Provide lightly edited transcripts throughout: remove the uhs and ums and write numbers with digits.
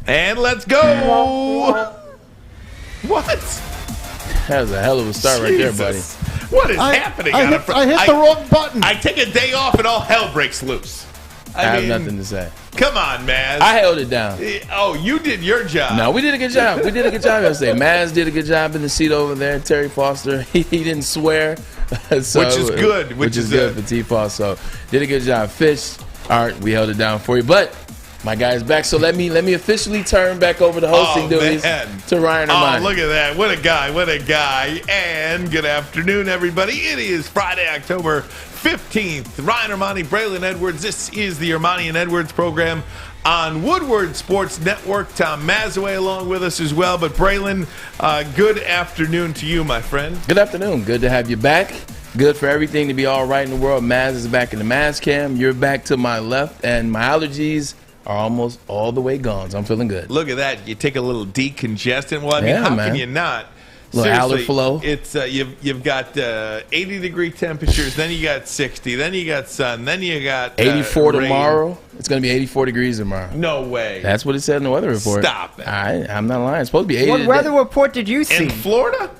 And let's go. What? That was a hell of a start right there, buddy. What is happening? I hit the wrong button. I take a day off and all hell breaks loose. I have nothing to say. Come on, Maz. I held it down. Oh, you did your job. No, we did a good job. We did a good job yesterday. Maz did a good job in the seat over there. Terry Foster, he didn't swear. So, which is good. Which is good for T-Foss. So did a good job. Fish, Art, we held it down for you. But my guy's back, so let me officially turn back over the hosting duties to Ryan Armani. Oh, look at that. What a guy. What a guy. And good afternoon, everybody. It is Friday, October 15th. Ryan Armani, Braylon Edwards. This is the Armani and Edwards program on Woodward Sports Network. Tom Mazaway along with us as well. But Braylon, good afternoon to you, my friend. Good afternoon. Good to have you back. Good for everything to be all right in the world. Maz is back in the Maz cam. You're back to my left, and my allergies are almost all the way gone, so I'm feeling good. Look at that. You take a little decongestant. Well, I mean, how can you not? Seriously, flow. It's you've got 80-degree temperatures, then you got 60, then you got sun, then you got 84 rain. Tomorrow. It's going to be 84 degrees tomorrow. No way. That's what it said in the weather report. Stop it. I'm not lying. It's supposed to be 80 What weather report did you see? In Florida?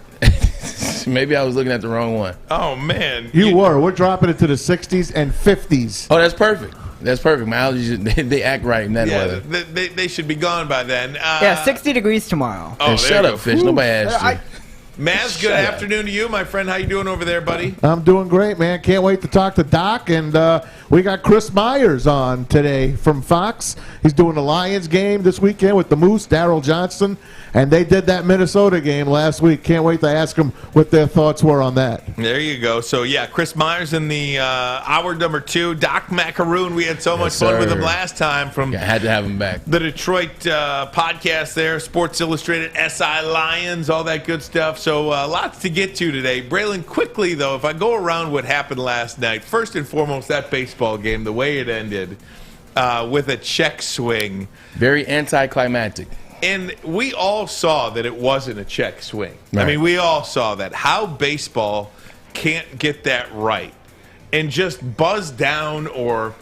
Maybe I was looking at the wrong one. Oh, man. You were. We're dropping it to the 60s and 50s. Oh, that's perfect. That's perfect. My allergies, they act right in that weather. They should be gone by then. 60 degrees tomorrow. Oh, shut up, Fish. Nobody asked you. Maz, good afternoon to you, my friend. How you doing over there, buddy? I'm doing great, man. Can't wait to talk to Doc. And we got Chris Myers on today from Fox. He's doing the Lions game this weekend with the Moose, Darryl Johnson. And they did that Minnesota game last week. Can't wait to ask them what their thoughts were on that. There you go. So, yeah, Chris Myers in the hour number 2. Doc Macaroon, we had so much fun with him last time from had to have him back. The Detroit podcast there, Sports Illustrated, SI Lions, all that good stuff. So lots to get to today. Braylon, quickly, though, if I go around what happened last night, first and foremost, that baseball game, the way it ended with a check swing. Very anticlimactic. And we all saw that it wasn't a check swing. Right. I mean, we all saw that. How baseball can't get that right and just buzz down or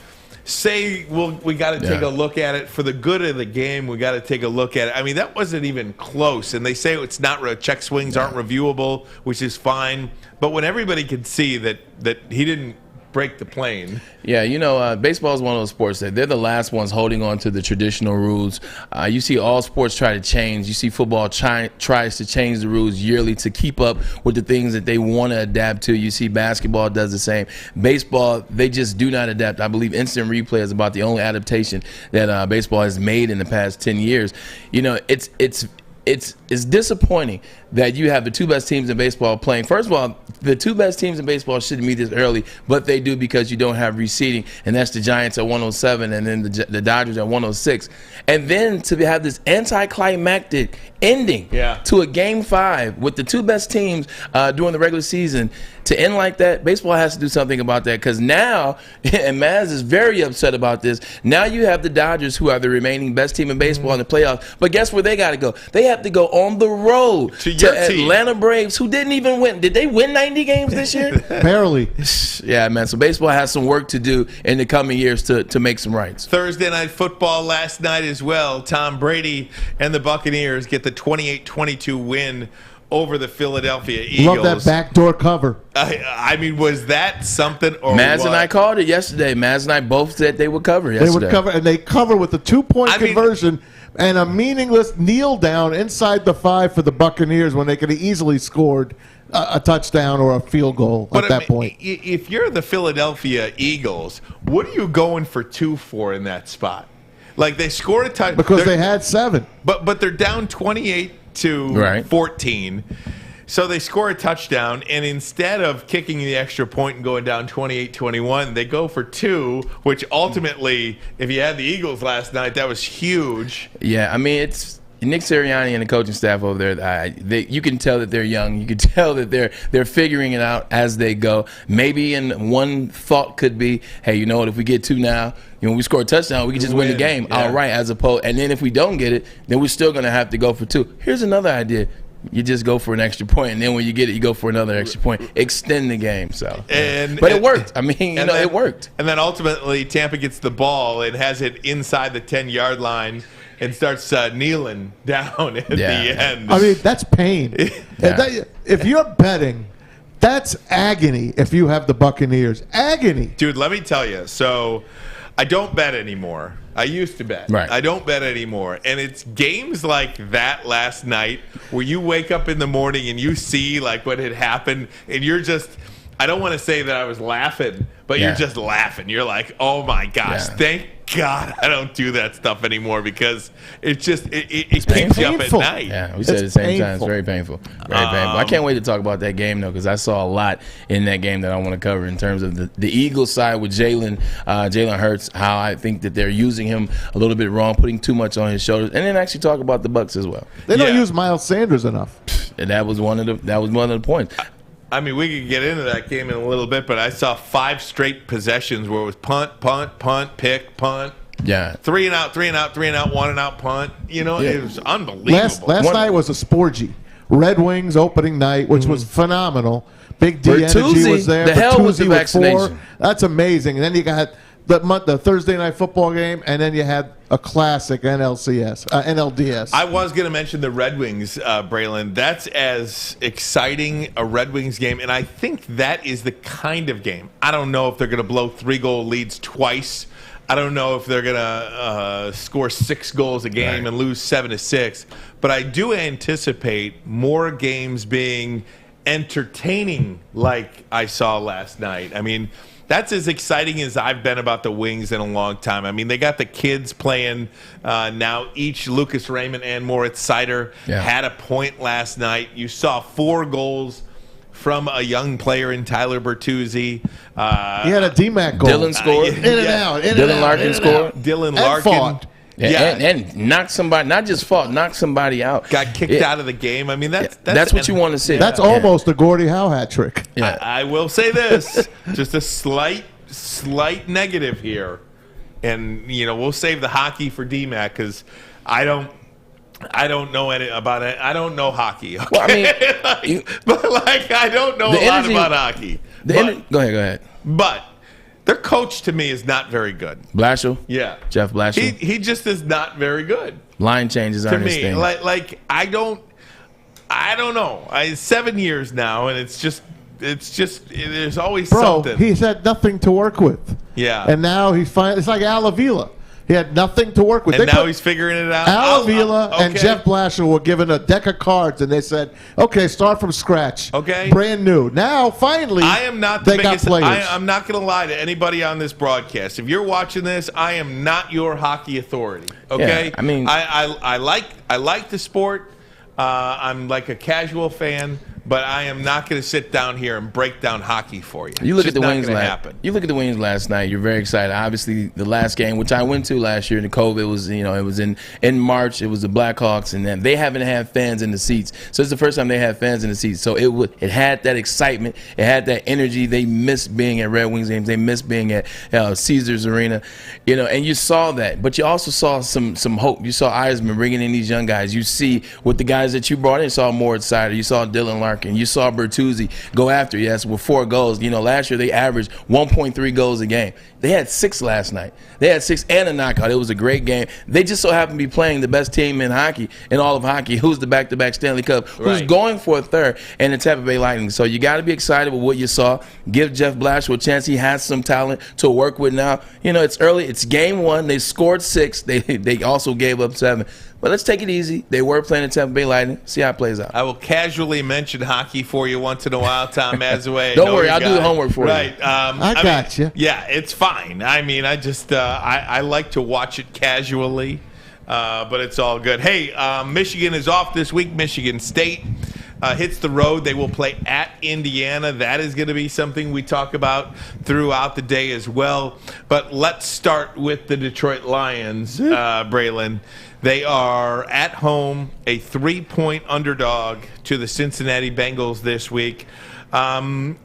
say, well, we got to take a look at it for the good of the game. We got to take a look at it. I mean, that wasn't even close. And they say it's not check swings aren't reviewable, which is fine. But when everybody could see that he didn't break the plane. Yeah, baseball is one of those sports that they're the last ones holding on to the traditional rules. You see all sports try to change. You see football tries to change the rules yearly to keep up with the things that they want to adapt to. You see basketball does the same. Baseball, they just do not adapt. I believe instant replay is about the only adaptation that baseball has made in the past 10 years. It's disappointing that you have the two best teams in baseball playing. First of all, the two best teams in baseball shouldn't meet this early, but they do because you don't have reseeding, and that's the Giants at 107 and then the Dodgers at 106. And then to have this anticlimactic ending to a Game 5 with the two best teams during the regular season, to end like that, baseball has to do something about that, because now, and Maz is very upset about this, now you have the Dodgers, who are the remaining best team in baseball in the playoffs, but guess where they got to go? They have to go on the road to Atlanta Braves, who didn't even win. Did they win 90 games this year? Barely. Yeah, man. So baseball has some work to do in the coming years to make some rights. Thursday night football last night as well. Tom Brady and the Buccaneers get the 28-22 win over the Philadelphia Eagles. Love that backdoor cover. I mean, was that something or Maz what? and I called it yesterday. Maz and I both said they would cover yesterday. They would cover, and they cover with a 2-point conversion and a meaningless kneel down inside the 5 for the Buccaneers when they could have easily scored a touchdown or a field goal at that point. If you're the Philadelphia Eagles, what are you going for 2 for in that spot? Like, they scored a touchdown. Because they had 7. But they're down 28-14. So they score a touchdown, and instead of kicking the extra point and going down 28-21, they go for 2, which ultimately, if you had the Eagles last night, that was huge. Yeah, I mean, it's Nick Sirianni and the coaching staff over there. You can tell that they're young. You can tell that they're figuring it out as they go. Maybe one thought could be, hey, you know what? If we get 2 now, we score a touchdown, we can just win the game. Yeah. All right, as opposed, and then if we don't get it, then we're still going to have to go for 2. Here's another idea. You just go for an extra point, and then when you get it, you go for another extra point. Extend the game. But it worked. I mean, it worked. And then ultimately, Tampa gets the ball and has it inside the 10-yard line. and starts kneeling down at the end. I mean, that's pain. If you're betting, that's agony if you have the Buccaneers. Agony. Dude, let me tell you. So I don't bet anymore. I used to bet. Right. I don't bet anymore. And it's games like that last night where you wake up in the morning and you see like what had happened and you're just, I don't want to say that I was laughing, but you're just laughing. You're like, oh my gosh, thank God I don't do that stuff anymore because it just, it keeps you up at night. Yeah, we said at the same time. It's very painful. Very painful. I can't wait to talk about that game, though, because I saw a lot in that game that I want to cover in terms of the Eagles side with Jalen Hurts, how I think that they're using him a little bit wrong, putting too much on his shoulders, and then actually talk about the Bucs as well. They don't use Miles Sanders enough. And that was one of the points. I mean, we could get into that game in a little bit, but I saw 5 straight possessions where it was punt, punt, punt, pick, punt. Yeah. 3 and out, 3 and out, 3 and out, 1 and out punt. You know, it was unbelievable. Last night was a sporgy. Red Wings opening night, which was phenomenal. Big D energy was there. The hell with the vaccination. 4. That's amazing. And then you got the Thursday night football game, and then you had a classic NLDS. I was going to mention the Red Wings, Braylon. That's as exciting a Red Wings game, and I think that is the kind of game. I don't know if they're going to blow 3-goal leads twice. I don't know if they're going to score 6 goals a game and lose 7-6. But I do anticipate more games being entertaining like I saw last night. I mean, that's as exciting as I've been about the Wings in a long time. I mean, they got the kids playing now. Each Lucas Raymond and Moritz Seider had a point last night. You saw 4 goals from a young player in Tyler Bertuzzi. He had a DMAC goal. Dylan scored. In and out. Dylan Larkin scored. Dylan Larkin. Fought. And knocked somebody, not just fought, knocked somebody out. Got kicked out of the game. I mean, that's what you want to see. That's almost a Gordie Howe hat trick. Yeah. I will say this, just a slight negative here. And, you know, we'll save the hockey for DMAC because I don't know any about it. I don't know hockey. Okay? Well, I mean, I don't know a lot about hockey. Go ahead. But their coach to me is not very good. Blashill? Yeah. Jeff Blashill? He just is not very good. Line changes aren't his thing. I don't know. 7 years now, and it's just there's always something. He's had nothing to work with. Yeah. And now he's fine. It's like Al Avila. He had nothing to work with. And now he's figuring it out. Al Avila and Jeff Blashill were given a deck of cards, and they said, okay, start from scratch. Okay. Brand new. Now, finally, I am not the biggest. Got players. I'm not going to lie to anybody on this broadcast. If you're watching this, I am not your hockey authority. Okay. Yeah, I mean, I like the sport. I'm like a casual fan. But I am not going to sit down here and break down hockey for you. You look at the Wings last night. You're very excited. Obviously, the last game, which I went to last year, the COVID was, it was in March. It was the Blackhawks, and then they haven't had fans in the seats. So it's the first time they had fans in the seats. So it had that excitement. It had that energy. They missed being at Red Wings games. They missed being at Caesars Arena, and you saw that. But you also saw some hope. You saw Eisman bringing in these young guys. You see with the guys that you brought in. You saw Moritz Seider. You saw Dylan Larkin. You saw Bertuzzi go after, with 4 goals. Last year they averaged 1.3 goals a game. They had 6 last night. They had 6 and a knockout. It was a great game. They just so happen to be playing the best team in hockey, in all of hockey, who's the back-to-back Stanley Cup, who's going for a 3rd, and the Tampa Bay Lightning. So you got to be excited with what you saw. Give Jeff Blashill a chance. He has some talent to work with now. It's early. It's game 1. They scored 6. They also gave up 7. But let's take it easy. They were playing the Tampa Bay Lightning. See how it plays out. I will casually mention hockey for you once in a while, Tom Mazaway. Don't worry, I'll do the homework for you. Right. I got you. Yeah, it's fine. I mean, I just I like to watch it casually, but it's all good. Hey, Michigan is off this week. Michigan State hits the road. They will play at Indiana. That is going to be something we talk about throughout the day as well. But let's start with the Detroit Lions, Braylon. They are at home, a 3-point underdog to the Cincinnati Bengals this week. And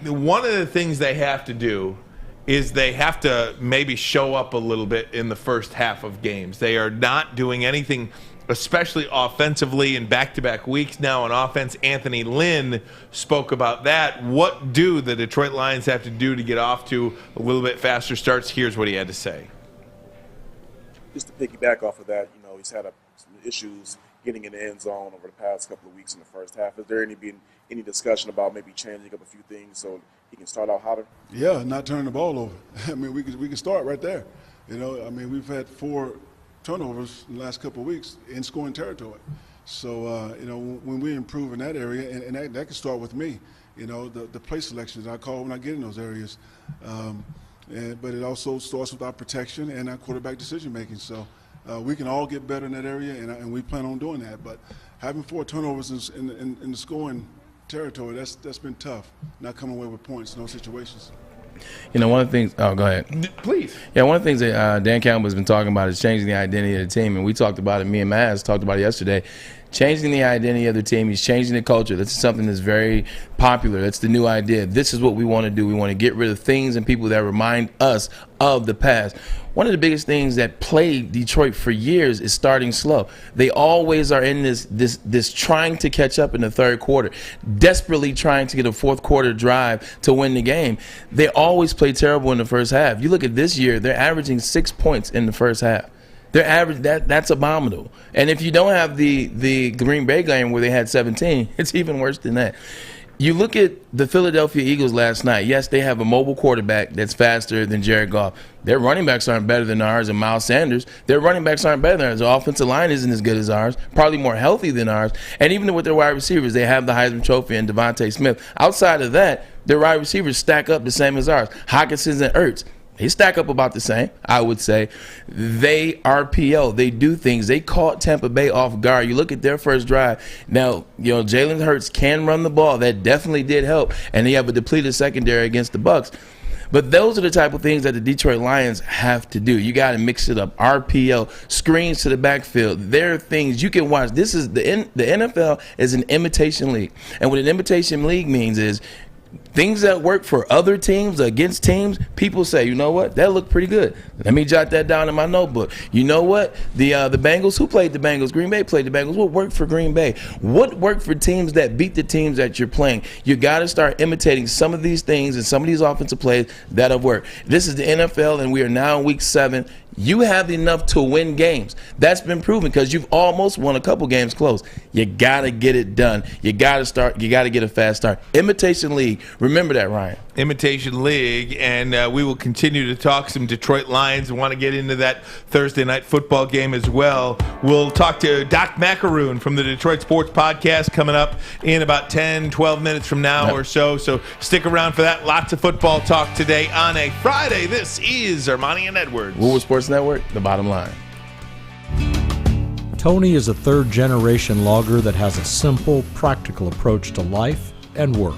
one of the things they have to do is they have to maybe show up a little bit in the first half of games. They are not doing anything, especially offensively, in back-to-back weeks now on offense. Anthony Lynn spoke about that. What do the Detroit Lions have to do to get off to a little bit faster starts? Here's what he had to say. Just to piggyback off of that, he's had some issues getting in the end zone over the past couple of weeks in the first half. Has there been any discussion about maybe changing up a few things so he can start out hotter? Yeah, not turning the ball over. I mean, we can start right there. We've had 4 turnovers in the last couple of weeks in scoring territory. So, when we improve in that area, and that can start with me, the play selections I call when I get in those areas. But it also starts with our protection and our quarterback decision making. So we can all get better in that area, and we plan on doing that. But having 4 turnovers in the scoring territory, that's been tough, not coming away with points in those situations. One of the things – oh, go ahead. Please. Yeah, one of the things that Dan Campbell has been talking about is changing the identity of the team. And we talked about it, me and Maz talked about it yesterday. Changing the identity of the team. He's changing the culture. That's something that's very popular. That's the new idea. This is what we want to do. We want to get rid of things and people that remind us of the past. One of the biggest things that plagued Detroit for years is starting slow. They always are in this trying to catch up in the third quarter, desperately trying to get a fourth quarter drive to win the game. They always play terrible in the first half. You look at this year, they're averaging 6 points in the first half. They're average. That's abominable. And if you don't have the Green Bay game where they had 17, it's even worse than that. You look at the Philadelphia Eagles last night. Yes, they have a mobile quarterback that's faster than Jared Goff. Their running backs aren't better than ours and Miles Sanders. Their running backs aren't better than ours. Their offensive line isn't as good as ours, probably more healthy than ours. And even with their wide receivers, they have the Heisman Trophy and Devontae Smith. Outside of that, their wide receivers stack up the same as ours. Hawkinson's and Ertz. They stack up about the same, I would say. They RPO. They do things. They caught Tampa Bay off guard. You look at their first drive. Now, Jalen Hurts can run the ball. That definitely did help. And they have a depleted secondary against the Bucs. But those are the type of things that the Detroit Lions have to do. You got to mix it up. RPO, screens to the backfield. There are things you can watch. This is the NFL is an imitation league. And what an imitation league means is things that work for other teams against teams, people say, you know what, that looked pretty good. Let me jot that down in my notebook. You know what, the Bengals, who played the Bengals? Green Bay played the Bengals. What worked for Green Bay? What worked for teams that beat the teams that you're playing? You got to start imitating some of these things and some of these offensive plays that have worked. This is the NFL, and we are now in week 7. You have enough to win games. That's been proven because you've almost won a couple games close. You got to get it done. You got to start. You got to get a fast start. Imitation league. Remember that, Ryan. Imitation league, and we will continue to talk some Detroit Lions and want to get into that Thursday night football game as well. We'll talk to Doc Macaroon from the Detroit Sports Podcast coming up in about 10, 12 minutes from now or so. So stick around for that. Lots of football talk today on a Friday. This is Armani and Edwards. Woodward Sports Network, the bottom line. Tony is a third-generation logger that has a simple, practical approach to life and work.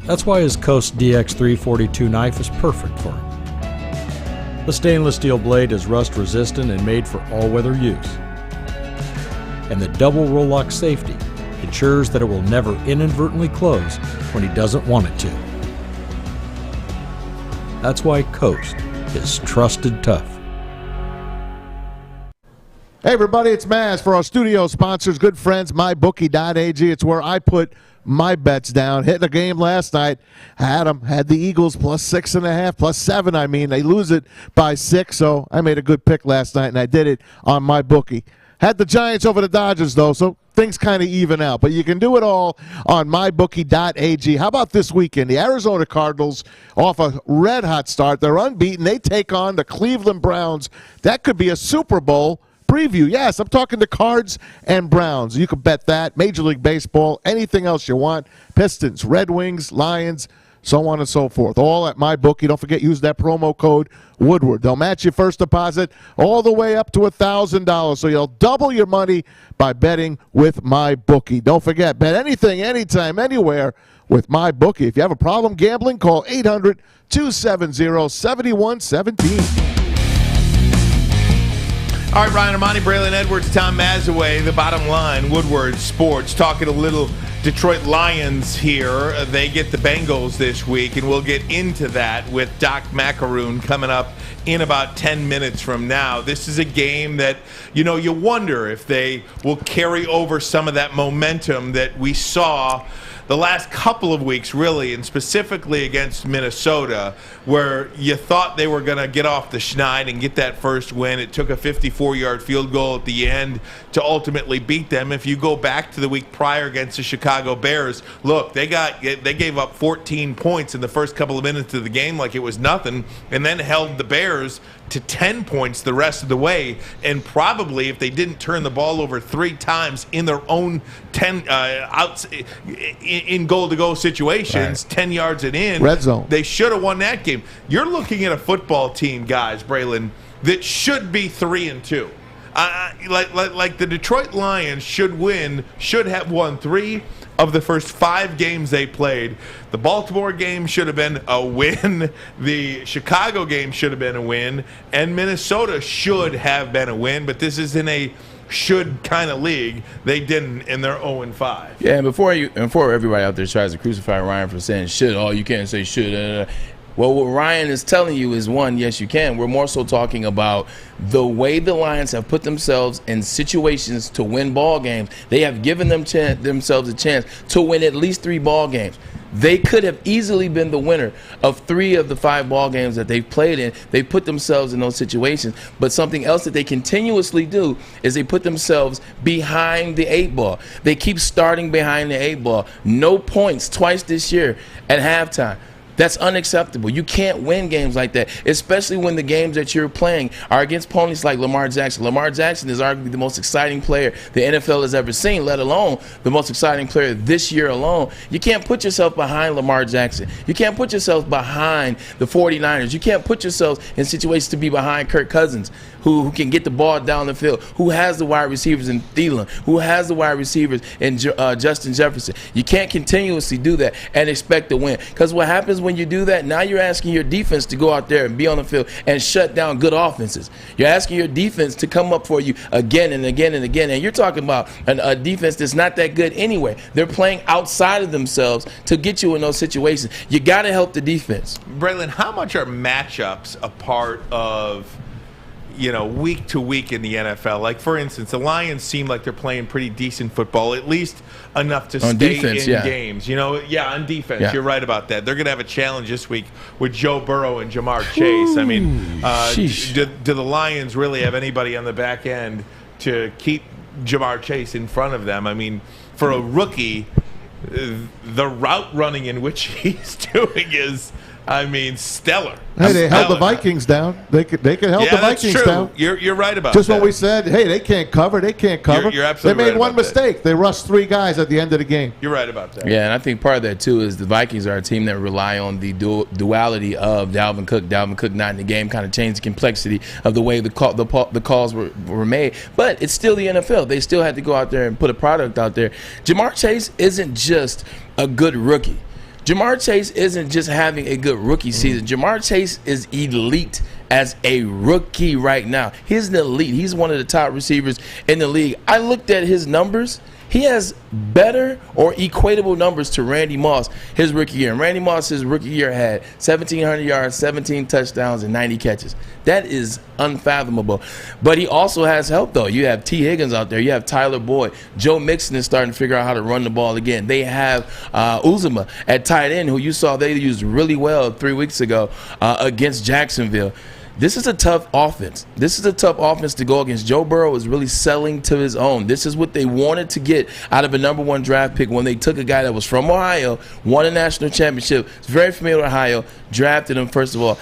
That's why his Coast DX342 knife is perfect for him. The stainless steel blade is rust-resistant and made for all-weather use. And the double roll-lock safety ensures that it will never inadvertently close when he doesn't want it to. That's why Coast is trusted tough. Hey everybody, it's Maz for our studio sponsors, good friends, MyBookie.ag. It's where I put my bets down. Hit the game last night, had the Eagles plus 6.5, plus 7. They lose it by 6, so I made a good pick last night, and I did it on MyBookie. Had the Giants over the Dodgers, though, so things kind of even out. But you can do it all on MyBookie.ag. How about this weekend? The Arizona Cardinals off a red-hot start. They're unbeaten. They take on the Cleveland Browns. That could be a Super Bowl preview. Yes, I'm talking the Cards and Browns. You can bet that. Major League Baseball, anything else you want. Pistons, Red Wings, Lions, so on and so forth. All at MyBookie. Don't forget, use that promo code Woodward. They'll match your first deposit all the way up to $1,000. So you'll double your money by betting with MyBookie. Don't forget, bet anything, anytime, anywhere with MyBookie. If you have a problem gambling, call 800-270-7117. All right, Ryan Armani, Braylon Edwards, Tom Mazaway, the bottom line, Woodward Sports, talking a little Detroit Lions here. They get the Bengals this week, and we'll get into that with Doc Macaroon coming up in about 10 minutes from now. This is a game that, you wonder if they will carry over some of that momentum that we saw the last couple of weeks, really, and specifically against Minnesota, where you thought they were going to get off the schneid and get that first win. It took a 54-yard field goal at the end to ultimately beat them. If you go back to the week prior against the Chicago Bears, look, they gave up 14 points in the first couple of minutes of the game like it was nothing, and then held the Bears to 10 points the rest of the way. And probably if they didn't turn the ball over 3 times in their own 10 in goal-to-go situations, 10 yards and in, red zone, they should have won that game. You're looking at a football team, guys, Braylon, that should be 3-2. Like the Detroit Lions should have won 3 of the first 5 games they played. The Baltimore game should have been a win. The Chicago game should have been a win. And Minnesota should have been a win. But this is in a should kind of league. They didn't, and they're 0-5. Yeah, and before everybody out there tries to crucify Ryan for saying should, you can't say should. Well, what Ryan is telling you is, one, yes, you can. We're more so talking about the way the Lions have put themselves in situations to win ball games. They have given themselves a chance to win at least 3 ball games. They could have easily been the winner of 3 of the 5 ball games that they've played in. They put themselves in those situations. But something else that they continuously do is they put themselves behind the 8 ball. They keep starting behind the 8 ball. No points twice this year at halftime. That's unacceptable. You can't win games like that, especially when the games that you're playing are against opponents like Lamar Jackson. Lamar Jackson is arguably the most exciting player the NFL has ever seen, let alone the most exciting player this year alone. You can't put yourself behind Lamar Jackson. You can't put yourself behind the 49ers. You can't put yourself in situations to be behind Kirk Cousins, who can get the ball down the field, who has the wide receivers in Thielen, who has the wide receivers in Justin Jefferson. You can't continuously do that and expect to win. Because what happens when you do that, now you're asking your defense to go out there and be on the field and shut down good offenses. You're asking your defense to come up for you again and again and again. And you're talking about a defense that's not that good anyway. They're playing outside of themselves to get you in those situations. You got to help the defense. Braylon, how much are matchups a part of week to week in the NFL? Like, for instance, the Lions seem like they're playing pretty decent football, at least enough to stay in games. On defense, you're right about that. They're going to have a challenge this week with Joe Burrow and Jamar Chase. I mean, do the Lions really have anybody on the back end to keep Jamar Chase in front of them? I mean, for a rookie, the route running in which he's doing is, stellar. Hey, they held the Vikings down. They could hold the Vikings down. You're right about just that. when we said, hey, they can't cover. They can't cover. You're absolutely They made right one about mistake. that. They rushed 3 guys at the end of the game. You're right about that. Yeah, and I think part of that, too, is the Vikings are a team that rely on the duality of Dalvin Cook not in the game, kind of changed the complexity of the way the calls were made. But it's still the NFL. They still had to go out there and put a product out there. Jamar Chase isn't just a good rookie. Jamar Chase isn't just having a good rookie season. Jamar Chase is elite as a rookie right now. He's an elite. He's one of the top receivers in the league. I looked at his numbers. He has better or equatable numbers to Randy Moss his rookie year. And Randy Moss his rookie year had 1,700 yards, 17 touchdowns, and 90 catches. That is unfathomable. But he also has help, though. You have T. Higgins out there. You have Tyler Boyd. Joe Mixon is starting to figure out how to run the ball again. They have Uzomah at tight end, who you saw they used really well 3 weeks ago against Jacksonville. This is a tough offense. This is a tough offense to go against. Joe Burrow is really selling to his own. This is what they wanted to get out of a number 1 draft pick when they took a guy that was from Ohio, won a national championship, is very familiar with Ohio, drafted him first of all.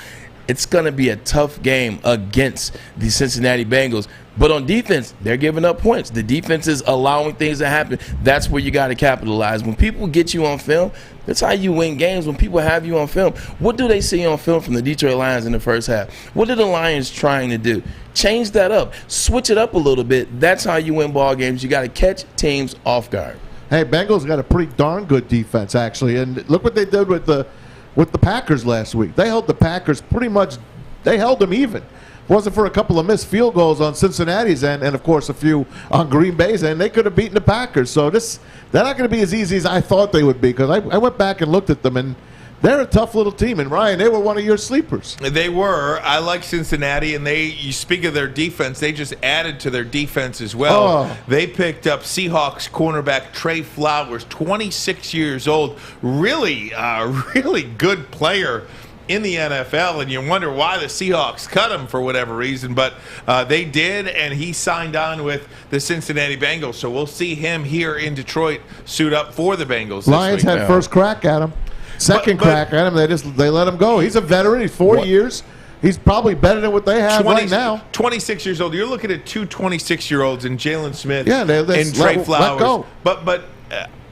It's going to be a tough game against the Cincinnati Bengals. But on defense, they're giving up points. The defense is allowing things to happen. That's where you got to capitalize. When people get you on film, that's how you win games. When people have you on film, what do they see on film from the Detroit Lions in the first half? What are the Lions trying to do? Change that up. Switch it up a little bit. That's how you win ball games. You got to catch teams off guard. Hey, Bengals got a pretty darn good defense, actually. And look what they did with the Packers last week. They held the Packers pretty much – they held them even. Wasn't for a couple of missed field goals on Cincinnati's end and, of course, a few on Green Bay's end, they could have beaten the Packers. So they're not going to be as easy as I thought they would be, because I went back and looked at them, and They're a tough little team. And, Ryan, they were one of your sleepers. They were. I like Cincinnati, and you speak of their defense, they just added to their defense as well. Oh. They picked up Seahawks cornerback Trey Flowers, 26 years old, really good player in the NFL, and you wonder why the Seahawks cut him for whatever reason, but they did, and he signed on with the Cincinnati Bengals, so we'll see him here in Detroit suit up for the Bengals. Lions this week. had first crack at him. Second crack at him, they let him go. He's a veteran. He's 40 years. He's probably better than what they have right now. 26 years old. You're looking at two 26-year-olds in Jalen Smith and Trey Flowers. Let go. But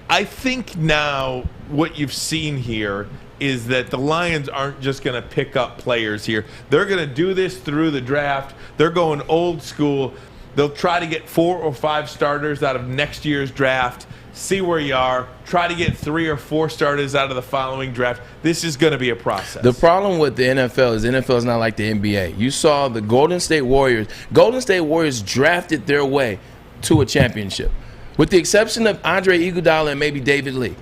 I think now what you've seen here is that the Lions aren't just going to pick up players here. They're going to do this through the draft. They're going old school. They'll try to get 4 or 5 starters out of next year's draft, see where you are, try to get 3 or 4 starters out of the following draft. This is going to be a process. The problem with the NFL is not like the NBA. You saw the Golden State Warriors. Golden State Warriors drafted their way to a championship. With the exception of Andre Iguodala and maybe David Lee,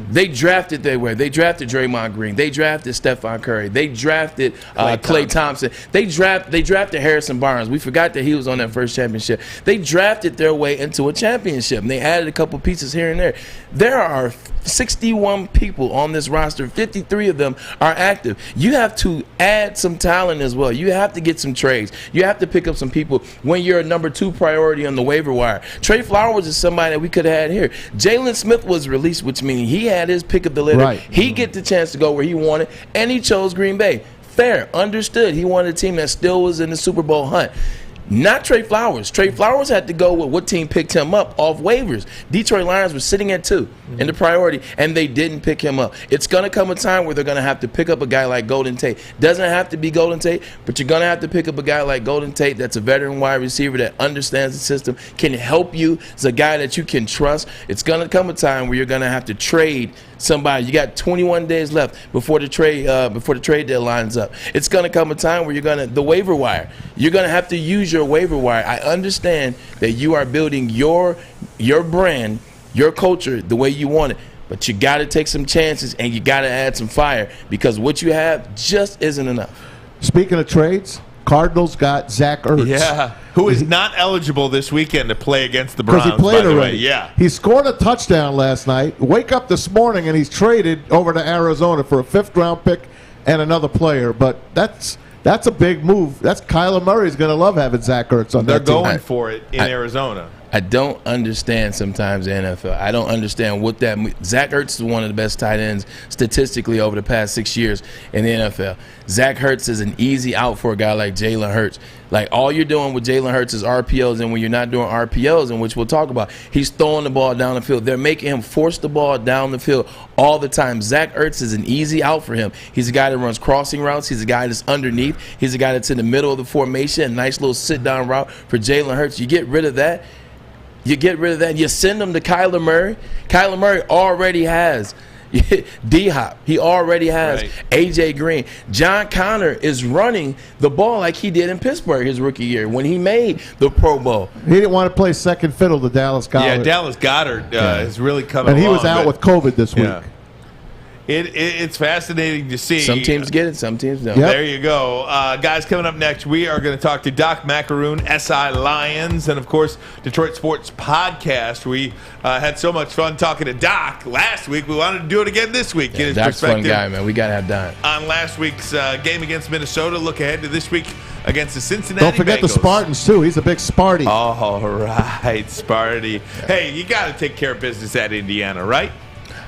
they drafted their way. They drafted Draymond Green. They drafted Stephon Curry. They drafted Klay Thompson. They drafted Harrison Barnes. We forgot that he was on that first championship. They drafted their way into a championship, and they added a couple pieces here and there. There are 61 people on this roster. 53 of them are active. You have to add some talent as well. You have to get some trades. You have to pick up some people when you're a number 2 priority on the waiver wire. Trey Flowers is somebody that we could have had here. Jalen Smith was released, which means he had his pick of the litter. Right. He get the chance to go where he wanted, and he chose Green Bay. Fair, understood. He wanted a team that still was in the Super Bowl hunt. Not Trey Flowers. Trey Flowers had to go with what team picked him up off waivers. Detroit Lions were sitting at 2 in the priority, and they didn't pick him up. It's going to come a time where they're going to have to pick up a guy like Golden Tate. Doesn't have to be Golden Tate, but you're going to have to pick up a guy like Golden Tate that's a veteran wide receiver that understands the system, can help you. It's a guy that you can trust. It's going to come a time where you're going to have to trade somebody. You got 21 days left before the trade deadline's up. It's going to come a time where the waiver wire. You're going to have to use your waiver wire. I understand that you are building your brand, your culture the way you want it, but you got to take some chances and you got to add some fire because what you have just isn't enough. Speaking of trades, Cardinals got Zach Ertz. Who is not eligible this weekend to play against the Browns, because he played by the already. way. Yeah. He scored a touchdown last night. Wake up this morning and he's traded over to Arizona for a 5th-round pick and another player. But that's a big move. That's Kyler Murray's going to love having Zach Ertz on that team. They're going for it in Arizona. I don't understand sometimes the NFL. I don't understand what that – Zach Ertz is one of the best tight ends statistically over the past 6 years in the NFL. Zach Ertz is an easy out for a guy like Jalen Hurts. Like, all you're doing with Jalen Hurts is RPOs, and when you're not doing RPOs, in which we'll talk about, he's throwing the ball down the field. They're making him force the ball down the field all the time. Zach Ertz is an easy out for him. He's a guy that runs crossing routes. He's a guy that's underneath. He's a guy that's in the middle of the formation, a nice little sit-down route for Jalen Hurts. You get rid of that. You send him to Kyler Murray. Kyler Murray already has D-Hop. He already has A.J. Green. John Connor is running the ball like he did in Pittsburgh his rookie year when he made the Pro Bowl. He didn't want to play second fiddle to Dallas Goedert. Yeah, Dallas Goedert is really coming along. And he was along, out with COVID this week. Yeah. It's fascinating to see. Some teams get it, some teams don't. Yep. There you go. Guys, coming up next, we are going to talk to Doc Macaroon, SI Lions, and, of course, Detroit Sports Podcast. We had so much fun talking to Doc last week. We wanted to do it again this week. Yeah, Doc's a fun guy, man. We got to have Doc. On last week's game against Minnesota, look ahead to this week against the Cincinnati Don't forget Bengals. the Spartans, too. He's a big Sparty. All right, Sparty. Hey, you got to take care of business at Indiana, right?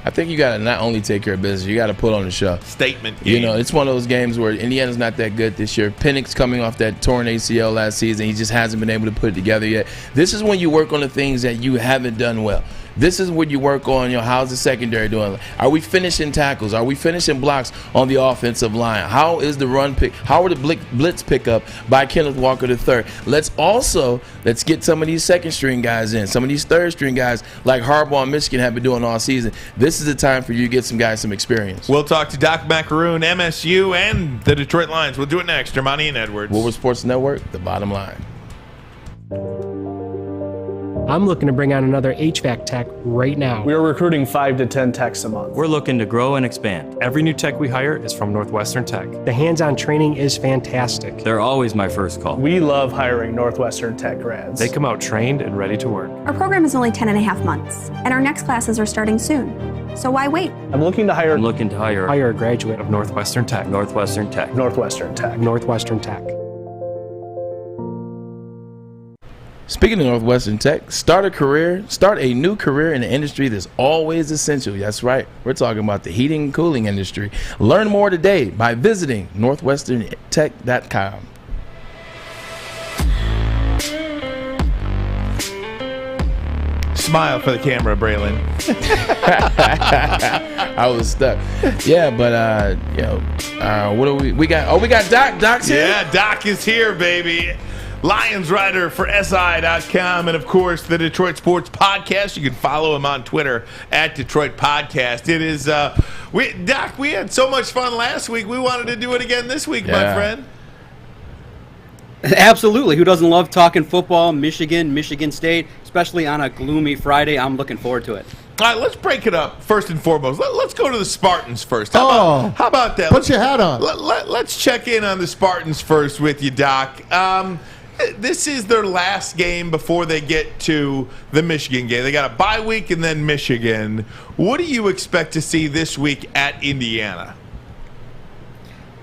I think you got to not only take care of business, you got to put on the show. Statement game. You know, it's one of those games where Indiana's not that good this year. Penix coming off that torn ACL last season. He just hasn't been able to put it together yet. This is when you work on the things that you haven't done well. This is when you work on, how's the secondary doing? Are we finishing tackles? Are we finishing blocks on the offensive line? How is the run pick? How are the blitz pickup by Kenneth Walker III? Let's get some of these second-string guys in. Some of these third-string guys like Harbaugh and Michigan have been doing all season. This is the time for you to get some guys some experience. We'll talk to Doc Macaroon, MSU, and the Detroit Lions. We'll do it next. Armani and Edwards. Woodward Sports Network, the bottom line. I'm looking to bring on another HVAC tech right now. We're recruiting 5 to 10 techs a month. We're looking to grow and expand. Every new tech we hire is from Northwestern Tech. The hands-on training is fantastic. They're always my first call. We love hiring Northwestern Tech grads. They come out trained and ready to work. Our program is only 10.5 months, and our next classes are starting soon. So why wait? I'm looking to hire Hire a graduate of Northwestern Tech. Northwestern Tech. Northwestern Tech. Northwestern Tech. Speaking of Northwestern Tech, start a new career in an industry that's always essential. That's right. We're talking about the heating and cooling industry. Learn more today by visiting northwesterntech.com. Smile for the camera, Braylon. I was stuck. Yeah, but what do we got? Oh, we got Doc. Doc's here. Yeah, Doc is here, baby. Lions writer for SI.com and, of course, the Detroit Sports Podcast. You can follow him on Twitter at Detroit Podcast. It is, Doc, we had so much fun last week. We wanted to do it again this week, my friend. Absolutely. Who doesn't love talking football? Michigan State, especially on a gloomy Friday. I'm looking forward to it. All right, let's break it up first and foremost. Let's go to the Spartans first. How about that? Put your hat on. Let's check in on the Spartans first with you, Doc. This is their last game before they get to the Michigan game. They got a bye week and then Michigan. What do you expect to see this week at Indiana?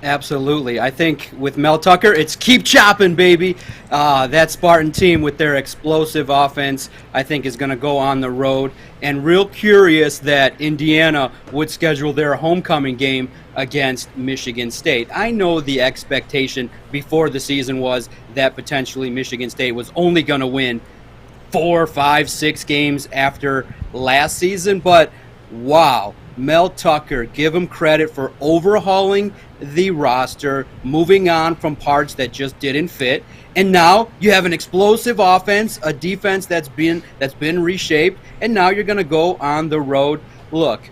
Absolutely. I think with Mel Tucker, it's keep chopping, baby. That Spartan team with their explosive offense, I think, is going to go on the road. And real curious that Indiana would schedule their homecoming game against Michigan State. I know the expectation before the season was that potentially Michigan State was only going to win 4, 5, 6 games after last season, but wow. Mel Tucker, give him credit for overhauling the roster, moving on from parts that just didn't fit, and now you have an explosive offense, a defense that's been reshaped, and now you're going to go on the road. Look,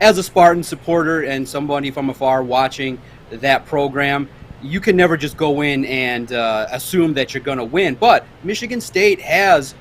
as a Spartan supporter and somebody from afar watching that program, you can never just go in and assume that you're going to win, but Michigan State has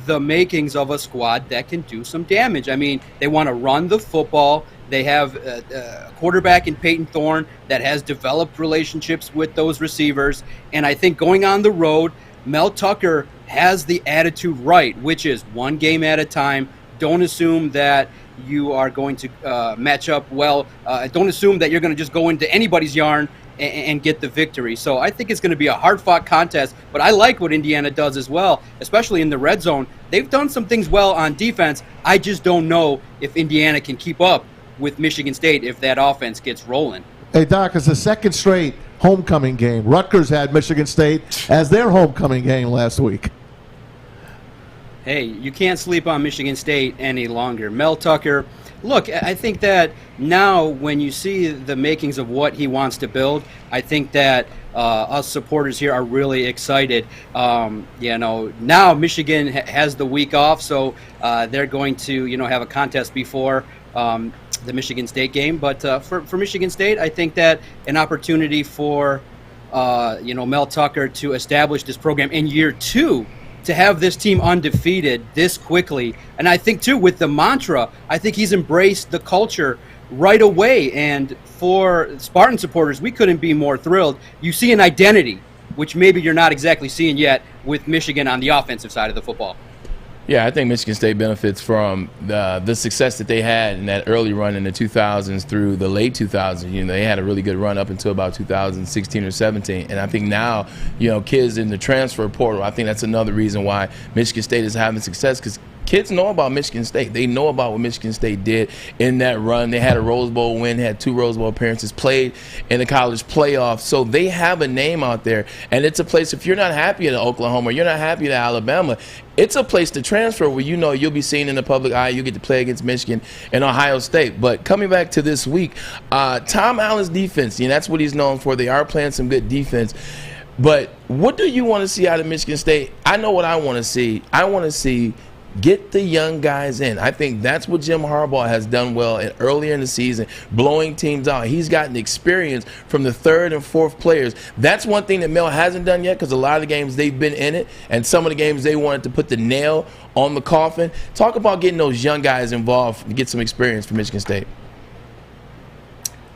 the makings of a squad that can do some damage. I mean, they want to run the football. They have a quarterback in Peyton Thorne that has developed relationships with those receivers. And I think going on the road, Mel Tucker has the attitude right, which is one game at a time. Don't assume that you are going to match up well. Don't assume that you're going to just go into anybody's yarn and get the victory. So I think it's going to be a hard-fought contest, but I like what Indiana does as well, especially in the red zone. They've done some things well on defense. I just don't know if Indiana can keep up with Michigan State if that offense gets rolling. Hey, Doc, it's the second straight homecoming game. Rutgers had Michigan State as their homecoming game last week. Hey, you can't sleep on Michigan State any longer. Mel Tucker, look, I think that now when you see the makings of what he wants to build, I think that us supporters here are really excited. Now Michigan has the week off, so they're going to, have a contest before the Michigan State game. But for Michigan State, I think that an opportunity for, Mel Tucker to establish this program in year 2, to have this team undefeated this quickly. And I think, too, with the mantra, I think he's embraced the culture right away. And for Spartan supporters, we couldn't be more thrilled. You see an identity, which maybe you're not exactly seeing yet with Michigan on the offensive side of the football. Yeah, I think Michigan State benefits from the success that they had in that early run in the 2000s through the late 2000s. They had a really good run up until about 2016 or 17. And I think now, kids in the transfer portal, I think that's another reason why Michigan State is having success, because kids know about Michigan State. They know about what Michigan State did in that run. They had a Rose Bowl win, had 2 Rose Bowl appearances, played in the college playoff. So they have a name out there. And it's a place, if you're not happy at Oklahoma, you're not happy at Alabama, it's a place to transfer where you'll be seen in the public eye. You get to play against Michigan and Ohio State. But coming back to this week, Tom Allen's defense, that's what he's known for. They are playing some good defense. But what do you want to see out of Michigan State? I know what I want to see. I want to see Get the young guys in. I think that's what Jim Harbaugh has done well earlier in the season, blowing teams out. He's gotten experience from the third and fourth players. That's one thing that Mel hasn't done yet, because a lot of the games they've been in it, and some of the games they wanted to put the nail on the coffin. Talk about getting those young guys involved to get some experience for Michigan State.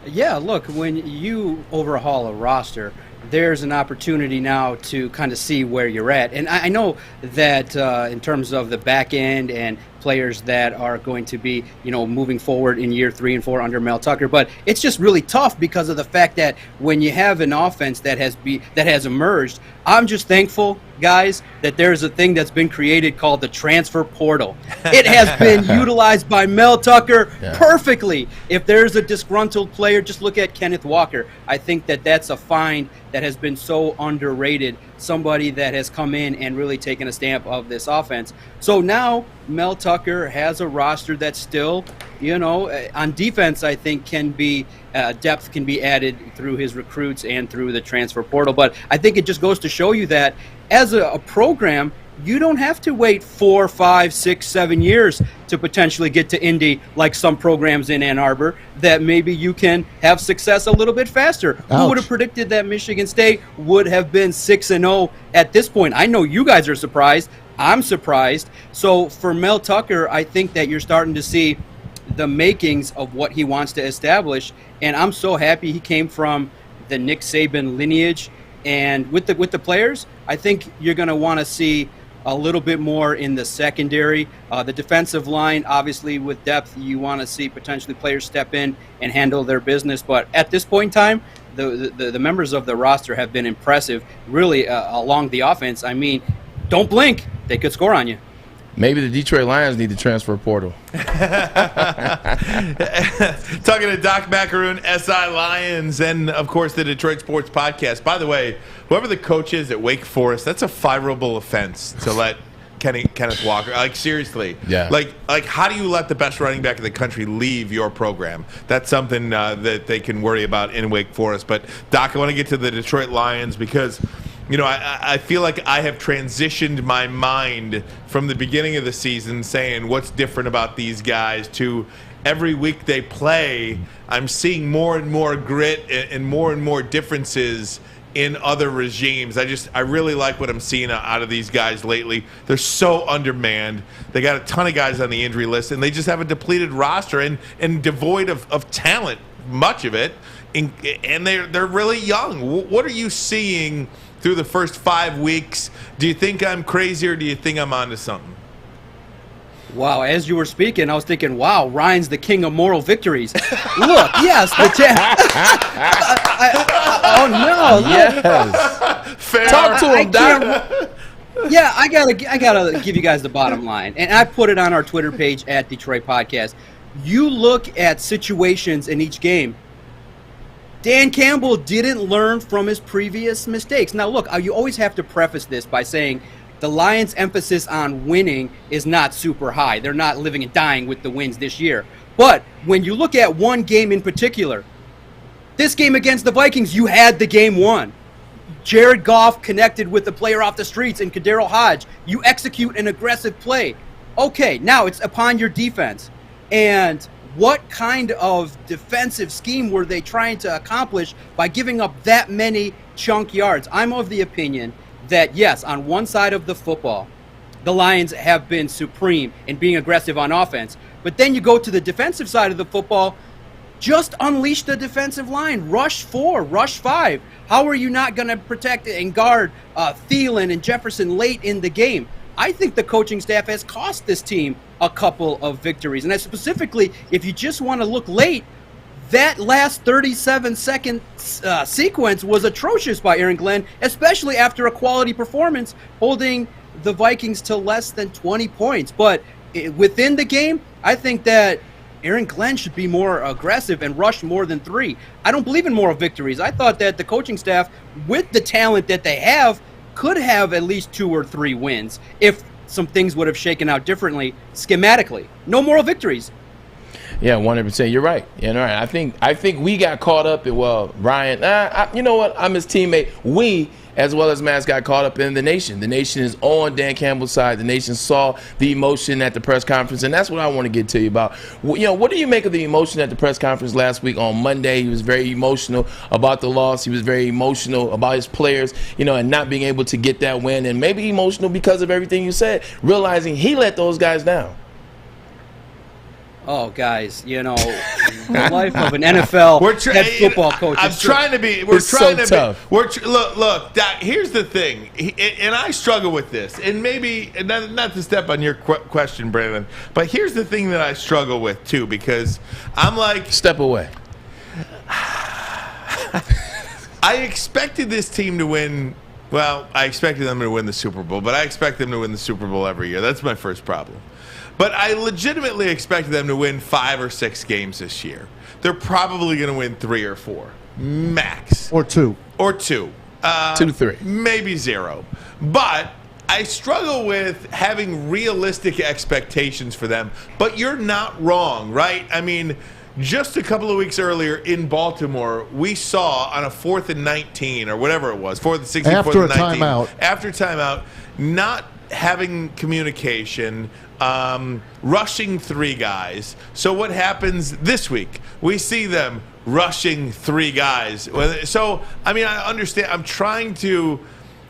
Yeah, look, when you overhaul a roster, there's an opportunity now to kind of see where you're at. And I know that in terms of the back end and players that are going to be, moving forward in year 3 and 4 under Mel Tucker, but it's just really tough because of the fact that when you have an offense that has emerged, I'm just thankful, guys, that there's a thing that's been created called the transfer portal. It has been utilized by Mel Tucker perfectly. If there's a disgruntled player, just look at Kenneth Walker. I think that that's a find that has been so underrated, somebody that has come in and really taken a stamp of this offense. So now Mel Tucker has a roster that still, on defense, I think depth can be added through his recruits and through the transfer portal. But I think it just goes to show you that as a program, you don't have to wait 4, 5, 6, 7 years to potentially get to Indy like some programs in Ann Arbor, that maybe you can have success a little bit faster. Ouch. Who would have predicted that Michigan State would have been 6-0 at this point? I know you guys are surprised. I'm surprised. So for Mel Tucker, I think that you're starting to see the makings of what he wants to establish, and I'm so happy he came from the Nick Saban lineage. And with the players, I think you're going to want to see a little bit more in the secondary. The defensive line, obviously with depth, you want to see potentially players step in and handle their business. But at this point in time, the members of the roster have been impressive, really, along the offense. I mean, don't blink. They could score on you. Maybe the Detroit Lions need the transfer portal. Talking to Doc Macaroon, SI Lions, and, of course, the Detroit Sports Podcast. By the way, whoever the coach is at Wake Forest, that's a fireable offense to let Kenneth Walker. Like, seriously. Yeah. Like, how do you let the best running back in the country leave your program? That's something that they can worry about in Wake Forest. But, Doc, I want to get to the Detroit Lions because – I feel like I have transitioned my mind from the beginning of the season saying what's different about these guys to every week they play, I'm seeing more and more grit and more differences in other regimes. I really like what I'm seeing out of these guys lately. They're so undermanned. They got a ton of guys on the injury list, and they just have a depleted roster and devoid of talent, much of it, and they're really young. What are you seeing through the first 5 weeks? Do you think I'm crazy, or do you think I'm onto something? Wow, as you were speaking, I was thinking, wow, Ryan's the king of moral victories. Look, yes, oh, no. Yes. Fair. Talk to him, Doc. Yeah, I gotta give you guys the bottom line. And I put it on our Twitter page at Detroit Podcast. You look at situations in each game. Dan Campbell didn't learn from his previous mistakes. Now, look, you always have to preface this by saying the Lions' emphasis on winning is not super high. They're not living and dying with the wins this year. But when you look at one game in particular, this game against the Vikings, you had the game won. Jared Goff connected with the player off the streets in Kadero Hodge. You execute an aggressive play. Okay, now it's upon your defense. And what kind of defensive scheme were they trying to accomplish by giving up that many chunk yards? I'm of the opinion that, yes, on one side of the football, the Lions have been supreme in being aggressive on offense. But then you go to the defensive side of the football, just unleash the defensive line. Rush 4, rush 5. How are you not going to protect and guard Thielen and Jefferson late in the game? I think the coaching staff has cost this team a couple of victories. And specifically, if you just want to look late, that last 37-second sequence was atrocious by Aaron Glenn, especially after a quality performance holding the Vikings to less than 20 points. But within the game, I think that Aaron Glenn should be more aggressive and rush more than 3. I don't believe in moral victories. I thought that the coaching staff, with the talent that they have, could have at least 2 or 3 wins if some things would have shaken out differently schematically. No moral victories. Yeah, 100%. You're right. You're right. I think we got caught up in, well, Ryan, you know what? I'm his teammate. We, as well as Mass, got caught up in the nation. The nation is on Dan Campbell's side. The nation saw the emotion at the press conference, and that's what I want to get to you about. You know, what do you make of the emotion at the press conference last week on Monday? He was very emotional about the loss. He was very emotional about his players, you know, and not being able to get that win, and maybe emotional because of everything you said, realizing he let those guys down. Oh, guys, you know, the life of an NFL head football coach. I'm trying to be. We're trying to tough. Look, Doc, here's the thing, and I struggle with this, and maybe not to step on your question, Brandon, but here's the thing that I struggle with too, because I'm like, step away. I expected this team to win. Well, I expected them to win the Super Bowl, but I expect them to win the Super Bowl every year. That's my first problem. But I legitimately expected them to win 5 or 6 games this year. They're probably going to win 3 or 4, max. Or 2. 2 to 3. Maybe 0. But I struggle with having realistic expectations for them. But you're not wrong, right? I mean, just a couple of weeks earlier in Baltimore, we saw on a 4th and 19 or whatever it was, 4th and 16, after 4th and 19. After timeout, not having communication, rushing 3 guys. So what happens this week? We see them rushing 3 guys. So, I mean, I understand. I'm trying to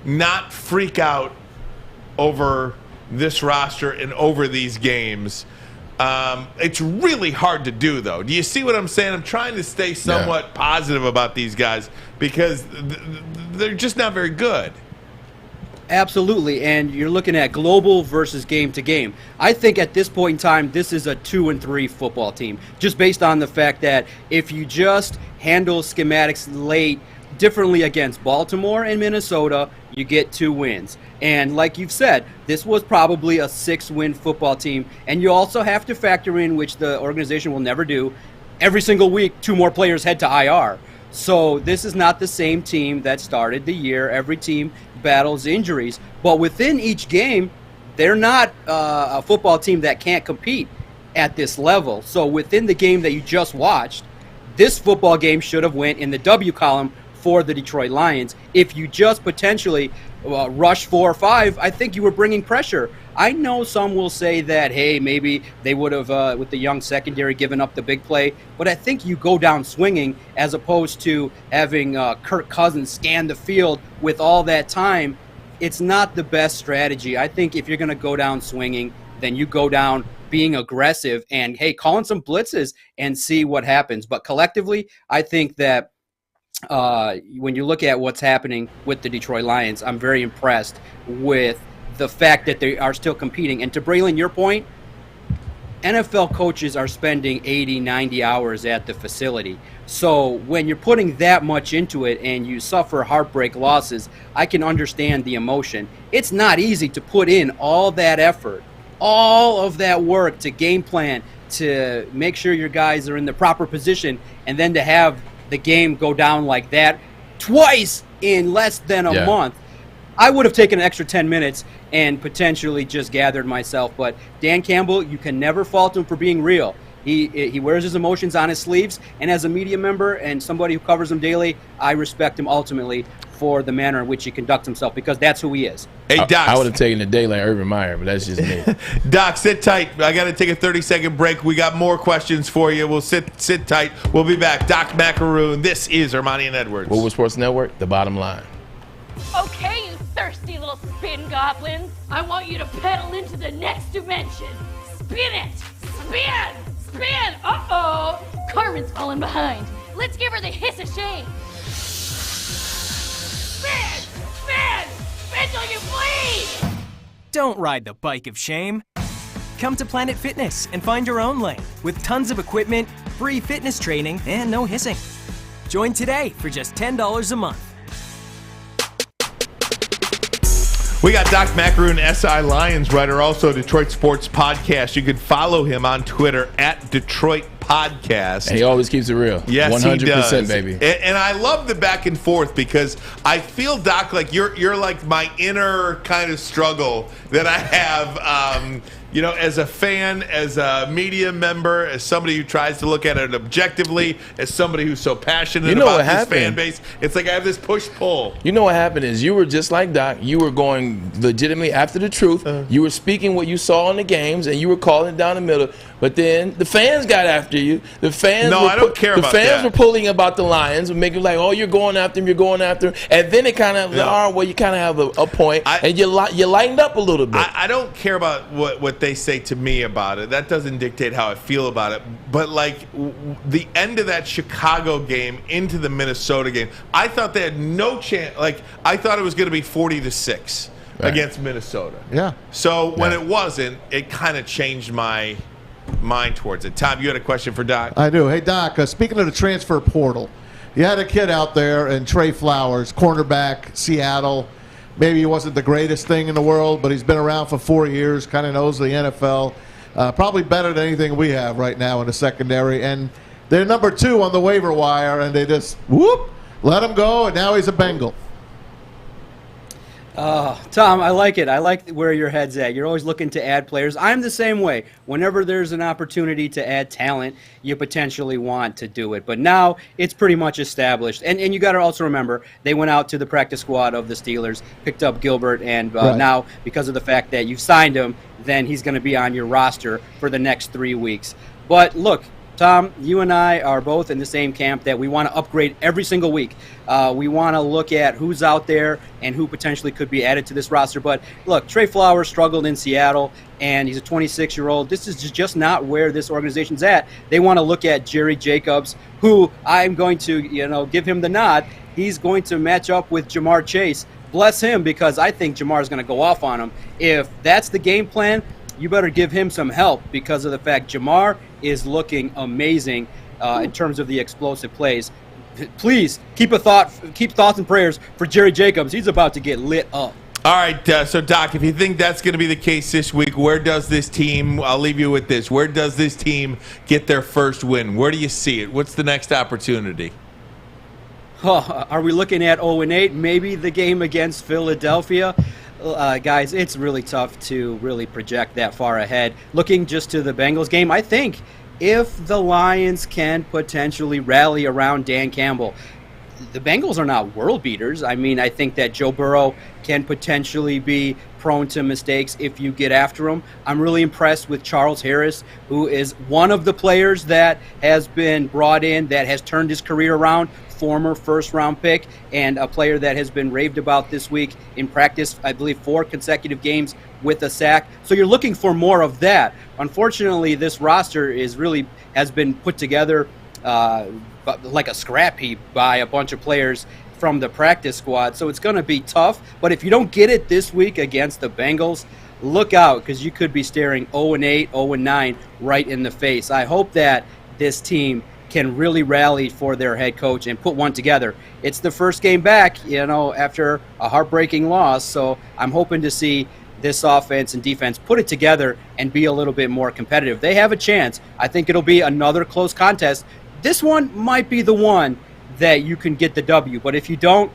not freak out over this roster and over these games. It's really hard to do, though. Do you see what I'm saying? I'm trying to stay somewhat positive about these guys because they're just not very good. Absolutely, and you're looking at global versus game to game. I think at this point in time, this is a 2-3 football team, just based on the fact that if you just handle schematics late differently against Baltimore and Minnesota, you get 2 wins. And like you've said, this was probably a 6-win football team, and you also have to factor in, which the organization will never do, every single week 2 more players head to IR. So this is not the same team that started the year. Every team battles injuries, but within each game, they're not a football team that can't compete at this level. So within the game that you just watched, this football game should have went in the W column for the Detroit Lions. If you just potentially rush 4 or 5, I think you were bringing pressure. I know some will say that, hey, maybe they would have, with the young secondary, given up the big play. But I think you go down swinging as opposed to having Kirk Cousins scan the field with all that time. It's not the best strategy. I think if you're going to go down swinging, then you go down being aggressive and, hey, calling some blitzes and see what happens. But collectively, I think that when you look at what's happening with the Detroit Lions, I'm very impressed with the fact that they are still competing. And to Braylon, your point, NFL coaches are spending 80, 90 hours at the facility. So when you're putting that much into it and you suffer heartbreak losses, I can understand the emotion. It's not easy to put in all that effort, all of that work to game plan, to make sure your guys are in the proper position, and then to have the game go down like that twice in less than a month. I would have taken an extra 10 minutes and potentially just gathered myself. But Dan Campbell, you can never fault him for being real. He wears his emotions on his sleeves, and as a media member and somebody who covers him daily, I respect him ultimately for the manner in which he conducts himself, because that's who he is. Hey, Doc. I would have taken a day like Urban Meyer, but that's just me. Doc, sit tight. I got to take a 30-second break. We got more questions for you. We'll sit tight. We'll be back. Doc Macaroon. This is Armani and Edwards. Woodward Sports Network, the bottom line. Okay, you thirsty little spin goblins. I want you to pedal into the next dimension. Spin it! Spin! Spin! Uh-oh! Carmen's falling behind. Let's give her the hiss of shame. Spin! Spin! Spin till you bleed! Don't ride the bike of shame. Come to Planet Fitness and find your own lane with tons of equipment, free fitness training, and no hissing. Join today for just $10 a month. We got Doc Macaroon, SI Lions writer, also Detroit Sports Podcast. You can follow him on Twitter at Detroit Podcast. And he always keeps it real. Yes, 100%, he does. baby. And I love the back and forth, because I feel, Doc, like you're like my inner kind of struggle that I have as a fan, as a media member, as somebody who tries to look at it objectively, as somebody who's so passionate about this fan base, it's like I have this push-pull. You know what happened is you were just like Doc. You were going legitimately after the truth. You were speaking what you saw in the games, and you were calling down the middle. But then the fans got after you. The fans I don't care about that. The fans were pulling about the Lions, making like, oh, you're going after him, you're going after him. And then it kind of, you kind of have a point, and you lightened up a little bit. I don't care about what they say to me about it. That doesn't dictate how I feel about it. But like the end of that Chicago game into the Minnesota game, I thought they had no chance. Like I thought it was going to be 40-6 against Minnesota. Yeah. So when it wasn't, it kind of changed my mind towards it. Tom, you had a question for Doc? I do. Hey, Doc, speaking of the transfer portal, you had a kid out there, and Trey Flowers, cornerback, Seattle. Maybe he wasn't the greatest thing in the world, but he's been around for 4 years, kind of knows the NFL. Probably better than anything we have right now in the secondary. And they're number 2 on the waiver wire, and they just, let him go, and now he's a Bengal. Tom, I like it. I like where your head's at. You're always looking to add players. I'm the same way. Whenever there's an opportunity to add talent, you potentially want to do it. But now it's pretty much established. And you got to also remember, they went out to the practice squad of the Steelers, picked up Gilbert, and now because of the fact that you've signed him, then he's going to be on your roster for the next 3 weeks. But look, Tom, you and I are both in the same camp that we want to upgrade every single week. We want to look at who's out there and who potentially could be added to this roster. But look, Trey Flowers struggled in Seattle, and he's a 26-year-old. This is just not where this organization's at. They want to look at Jerry Jacobs, who I'm going to, give him the nod. He's going to match up with Jamar Chase. Bless him, because I think Jamar's going to go off on him. If that's the game plan, you better give him some help, because of the fact Jamar is looking amazing in terms of the explosive plays. Please keep thoughts and prayers for Jerry Jacobs. He's about to get lit up. All right, so Doc, if you think that's going to be the case this week, where does this team, I'll leave you with this, where does this team get their first win? Where do you see it? What's the next opportunity? Are we looking at 0-8? Maybe the game against Philadelphia? Guys, it's really tough to really project that far ahead. Looking just to the Bengals game, I think if the Lions can potentially rally around Dan Campbell, the Bengals are not world beaters. I mean, I think that Joe Burrow can potentially be prone to mistakes if you get after him. I'm really impressed with Charles Harris, who is one of the players that has been brought in that has turned his career around. Former first-round pick and a player that has been raved about this week in practice, I believe 4 consecutive games with a sack. So you're looking for more of that. Unfortunately, this roster has been put together like a scrap heap by a bunch of players from the practice squad. So it's going to be tough. But if you don't get it this week against the Bengals, look out, because you could be staring 0-8, 0-9 right in the face. I hope that this team can really rally for their head coach and put one together. It's the first game back, after a heartbreaking loss. So I'm hoping to see this offense and defense put it together and be a little bit more competitive. They have a chance. I think it'll be another close contest. This one might be the one that you can get the W. But if you don't,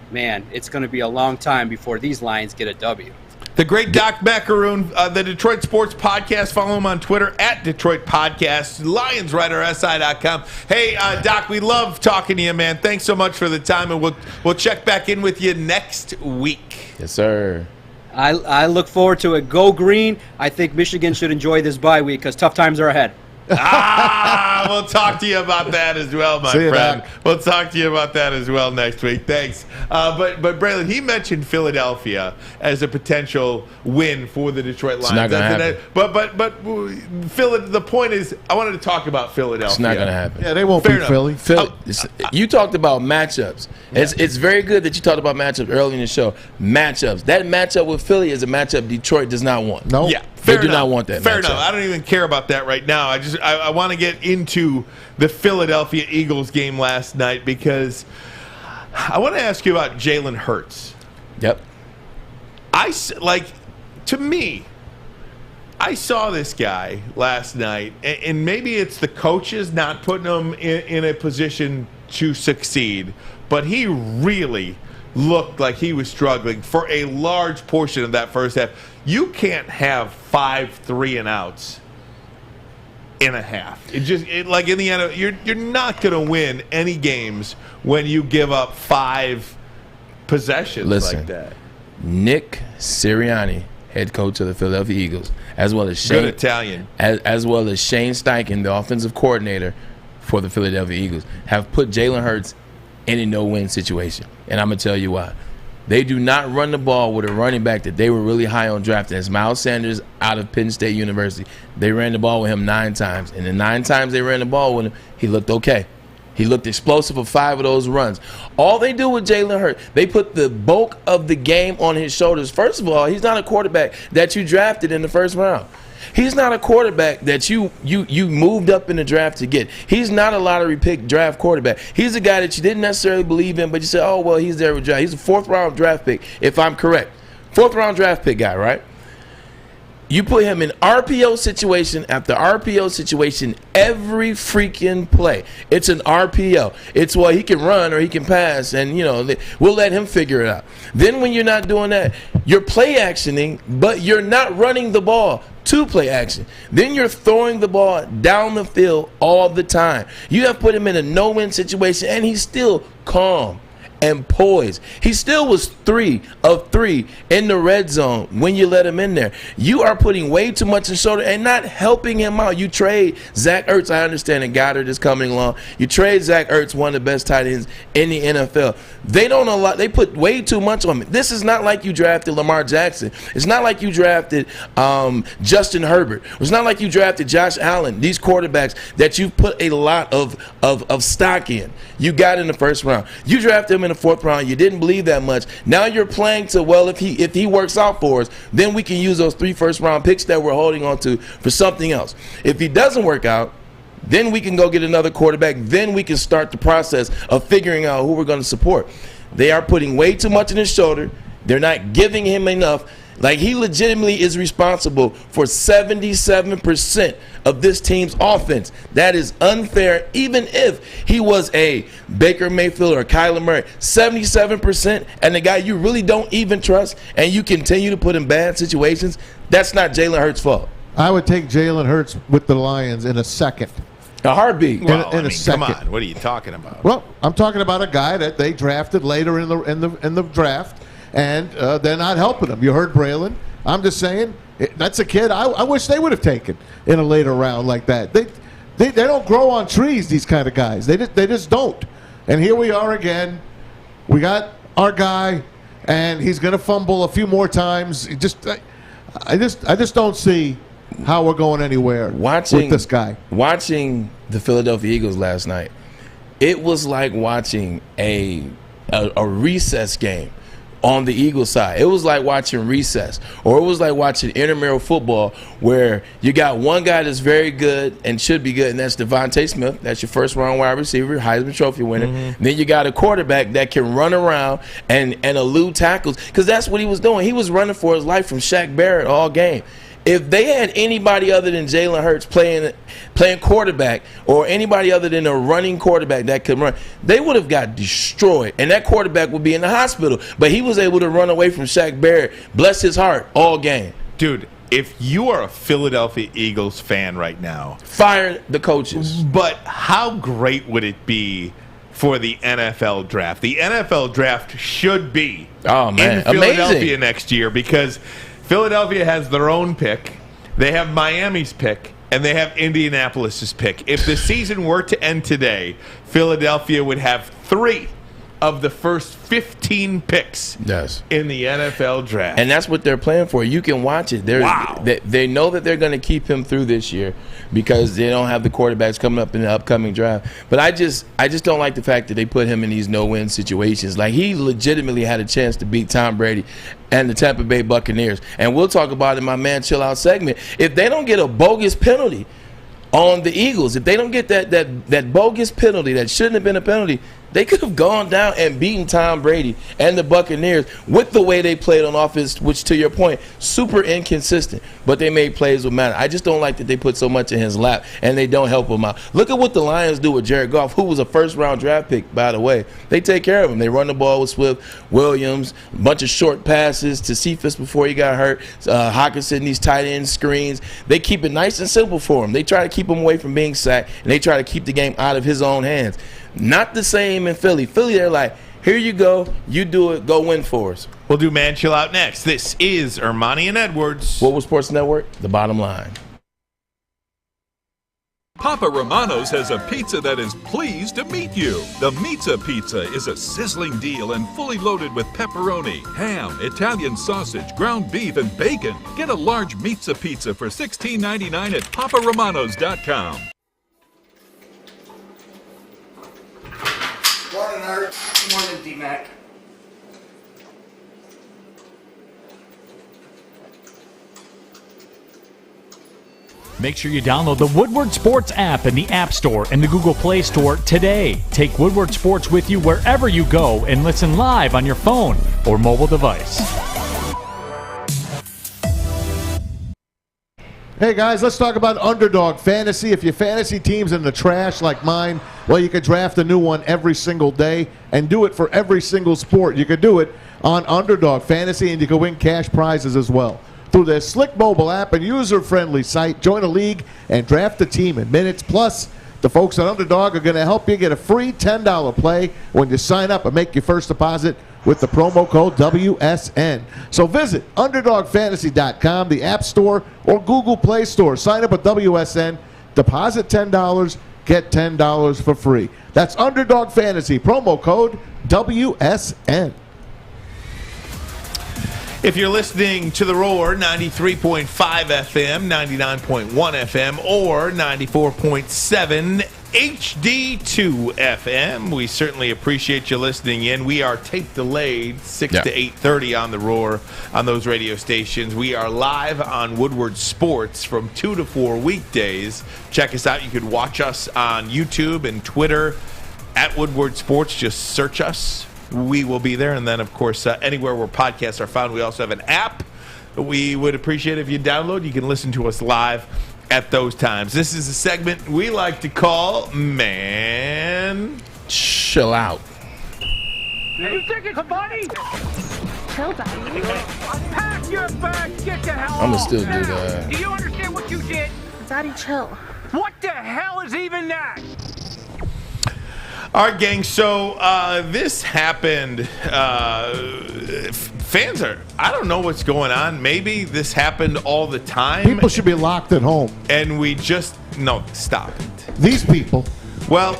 man, it's going to be a long time before these Lions get a W. The great Doc Macaroon, the Detroit Sports Podcast. Follow him on Twitter at Detroit Podcast. LionsWriterSI.com. Hey, Doc, we love talking to you, man. Thanks so much for the time, and we'll check back in with you next week. Yes, sir. I look forward to it. Go green. I think Michigan should enjoy this bye week because tough times are ahead. We'll talk to you about that as well, my friend. We'll talk to you about that as well next week. Thanks. But Braylon, he mentioned Philadelphia as a potential win for the Detroit Lions. It's not going to happen. But the point is, I wanted to talk about Philadelphia. It's not going to happen. Yeah, they won't beat Philly. You talked about matchups. Yeah. It's very good that you talked about matchups early in the show. Matchups. That matchup with Philly is a matchup Detroit does not want. No. Yeah. They do not want that. Fair enough. I don't even care about that right now. I want to get into the Philadelphia Eagles game last night because I want to ask you about Jalen Hurts. Yep. To me, I saw this guy last night, and maybe it's the coaches not putting him in a position to succeed, but he really looked like he was struggling for a large portion of that first half. You can't have 5 3-and-outs in a half. Like in the end, you're not going to win any games when you give up 5 possessions like that. Nick Sirianni, head coach of the Philadelphia Eagles, as well as Shane, good Italian, as well as Shane Steichen, the offensive coordinator for the Philadelphia Eagles, have put Jalen Hurts in a no-win situation, and I'm gonna tell you why. They do not run the ball with a running back that they were really high on drafting. It's Miles Sanders out of Penn State University. They ran the ball with him 9 times, and the 9 times they ran the ball with him, he looked okay. He looked explosive for 5 of those runs. All they do with Jalen Hurts, they put the bulk of the game on his shoulders. First of all, he's not a quarterback that you drafted in the first round. He's not a quarterback that you moved up in the draft to get. He's not a lottery pick draft quarterback. He's a guy that you didn't necessarily believe in, but you said, oh, well, he's there with draft. He's a 4th-round draft pick, if I'm correct. 4th-round draft pick guy, right? You put him in RPO situation after RPO situation every freaking play. It's an RPO. It's well, he can run or he can pass, and we'll let him figure it out. Then when you're not doing that, you're play actioning, but you're not running the ball to play action. Then you're throwing the ball down the field all the time. You have put him in a no-win situation, and he's still calm and poised. He still was 3 of 3 in the red zone when you let him in there. You are putting way too much in shoulder and not helping him out. You trade Zach Ertz. I understand that Goddard is coming along. You trade Zach Ertz, one of the best tight ends in the NFL. They don't allow. They put way too much on him. This is not like you drafted Lamar Jackson. It's not like you drafted Justin Herbert. It's not like you drafted Josh Allen. These quarterbacks that you've put a lot of stock in. You got in the first round. You drafted him in the 4th round. You didn't believe that much. Now you're playing to, well, if he works out for us, then we can use those 3 first-round picks that we're holding on to for something else. If he doesn't work out, then we can go get another quarterback. Then we can start the process of figuring out who we're going to support. They are putting way too much on his shoulder. They're not giving him enough. Like, he legitimately is responsible for 77% of this team's offense. That is unfair, even if he was a Baker Mayfield or Kyler Murray. 77%, and the guy you really don't even trust, and you continue to put in bad situations, that's not Jalen Hurts' fault. I would take Jalen Hurts with the Lions in a second. A heartbeat. Well, in a second. Come on, what are you talking about? Well, I'm talking about a guy that they drafted later in the draft, and they're not helping him. You heard Braylon. I'm just saying, that's a kid I wish they would have taken in a later round like that. They don't grow on trees, these kind of guys. They just don't. And here we are again. We got our guy, and he's going to fumble a few more times. I just don't see how we're going anywhere with this guy. Watching the Philadelphia Eagles last night, it was like watching a recess game on the Eagles side. It was like watching recess, or it was like watching intramural football where you got one guy that's very good and should be good, and that's Devontae Smith. That's your first-round wide receiver, Heisman Trophy winner. Mm-hmm. Then you got a quarterback that can run around and elude tackles, because that's what he was doing. He was running for his life from Shaq Barrett all game. If they had anybody other than Jalen Hurts playing quarterback, or anybody other than a running quarterback that could run, they would have got destroyed, and that quarterback would be in the hospital. But he was able to run away from Shaq Barrett, bless his heart, all game. Dude, if you are a Philadelphia Eagles fan right now, fire the coaches. But how great would it be for the NFL draft? The NFL draft should be in Philadelphia next year, because Philadelphia has their own pick, they have Miami's pick, and they have Indianapolis's pick. If the season were to end today, Philadelphia would have 3 of the first 15 picks in the NFL draft. And that's what they're playing for. You can watch it. They know that they're going to keep him through this year because they don't have the quarterbacks coming up in the upcoming draft. But I just don't like the fact that they put him in these no-win situations. Like, he legitimately had a chance to beat Tom Brady and the Tampa Bay Buccaneers. And we'll talk about it in my Man Chill Out segment. If they don't get a bogus penalty on the Eagles, if they don't get that bogus penalty that shouldn't have been a penalty, They could have gone down and beaten Tom Brady and the Buccaneers with the way they played on offense, which, to your point, super inconsistent. But they made plays with matter. I just don't like that they put so much in his lap and they don't help him out. Look at what the Lions do with Jared Goff, who was a first-round draft pick, by the way. They take care of him. They run the ball with Swift, Williams, a bunch of short passes to Cephas before he got hurt, Hockenson, these tight end screens. They keep it nice and simple for him. They try to keep him away from being sacked, and they try to keep the game out of his own hands. Not the same in Philly. Philly, they're like, here you go, you do it, go win for us. We'll do Man Chill Out next. This is Ermani and Edwards. Woodward Sports Network, the bottom line. Papa Romano's has a pizza that is pleased to meet you. The Mizza Pizza is a sizzling deal and fully loaded with pepperoni, ham, Italian sausage, ground beef, and bacon. Get a large Mizza Pizza for $16.99 at paparomanos.com. Morning, Ertz. Morning, D-Mac. Make sure you download the Woodward Sports app in the App Store and the Google Play Store today. Take Woodward Sports with you wherever you go and listen live on your phone or mobile device. Hey guys, let's talk about Underdog Fantasy. If your fantasy team's in the trash like mine, well, you could draft a new one every single day and do it for every single sport. You could do it on Underdog Fantasy, and you can win cash prizes as well. Through their slick mobile app and user-friendly site, join a league and draft a team in minutes. Plus, the folks at Underdog are going to help you get a free $10 play when you sign up and make your first deposit with the promo code WSN. So visit UnderdogFantasy.com, the App Store, or Google Play Store. Sign up with WSN, deposit $10, get $10 for free. That's Underdog Fantasy, promo code WSN. If you're listening to The Roar, 93.5 FM, 99.1 FM, or 94.7 HD2 FM, we certainly appreciate you listening in. We are tape delayed 6 to 8:30 on The Roar on those radio stations. We are live on Woodward Sports from 2 to 4 weekdays. Check us out. You can watch us on YouTube and Twitter at Woodward Sports. Just search us. We will be there. And then, of course, anywhere where podcasts are found, we also have an app. We would appreciate it if you download. You can listen to us live at those times. This is a segment we like to call Man Chill Out. You think it's funny? Chill, Daddy. Pack your bags, get the hell I'm going to off. still do Now, that. Do you understand what you did? Daddy, chill. What the hell is even that? All right, gang, so this happened. Fans are, I don't know what's going on. Maybe this happened all the time. People should be locked at home. And we just, no, stop it. These people. Well,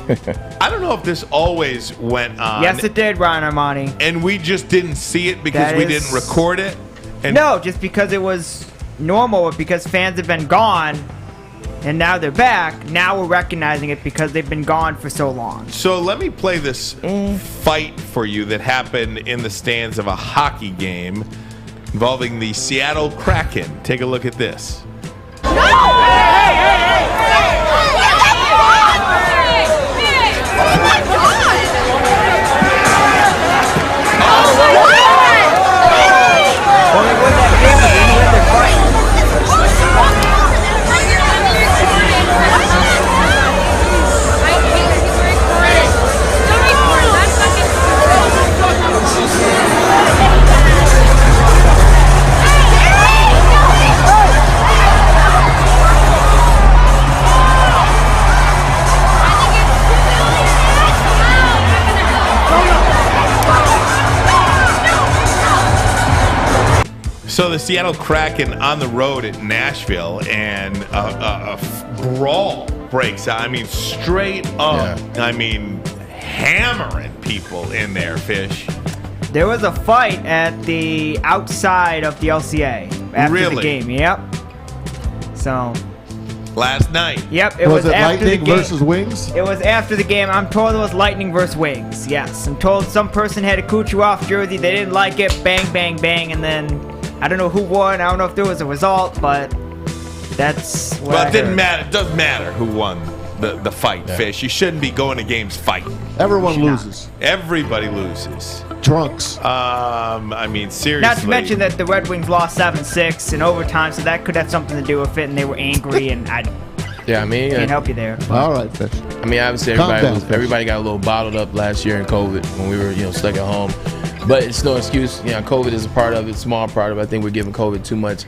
I don't know if this always went on. Yes, it did, Ron Armani. And we just didn't see it because we didn't record it. And no, just because it was normal, because fans have been gone. And now they're back. Now we're recognizing it because they've been gone for so long. So let me play this fight for you that happened in the stands of a hockey game involving the Seattle Kraken. Take a look at this. So the Seattle Kraken on the road at Nashville, and a brawl breaks out. I mean, straight up. Yeah. I mean, hammering people in there, Fish. There was a fight at the outside of the LCA after the game. Yep. So. Last night. Yep. It was was it after Lightning the game. versus Wings? It was after the game. I'm told it was Lightning versus Wings. Yes. I'm told some person had a Kucherov jersey. They didn't like it. Bang, bang, bang. And then I don't know who won. I don't know if there was a result, but that's what Well, it didn't matter. It doesn't matter who won the fight, Fish. You shouldn't be going to games fighting. Everyone loses. Everybody loses. Drunks. I mean, seriously. Not to mention that the Red Wings lost 7-6 in overtime, so that could have something to do with it, and they were angry, and I can't help you there. All right, Fish. I mean, obviously everybody got a little bottled up last year in COVID when we were, stuck at home. But it's no excuse. COVID is a part of it, small part of it. I think we're giving COVID too much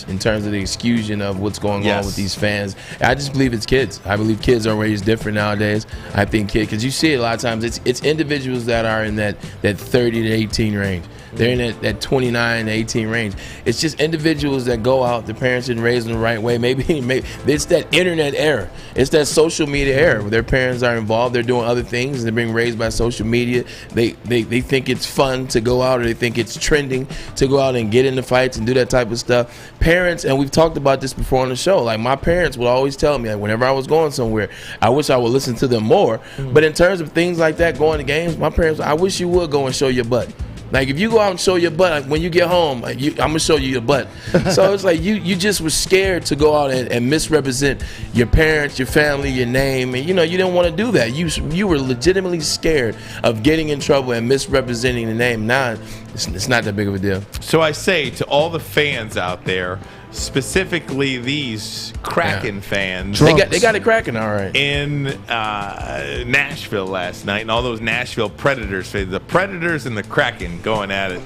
in terms of the exclusion of what's going on with these fans. I just believe it's kids. I believe kids are raised different nowadays. I think kids, because you see it a lot of times, it's individuals that are in that 30 to 18 range. They're in that 29 to 18 range. It's just individuals that go out, their parents didn't raise them the right way. Maybe it's that internet era. It's that social media era where their parents are involved. They're doing other things. They're being raised by social media. They think it's fun to go out, or they think it's trending to go out and get into fights and do that type of stuff. Parents, and we've talked about this before on the show, like my parents would always tell me, like, whenever I was going somewhere, I wish I would listen to them more. But in terms of things like that, going to games, my parents, I wish you would go and show your butt. Like, if you go out and show your butt, like, when you get home, I'm going to show you your butt. So it's like you just were scared to go out and misrepresent your parents, your family, your name. And, you didn't want to do that. You were legitimately scared of getting in trouble and misrepresenting the name. Now, it's not that big of a deal. So I say to all the fans out there, specifically these Kraken fans. They got it cracking, all right. In Nashville last night, and all those Nashville Predators, the Predators and the Kraken going at it.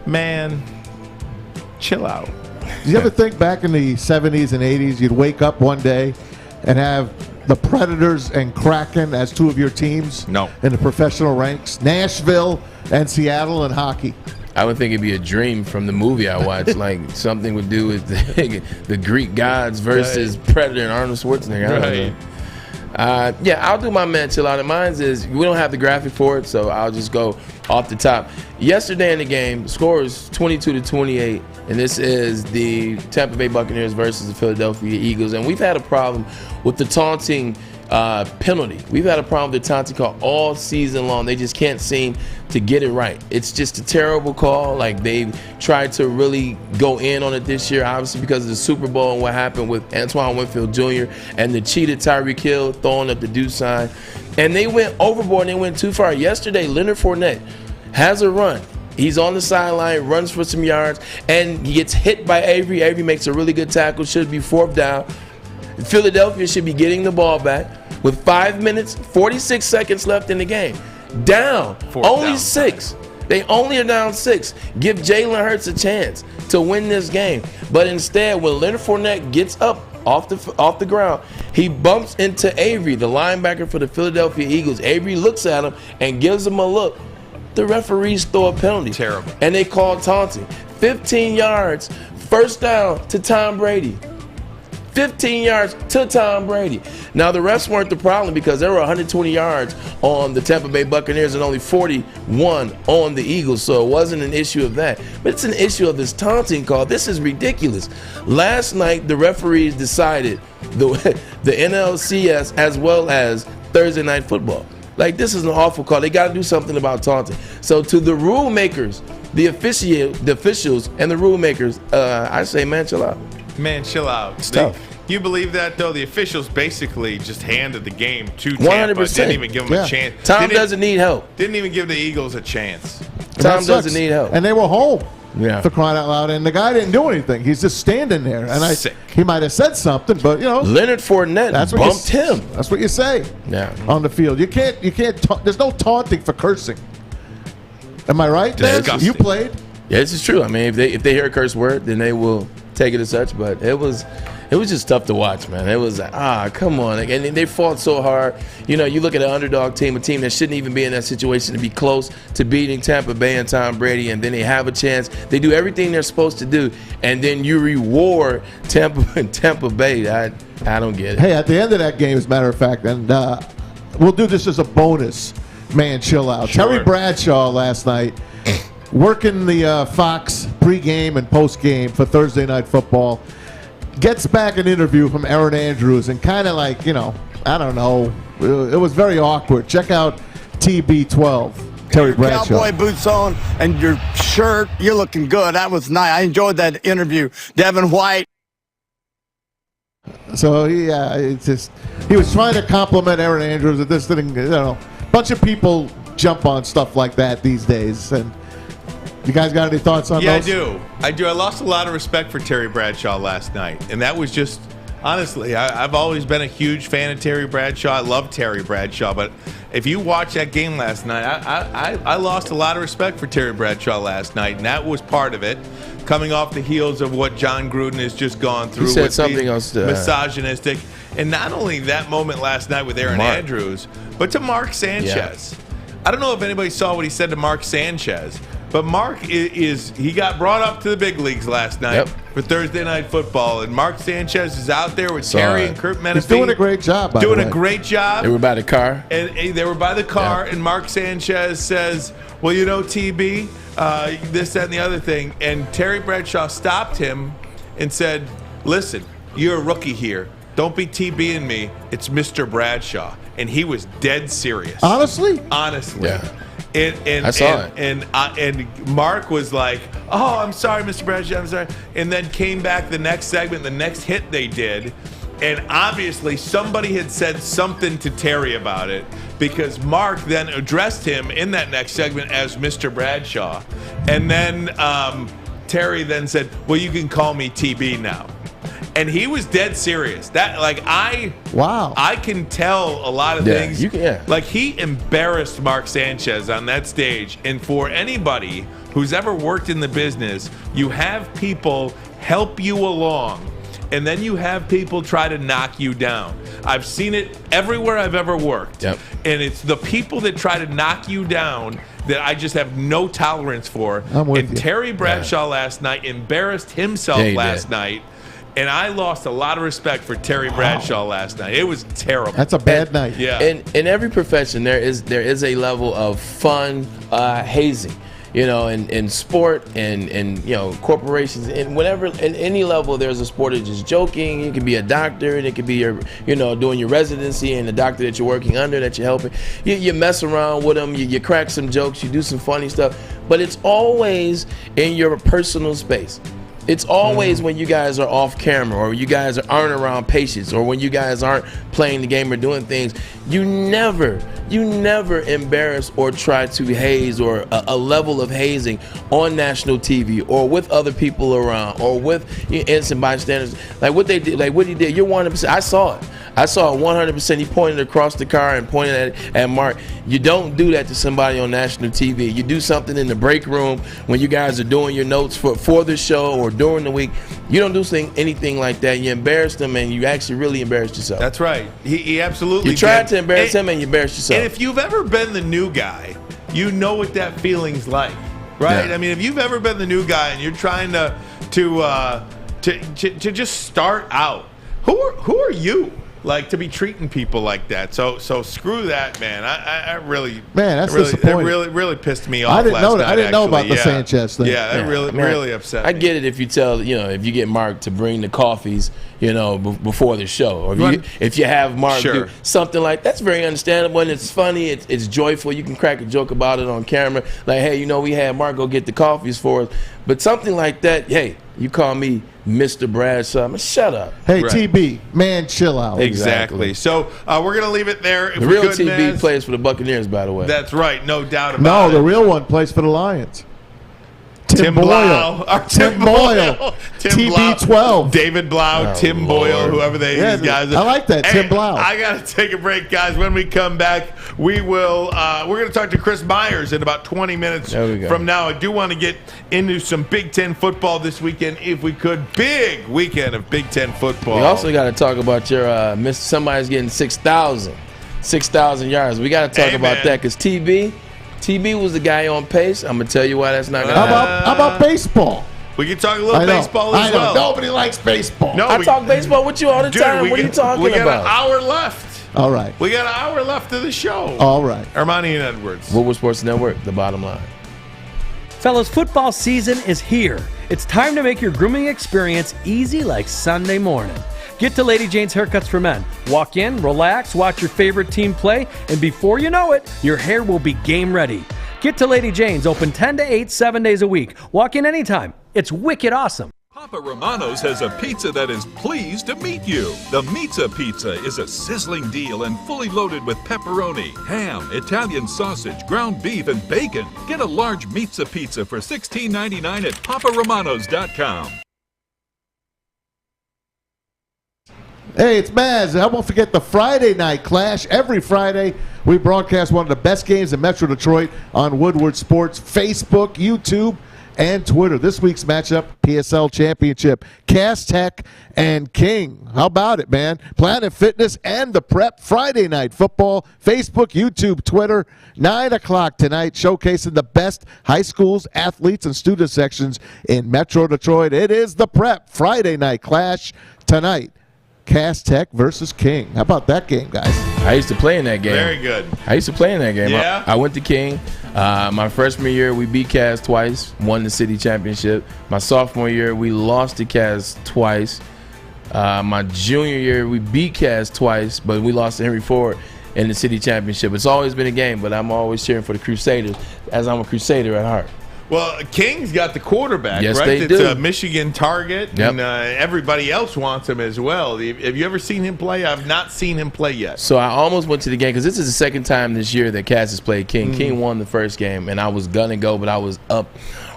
Man, chill out. Did you ever think back in the 70s and 80s, you'd wake up one day and have the Predators and Kraken as two of your teams? No. In the professional ranks? Nashville and Seattle in hockey. I would think it'd be a dream from the movie I watched, like something would do with the Greek gods versus Predator and Arnold Schwarzenegger. I'll do my man chill out. And mine is, we don't have the graphic for it, so I'll just go off the top. Yesterday in the game, the score is 22-28, and this is the Tampa Bay Buccaneers versus the Philadelphia Eagles. And we've had a problem with the taunting penalty. We've had a problem with the taunting call all season long. They just can't seem to get it right. It's just a terrible call. Like, they've tried to really go in on it this year, obviously because of the Super Bowl and what happened with Antoine Winfield Jr. and the cheated Tyreek Hill throwing up the do sign. And they went overboard and they went too far. Yesterday, Leonard Fournette has a run. He's on the sideline, runs for some yards, and he gets hit by Avery. Avery makes a really good tackle, should be 4th down. Philadelphia should be getting the ball back with 5 minutes, 46 seconds left in the game. Down, only 6. They only are down 6. Give Jalen Hurts a chance to win this game. But instead, when Leonard Fournette gets up off the ground, he bumps into Avery, the linebacker for the Philadelphia Eagles. Avery looks at him and gives him a look. The referees throw a penalty. Terrible. And they call taunting. 15 yards, 1st down to Tom Brady. 15 yards to Tom Brady. Now, the refs weren't the problem because there were 120 yards on the Tampa Bay Buccaneers and only 41 on the Eagles, so it wasn't an issue of that. But it's an issue of this taunting call. This is ridiculous. Last night, the referees decided the NLCS as well as Thursday Night Football. Like, this is an awful call. They got to do something about taunting. So to the rule makers, the officials, and the rule makers, I say, man, chill out. Man, chill out. It's tough. You believe that, though? The officials basically just handed the game to Tampa. 100%. Didn't even give them a chance. Tom doesn't need help. Didn't even give the Eagles a chance. Tom doesn't need help. And they were home. Yeah. For crying out loud. And the guy didn't do anything. He's just standing there. And he might have said something, but, Leonard Fournette bumped him. That's what you say on the field. You can't there's no taunting for cursing. Am I right, Dan? You played? Yeah, this is true. I mean, if they hear a curse word, then they will take it as such. But it was just tough to watch, man. It was come on. And they fought so hard. You look at an underdog team, a team that shouldn't even be in that situation to be close to beating Tampa Bay and Tom Brady, and then they have a chance. They do everything they're supposed to do, and then you reward Tampa Bay. I don't get it. Hey, at the end of that game, as a matter of fact, and we'll do this as a bonus. Man, chill out. Sure. Terry Bradshaw last night working the Fox pregame and postgame for Thursday Night Football. Gets back an interview from Aaron Andrews and kind of like, I don't know. It was very awkward. Check out TB12. Terry Bradshaw. Cowboy boots on and your shirt. You're looking good. That was nice. I enjoyed that interview. Devin White. So he was trying to compliment Aaron Andrews. That this didn't, a bunch of people jump on stuff like that these days. And you guys got any thoughts on those? Yeah, I do. I lost a lot of respect for Terry Bradshaw last night, and that was just honestly. I've always been a huge fan of Terry Bradshaw. I love Terry Bradshaw, but if you watch that game last night, I lost a lot of respect for Terry Bradshaw last night, and that was part of it. Coming off the heels of what Jon Gruden has just gone through, he said with something else misogynistic, and not only that moment last night with Aaron Andrews, but to Mark Sanchez. Yeah. I don't know if anybody saw what he said to Mark Sanchez, but Mark he got brought up to the big leagues last night for Thursday Night Football, and Mark Sanchez is out there with Terry and Kurt Menefee. He's doing a great job, by the way. Doing a great job. They were by the car. And they were by the car, and Mark Sanchez says, well, TB, this, that, and the other thing. And Terry Bradshaw stopped him and said, listen, you're a rookie here. Don't be TBing me. It's Mr. Bradshaw. And he was dead serious. Honestly? Honestly. Yeah. And I saw it. And Mark was like, oh, I'm sorry, Mr. Bradshaw, I'm sorry. And then came back the next segment, the next hit they did. And obviously somebody had said something to Terry about it, because Mark then addressed him in that next segment as Mr. Bradshaw. And then Terry then said, well, you can call me TB now. And he was dead serious. I can tell a lot of things. Like, he embarrassed Mark Sanchez on that stage. And for anybody who's ever worked in the business, you have people help you along, and then you have people try to knock you down. I've seen it everywhere I've ever worked. Yep. And it's the people that try to knock you down that I just have no tolerance for. And Terry Bradshaw last night embarrassed himself last night. And I lost a lot of respect for Terry Bradshaw last night. It was terrible. That's a bad night. Yeah. In every profession, there is a level of fun hazing. In sport and corporations, and whatever, in any level, there's a sport of just joking. You can be a doctor, and it could be your, doing your residency, and the doctor that you're working under, that you're helping. You mess around with them, you crack some jokes, you do some funny stuff, but it's always in your personal space. It's always when you guys are off camera, or you guys aren't around patients, or when you guys aren't playing the game or doing things. You never embarrass or try to haze, or a level of hazing on national TV, or with other people around, or with innocent bystanders. Like what they did, like what he did. You're 100%. I saw it 100%. He pointed across the car and pointed at Mark. You don't do that to somebody on national TV. You do something in the break room when you guys are doing your notes for the show or during the week. You don't do anything like that. You embarrass them, and you actually really embarrassed yourself. That's right. He absolutely You tried to embarrass him, and you embarrassed yourself. And if you've ever been the new guy, you know what that feeling's like, right? Yeah. I mean, if you've ever been the new guy and you're trying to just start out, who are you? Like, to be treating people like that. So screw that, man. I really, that's really, disappointing. That really pissed me off. I didn't know that. Last night, I didn't know about the Yeah. Sanchez thing. Yeah, that really upset me. I get it if you tell, if you get Mark to bring the coffees, before the show, or if you have Mark do something like that's very understandable, and it's funny, it's joyful. You can crack a joke about it on camera, like, hey, we had Mark go get the coffees for us. But something like that, hey, you call me Mr. Bradshaw, shut up. Hey, TB, man, chill out. Exactly. So we're going to leave it there. If the we real could, TB Naz. plays for the Buccaneers, by the way. That's right. No doubt about No, it. the real one plays for the Lions. Tim Blau. Tim Boyle. TB12. David Blau, Tim Boyle, whoever these guys are. I like that, Tim Blau. I got to take a break, guys. When we come back, we're going to talk to Chris Myers in about 20 minutes from now. I do want to get into some Big Ten football this weekend, if we could. Big weekend of Big Ten football. We also got to talk about your somebody's getting 6,000 yards. We got to talk about that, because TB was the guy on pace. I'm going to tell you why that's not going to happen. How about baseball? We can talk a little baseball as well. Nobody likes baseball. No, I talk baseball with you all the time. What are you talking about? We got an hour left. All right. We got an hour left of the show. All right. Armani and Edwards. Woodward Sports Network, the bottom line. Fellas, football season is here. It's time to make your grooming experience easy like Sunday morning. Get to Lady Jane's Haircuts for Men. Walk in, relax, watch your favorite team play, and before you know it, your hair will be game ready. Get to Lady Jane's, open 10 to 8, 7 days a week. Walk in anytime. It's wicked awesome. Papa Romano's has a pizza that is pleased to meet you. The Pizza Pizza is a sizzling deal and fully loaded with pepperoni, ham, Italian sausage, ground beef, and bacon. Get a large Pizza Pizza for $16.99 at paparomanos.com. Hey, it's Maz. I won't forget the Friday night clash. Every Friday, we broadcast one of the best games in Metro Detroit on Woodward Sports, Facebook, YouTube, and Twitter. This week's matchup, PSL Championship, Cass Tech and King. How about it, man? Planet Fitness and the Prep Friday Night Football, Facebook, YouTube, Twitter, 9 o'clock tonight, showcasing the best high schools, athletes, and student sections in Metro Detroit. It is the Prep Friday Night Clash tonight. Cass Tech versus King. How about that game, guys? I used to play in that game. Very good. I used to play in that game. Yeah? I went to King. My freshman year, we beat Cass twice, won the city championship. My sophomore year, we lost to Cass twice. My junior year, we beat Cass twice, but we lost to Henry Ford in the city championship. It's always been a game, but I'm always cheering for the Crusaders, as I'm a Crusader at heart. Well, King's got the quarterback, yes, right? They it's do. a Michigan target, Yep. and everybody else wants him as well. Have you ever seen him play? I've not seen him play yet. So I almost went to the game because this is the second time this year that Cass has played King. King won the first game, and I was gonna go, but I was up.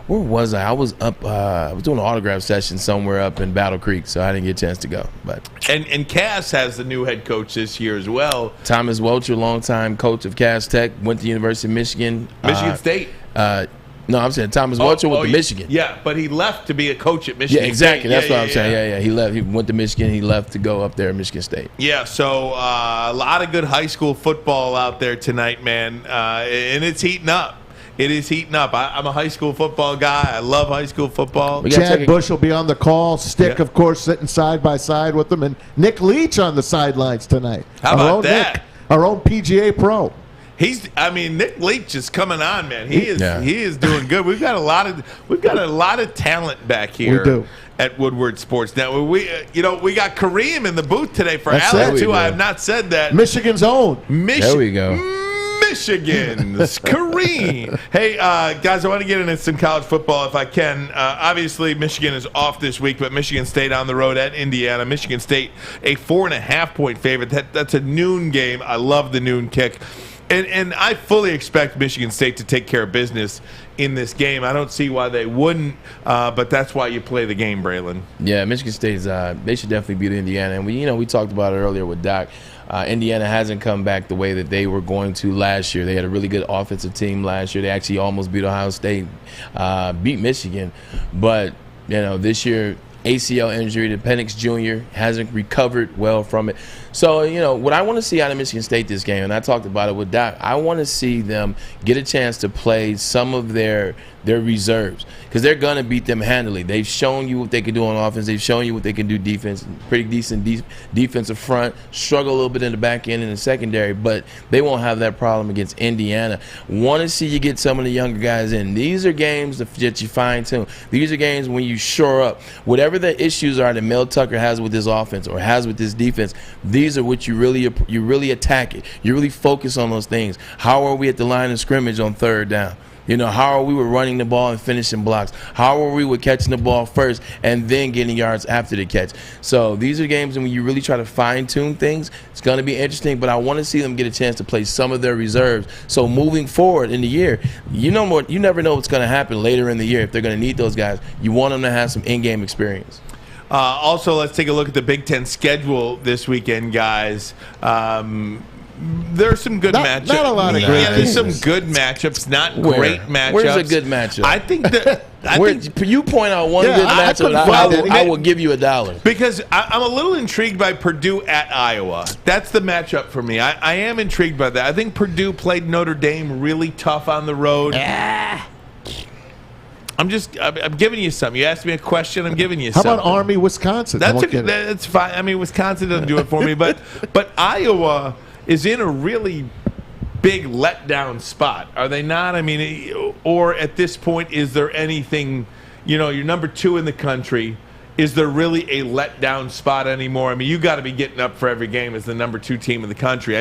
Where was I? I was up. I was doing an autograph session somewhere up in Battle Creek, so I didn't get a chance to go. But And Cass has the new head coach this year as well. Thomas Welcher, longtime coach of Cass Tech, went to the University of Michigan. Michigan State. No, I'm saying Thomas Welcher with the Michigan. Yeah, but he left to be a coach at Michigan. Yeah, exactly. State. That's what I'm saying. Yeah. He left. He went to Michigan. He left to go up there at Michigan State. Yeah, so a lot of good high school football out there tonight, man, and it's heating up. It is heating up. I'm a high school football guy. I love high school football. Chad Bush will be on the call. Stick, of course, sitting side by side with them. And Nick Leach on the sidelines tonight. How about that? Nick, our own PGA pro. Nick Leach is coming on, man. He is doing good. We've got a lot of talent back here. We do. At Woodward Sports Network. We got Kareem in the booth today for That's Alex it. too. I have not said that. Michigan's own. There we go. Michigan's Kareem. Hey, guys, I want to get into some college football if I can. Obviously, Michigan is off this week, but Michigan State on the road at Indiana. Michigan State, a 4.5-point favorite. That's a noon game. I love the noon kick. And I fully expect Michigan State to take care of business in this game. I don't see why they wouldn't, but that's why you play the game, Braylon. Yeah, Michigan State they should definitely beat Indiana. And we talked about it earlier with Doc. Indiana hasn't come back the way that they were going to last year. They had a really good offensive team last year. They actually almost beat Ohio State, beat Michigan. But, this year, ACL injury to Penix Jr. hasn't recovered well from it. So, what I want to see out of Michigan State this game, and I talked about it with Doc, I want to see them get a chance to play some of their reserves because they're going to beat them handily. They've shown you what they can do on offense. They've shown you what they can do defense. Pretty decent defensive front. Struggle a little bit in the back end and the secondary, but they won't have that problem against Indiana. Want to see you get some of the younger guys in. These are games that you fine-tune. These are games when you shore up. Whatever the issues are that Mel Tucker has with his offense or has with his defense, these are what you really attack it. You really focus on those things. How are we at the line of scrimmage on third down? How are we with running the ball and finishing blocks? How are we with catching the ball first and then getting yards after the catch? So these are games when you really try to fine-tune things. It's going to be interesting, but I want to see them get a chance to play some of their reserves. So moving forward in the year, you never know what's going to happen later in the year if they're going to need those guys. You want them to have some in-game experience. Also, let's take a look at the Big Ten schedule this weekend, guys. There's some good matchups. Not a lot of great there's teams. some good matchups, not great matchups. Where's a good matchup? I think that you point out one good matchup, I will give you $1. Because I'm a little intrigued by Purdue at Iowa. That's the matchup for me. I am intrigued by that. I think Purdue played Notre Dame really tough on the road. I'm giving you something. You asked me a question. I'm giving you something. How about Army, Wisconsin? That's fine. I mean, Wisconsin doesn't do it for me, but Iowa is in a really big letdown spot. Are they not? I mean, or at this point, is there anything? You're number 2 in the country. Is there really a letdown spot anymore? I mean, you got to be getting up for every game as the number 2 team in the country.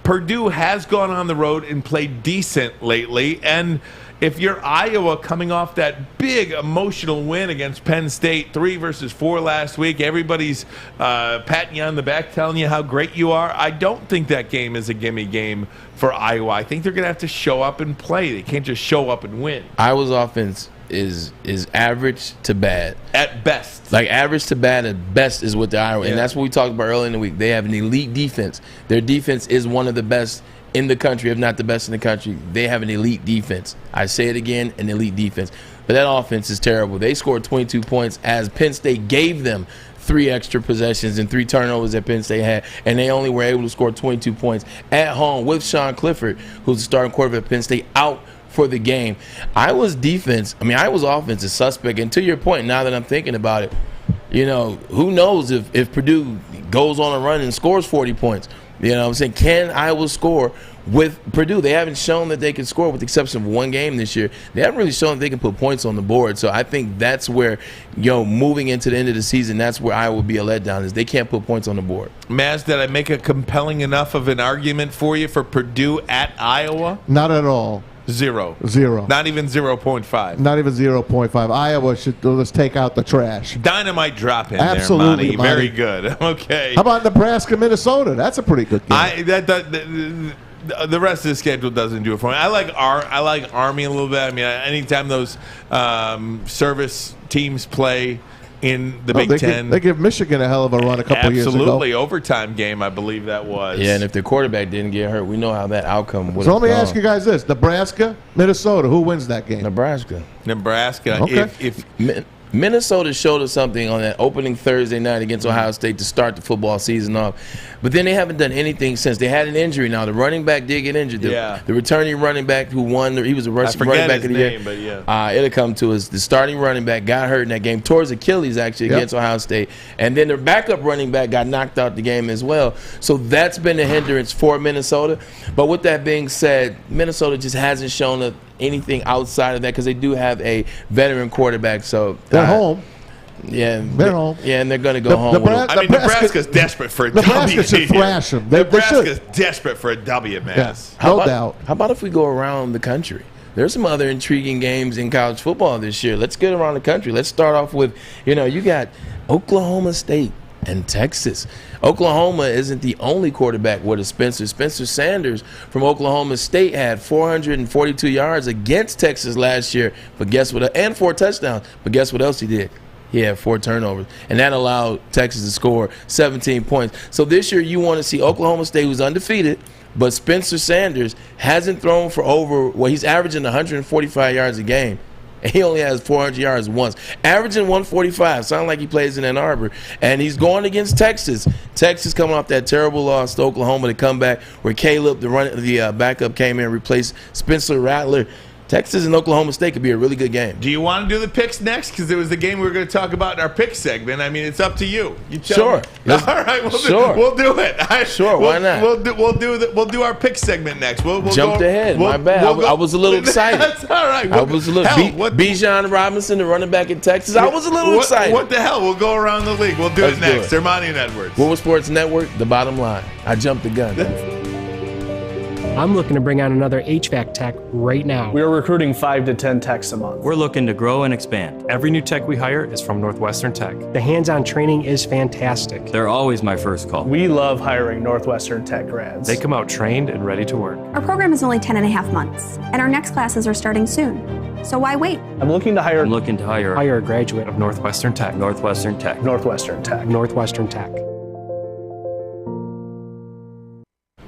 Purdue has gone on the road and played decent lately, and if you're Iowa coming off that big emotional win against Penn State, 3-4 last week, everybody's patting you on the back, telling you how great you are. I don't think that game is a gimme game for Iowa. I think they're going to have to show up and play. They can't just show up and win. Iowa's offense is average to bad. At best. Like average to bad at best is what the Iowa. And that's what we talked about earlier in the week. They have an elite defense. Their defense is one of the best in the country, if not the best in the country. They have an elite defense. I say it again, an elite defense. But that offense is terrible. They scored 22 points as Penn State gave them 3 extra possessions and 3 turnovers that Penn State had, and they only were able to score 22 points at home with Sean Clifford, who's the starting quarterback at Penn State, out for the game. Iowa's offense is suspect. And to your point, now that I'm thinking about it, who knows if Purdue goes on a run and scores 40 points. You know what I'm saying? Can Iowa score with Purdue? They haven't shown that they can score, with the exception of one game this year. They haven't really shown that they can put points on the board. So I think that's where, moving into the end of the season, that's where Iowa will be a letdown, is they can't put points on the board. Maz, did I make a compelling enough of an argument for you for Purdue at Iowa? Not at all. Zero. Not even 0.5. Not even 0.5. Iowa should let's take out the trash. Dynamite drop in Absolutely, there, Monty. Very good. Okay. How about Nebraska, Minnesota? That's a pretty good game. The rest of the schedule doesn't do it for me. I like Army a little bit. I mean, anytime those service teams play in the Big Ten. They give Michigan a hell of a run a couple years ago. Absolutely. Overtime game, I believe that was. Yeah, and if the quarterback didn't get hurt, we know how that outcome would have So let me ask you guys this. Nebraska, Minnesota, who wins that game? Nebraska. Okay. If Minnesota showed us something on that opening Thursday night against Ohio State to start the football season off. But then they haven't done anything since. They had an injury now. The running back did get injured. The returning running back who won, he was a running back of the year. But yeah. It'll come to us. The starting running back got hurt in that game, tore his Achilles actually against Ohio State. And then their backup running back got knocked out the game as well. So that's been a hindrance for Minnesota. But with that being said, Minnesota just hasn't shown anything outside of that because they do have a veteran quarterback. So they're home. Yeah, they're home. Yeah, and they're going to go home. Nebraska's desperate for a W. Nebraska should thrash them. Nebraska's desperate for a W, man. Yes, no doubt. How about if we go around the country? There's some other intriguing games in college football this year. Let's get around the country. Let's start off with, you got Oklahoma State and Texas. Oklahoma isn't the only quarterback with a Spencer. Spencer Sanders from Oklahoma State had 442 yards against Texas last year, but guess what? And 4 touchdowns. But guess what else he did? He had 4 turnovers, and that allowed Texas to score 17 points. So this year you want to see Oklahoma State, who's undefeated, but Spencer Sanders hasn't thrown for he's averaging 145 yards a game. And he only has 400 yards once. Averaging 145. Sound like he plays in Ann Arbor. And he's going against Texas. Texas coming off that terrible loss to Oklahoma to come back where Caleb, the backup, came in and replaced Spencer Rattler. Texas and Oklahoma State could be a really good game. Do you want to do the picks next? Because it was the game we were going to talk about in our pick segment. I mean, it's up to you. You tell me. All right, we'll do it. Why not? We'll do our pick segment next. We'll jumped ahead. My bad. I was a little excited. That's all right. I was a little. Bijan Robinson, the running back in Texas. I was a little excited. What the hell? We'll go around the league. We'll do it next. Armani and Edwards. Woodward Sports Network. The bottom line. I jumped the gun. I'm looking to bring on another HVAC tech right now. We are recruiting 5 to 10 techs a month. We're looking to grow and expand. Every new tech we hire is from Northwestern Tech. The hands-on training is fantastic. They're always my first call. We love hiring Northwestern Tech grads. They come out trained and ready to work. Our program is only 10.5 months, and our next classes are starting soon. So why wait? I'm looking to hire a graduate of Northwestern Tech. Northwestern Tech. Northwestern Tech.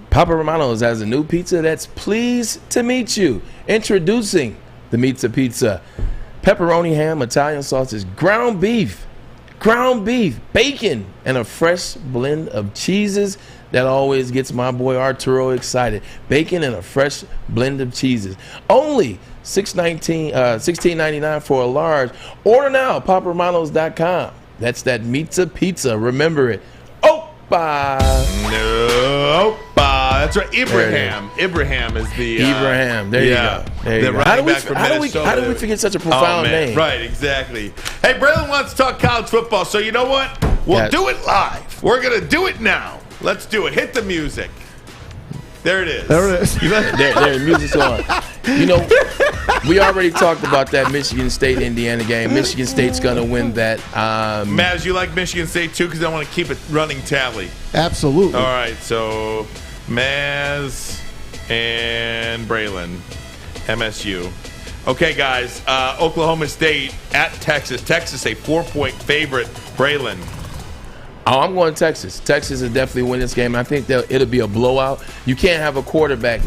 Papa Romano's has a new pizza that's pleased to meet you. Introducing the Pizza. Pepperoni, ham, Italian sausage, ground beef, bacon, and a fresh blend of cheeses. That always gets my boy Arturo excited. Bacon and a fresh blend of cheeses. Only $16.99 for a large. Order now, paparomanos.com. That's that Pizza. Remember it. Opa! No. That's right. Ibrahim is the Ibrahim. There you go. There you go. How do we forget such a profound name? Right, exactly. Hey, Braylon wants to talk college football, so you know what? We'll do it live. We're gonna do it now. Let's do it. Hit the music. There it is. There it is. There, music's on. We already talked about that Michigan State-Indiana game. Michigan State's going to win that. Maz, you like Michigan State too because I want to keep it running tally. Absolutely. All right, so Maz and Braylon, MSU. Okay, guys, Oklahoma State at Texas. Texas, a 4-point favorite. Braylon. Oh, I'm going Texas. Texas will definitely win this game. I think that it'll be a blowout. You can't have a quarterback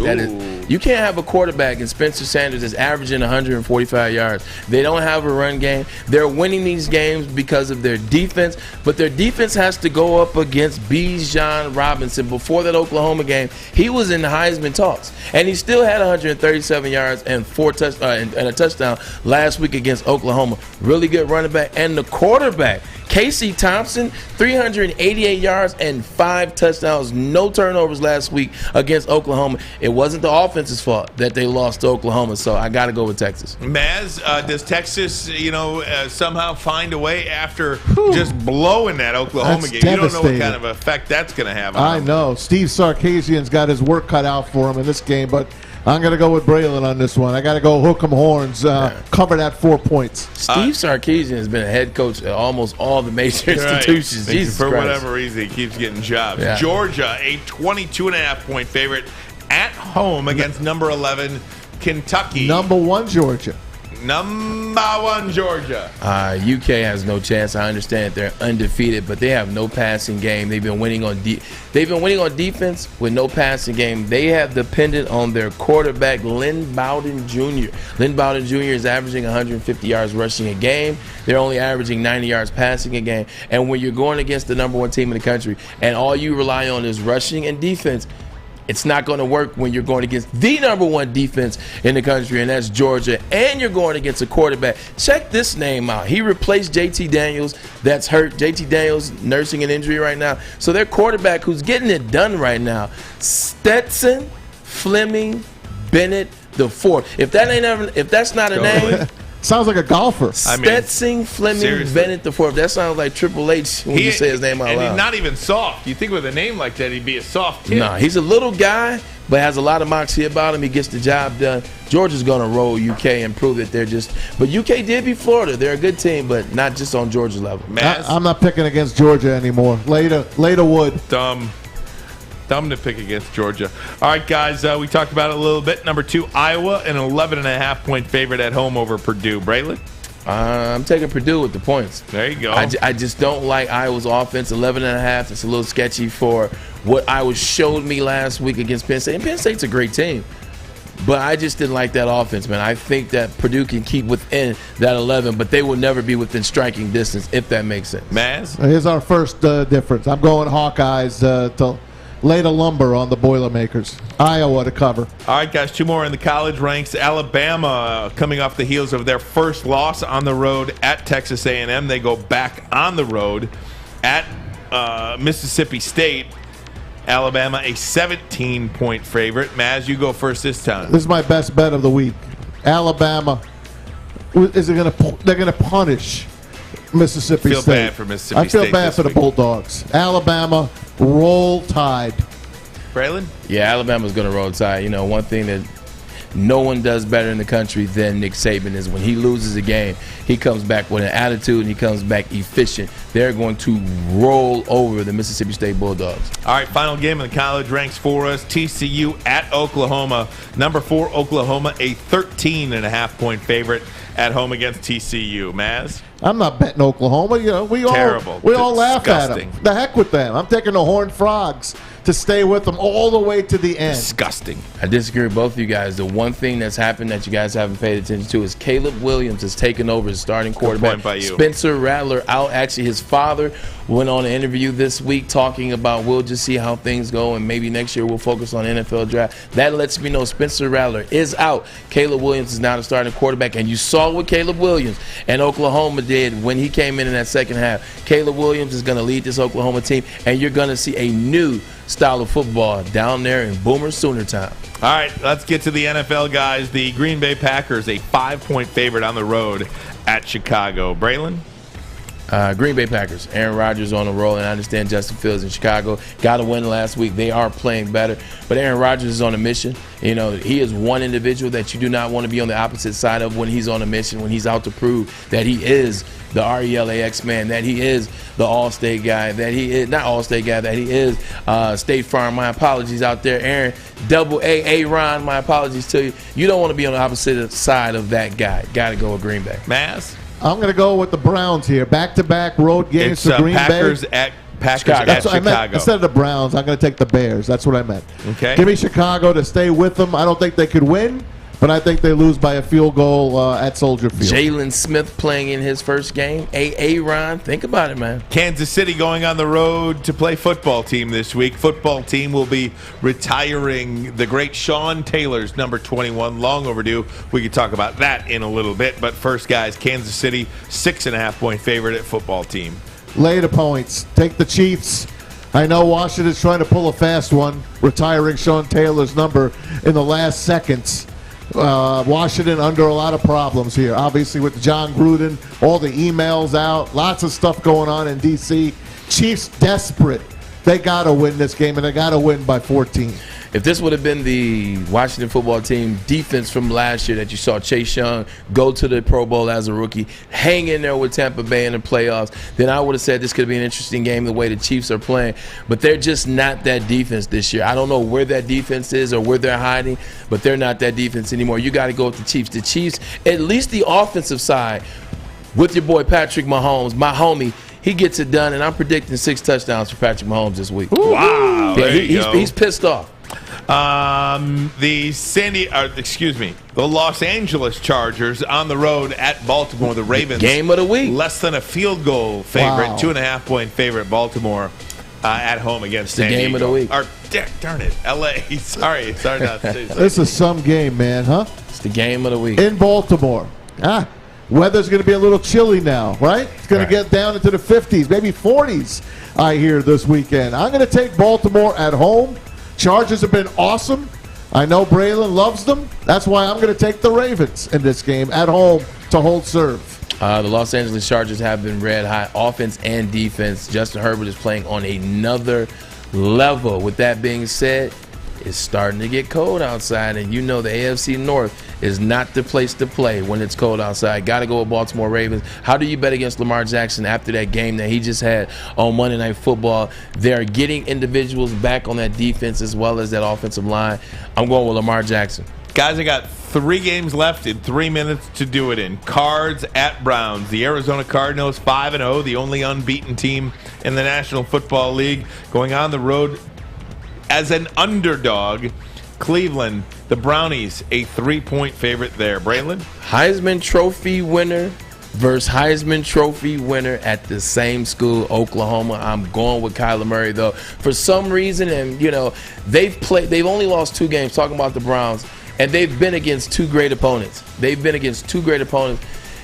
you can't have a quarterback, and Spencer Sanders is averaging 145 yards. They don't have a run game. They're winning these games because of their defense, but their defense has to go up against Bijan Robinson. Before that Oklahoma game, he was in the Heisman talks, and he still had 137 yards and and a touchdown last week against Oklahoma. Really good running back, and the quarterback, Casey Thompson, 388 yards and 5 touchdowns, no turnovers last week against Oklahoma. It wasn't the offense's fault that they lost to Oklahoma, so I got to go with Texas. Maz, does Texas, somehow find a way after just blowing that Oklahoma game? You don't know what kind of effect that's going to have on them. know. Steve Sarkisian's got his work cut out for him in this game, but I'm going to go with Braylon on this one. I got to go hook 'em horns, cover that 4 points. Steve Sarkisian has been a head coach at almost all the major institutions. Right. Jesus For Christ. whatever reason, he keeps getting jobs. Yeah. Georgia, a 22.5-point favorite at home against number 11 Kentucky. Number 1 Georgia. Number 1 Georgia. UK has no chance. I understand they're undefeated, but they have no passing game. They've been winning on defense with no passing game. They have depended on their quarterback, Lynn Bowden Jr. Lynn Bowden Jr. is averaging 150 yards rushing a game. They're only averaging 90 yards passing a game. And when you're going against the number 1 team in the country and all you rely on is rushing and defense, it's not going to work when you're going against the number 1 defense in the country, and that's Georgia, and you're going against a quarterback. Check this name out. He replaced JT Daniels that's hurt. JT Daniels nursing an injury right now. So their quarterback who's getting it done right now, Stetson Fleming Bennett IV. If that's not a name, sounds like a golfer. Stetson Fleming Bennett IV. That sounds like Triple H when you say his name out loud. And he's not even soft. You think with a name like that, he'd be a soft kid. No, he's a little guy, but has a lot of moxie about him. He gets the job done. Georgia's going to roll UK and prove that they're just – but UK did beat Florida. They're a good team, but not just on Georgia's level. I'm not picking against Georgia anymore. Later would. Dumb to pick against Georgia. All right, guys, we talked about it a little bit. Number 2, Iowa, an 11.5-point favorite at home over Purdue. Braylon? I'm taking Purdue with the points. There you go. I just don't like Iowa's offense. 11.5. It's a little sketchy for what Iowa showed me last week against Penn State. And Penn State's a great team. But I just didn't like that offense, man. I think that Purdue can keep within that 11, but they will never be within striking distance, if that makes sense. Maz? Here's our first difference. I'm going Hawkeyes to lay the lumber on the Boilermakers. Iowa to cover. All right, guys, 2 more in the college ranks. Alabama coming off the heels of their first loss on the road at Texas A&M. They go back on the road at Mississippi State. Alabama, a 17-point favorite. Maz, you go first this time. This is my best bet of the week. Alabama, they're going to punish Mississippi State. Bad for Mississippi State. I feel bad for the Bulldogs. Alabama, roll Tide. Braylon? Yeah, Alabama's going to roll Tide. You know, one thing that no one does better in the country than Nick Saban is when he loses a game, he comes back with an attitude and he comes back efficient. They're going to roll over the Mississippi State Bulldogs. All right, final game in the college ranks for us. TCU at Oklahoma. Number 4, Oklahoma, a 13.5-point favorite at home against TCU. Maz? I'm not betting Oklahoma. You know, we all laugh at them. The heck with them. I'm taking the Horned Frogs to stay with them all the way to the end. Disgusting. I disagree with both of you guys. The one thing that's happened that you guys haven't paid attention to is Caleb Williams has taken over as starting quarterback. Good point by you. Spencer Rattler out. Actually, his father went on an interview this week talking about we'll just see how things go and maybe next year we'll focus on NFL draft. That lets me know Spencer Rattler is out. Caleb Williams is now the starting quarterback. And you saw what Caleb Williams and Oklahoma did when he came in that second half. Caleb Williams is going to lead this Oklahoma team, and you're going to see a new style of football down there in Boomer Sooner time. All right, let's get to the NFL, guys. The Green Bay Packers, a 5-point favorite on the road at Chicago. Braylon? Green Bay Packers. Aaron Rodgers on a roll, and I understand Justin Fields in Chicago got a win last week. They are playing better, but Aaron Rodgers is on a mission. You know, he is one individual that you do not want to be on the opposite side of when he's on a mission, when he's out to prove that he is the RELAX man, that he is the All-State guy, that he is not All-State guy, that he is State Farm. My apologies out there, Aaron. Double A Ron, my apologies to you. You don't want to be on the opposite side of that guy. Got to go with Green Bay. Maz? I'm going to go with the Browns here. Back-to-back road games It's to Green Packers Bay. at That's what I meant. Chicago. Instead of the Browns, I'm going to take the Bears. That's what I meant. Okay. Give me Chicago to stay with them. I don't think they could win, but I think they lose by a field goal at Soldier Field. Jalen Smith playing in his first game. Ron, think about it, man. Kansas City going on the road to play football team this week. Football team will be retiring the great Sean Taylor's number 21. Long overdue. We could talk about that in a little bit. But first, guys, Kansas City, 6.5-point favorite at football team. Lay the points. Take the Chiefs. I know Washington's trying to pull a fast one, retiring Sean Taylor's number in the last seconds. Washington under a lot of problems here. Obviously with Jon Gruden, all the emails out, lots of stuff going on in D.C. Chiefs desperate. They got to win this game, and they got to win by 14. If this would have been the Washington football team defense from last year that you saw Chase Young go to the Pro Bowl as a rookie, hang in there with Tampa Bay in the playoffs, then I would have said this could be an interesting game the way the Chiefs are playing. But they're just not that defense this year. I don't know where that defense is or where they're hiding, but they're not that defense anymore. You got to go with the Chiefs. The Chiefs, at least the offensive side, with your boy Patrick Mahomes, my homie, he gets it done, and I'm predicting 6 touchdowns for Patrick Mahomes this week. Wow. Yeah, he's pissed off. The Los Angeles Chargers on the road at Baltimore. The Ravens. Game of the week. Less than a field goal favorite. Wow. 2.5-point favorite. Baltimore at home against San Game Diego. of the week. Or, darn it, L.A. Sorry not to say so. This is some game, man, huh? It's the game of the week. In Baltimore. Weather's going to be a little chilly now, right? It's going to get down into the 50s, maybe 40s, I hear, this weekend. I'm going to take Baltimore at home. Chargers have been awesome. I know Braylon loves them. That's why I'm going to take the Ravens in this game at home to hold serve. The Los Angeles Chargers have been red hot, offense and defense. Justin Herbert is playing on another level. With that being said, it's starting to get cold outside, and you know the AFC North is not the place to play when it's cold outside. Got to go with Baltimore Ravens. How do you bet against Lamar Jackson after that game that he just had on Monday Night Football? They're getting individuals back on that defense as well as that offensive line. I'm going with Lamar Jackson. Guys, I got 3 games left in 3 minutes to do it in. Cards at Browns. The Arizona Cardinals 5-0, the only unbeaten team in the National Football League, going on the road as an underdog. Cleveland, the Brownies, a 3-point favorite there. Braylon? Heisman Trophy winner versus Heisman Trophy winner at the same school, Oklahoma. I'm going with Kyler Murray, though. For some reason, and you know, they've only lost 2 games, talking about the Browns, and they've been against 2 great opponents.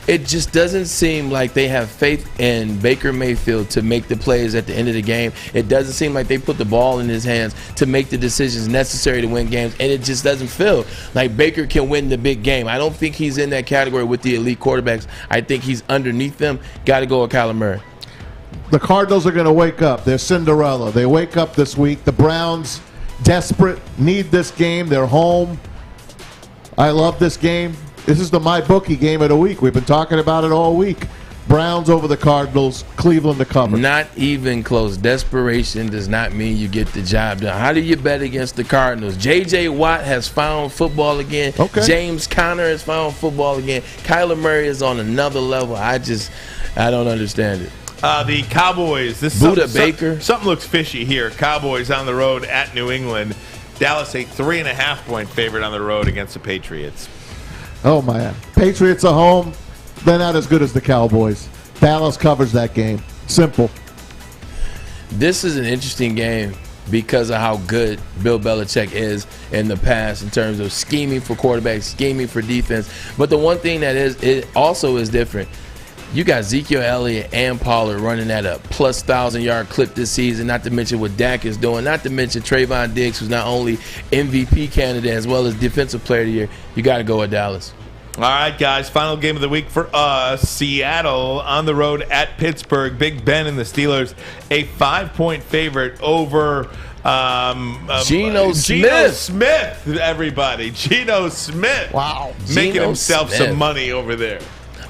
It just doesn't seem like they have faith in Baker Mayfield to make the plays at the end of the game. It doesn't seem like they put the ball in his hands to make the decisions necessary to win games, and it just doesn't feel like Baker can win the big game. I don't think he's in that category with the elite quarterbacks. I think he's underneath them. Got to go with Kyler Murray. The Cardinals are going to wake up. They're Cinderella. They wake up this week. The Browns, desperate, need this game. They're home. I love this game. This is the MyBookie game of the week. We've been talking about it all week. Browns over the Cardinals, Cleveland to cover. Not even close. Desperation does not mean you get the job done. How do you bet against the Cardinals? J.J. Watt has found football again. Okay. James Conner has found football again. Kyler Murray is on another level. I don't understand it. The Cowboys. Buda Baker. Something looks fishy here. Cowboys on the road at New England. Dallas a 3.5-point favorite on the road against the Patriots. Oh, man. Patriots are home. They're not as good as the Cowboys. Dallas covers that game. Simple. This is an interesting game because of how good Bill Belichick is in the past in terms of scheming for quarterbacks, scheming for defense. But the one thing that it also is different, you got Ezekiel Elliott and Pollard running at a plus 1,000-yard clip this season, not to mention what Dak is doing, not to mention Trayvon Diggs, who's not only MVP candidate as well as Defensive Player of the Year. You got to go with Dallas. All right, guys, final game of the week for us. Seattle on the road at Pittsburgh. Big Ben and the Steelers, a 5-point favorite over Geno Smith, everybody. Geno Smith. Wow. Making Geno himself Smith. some money over there.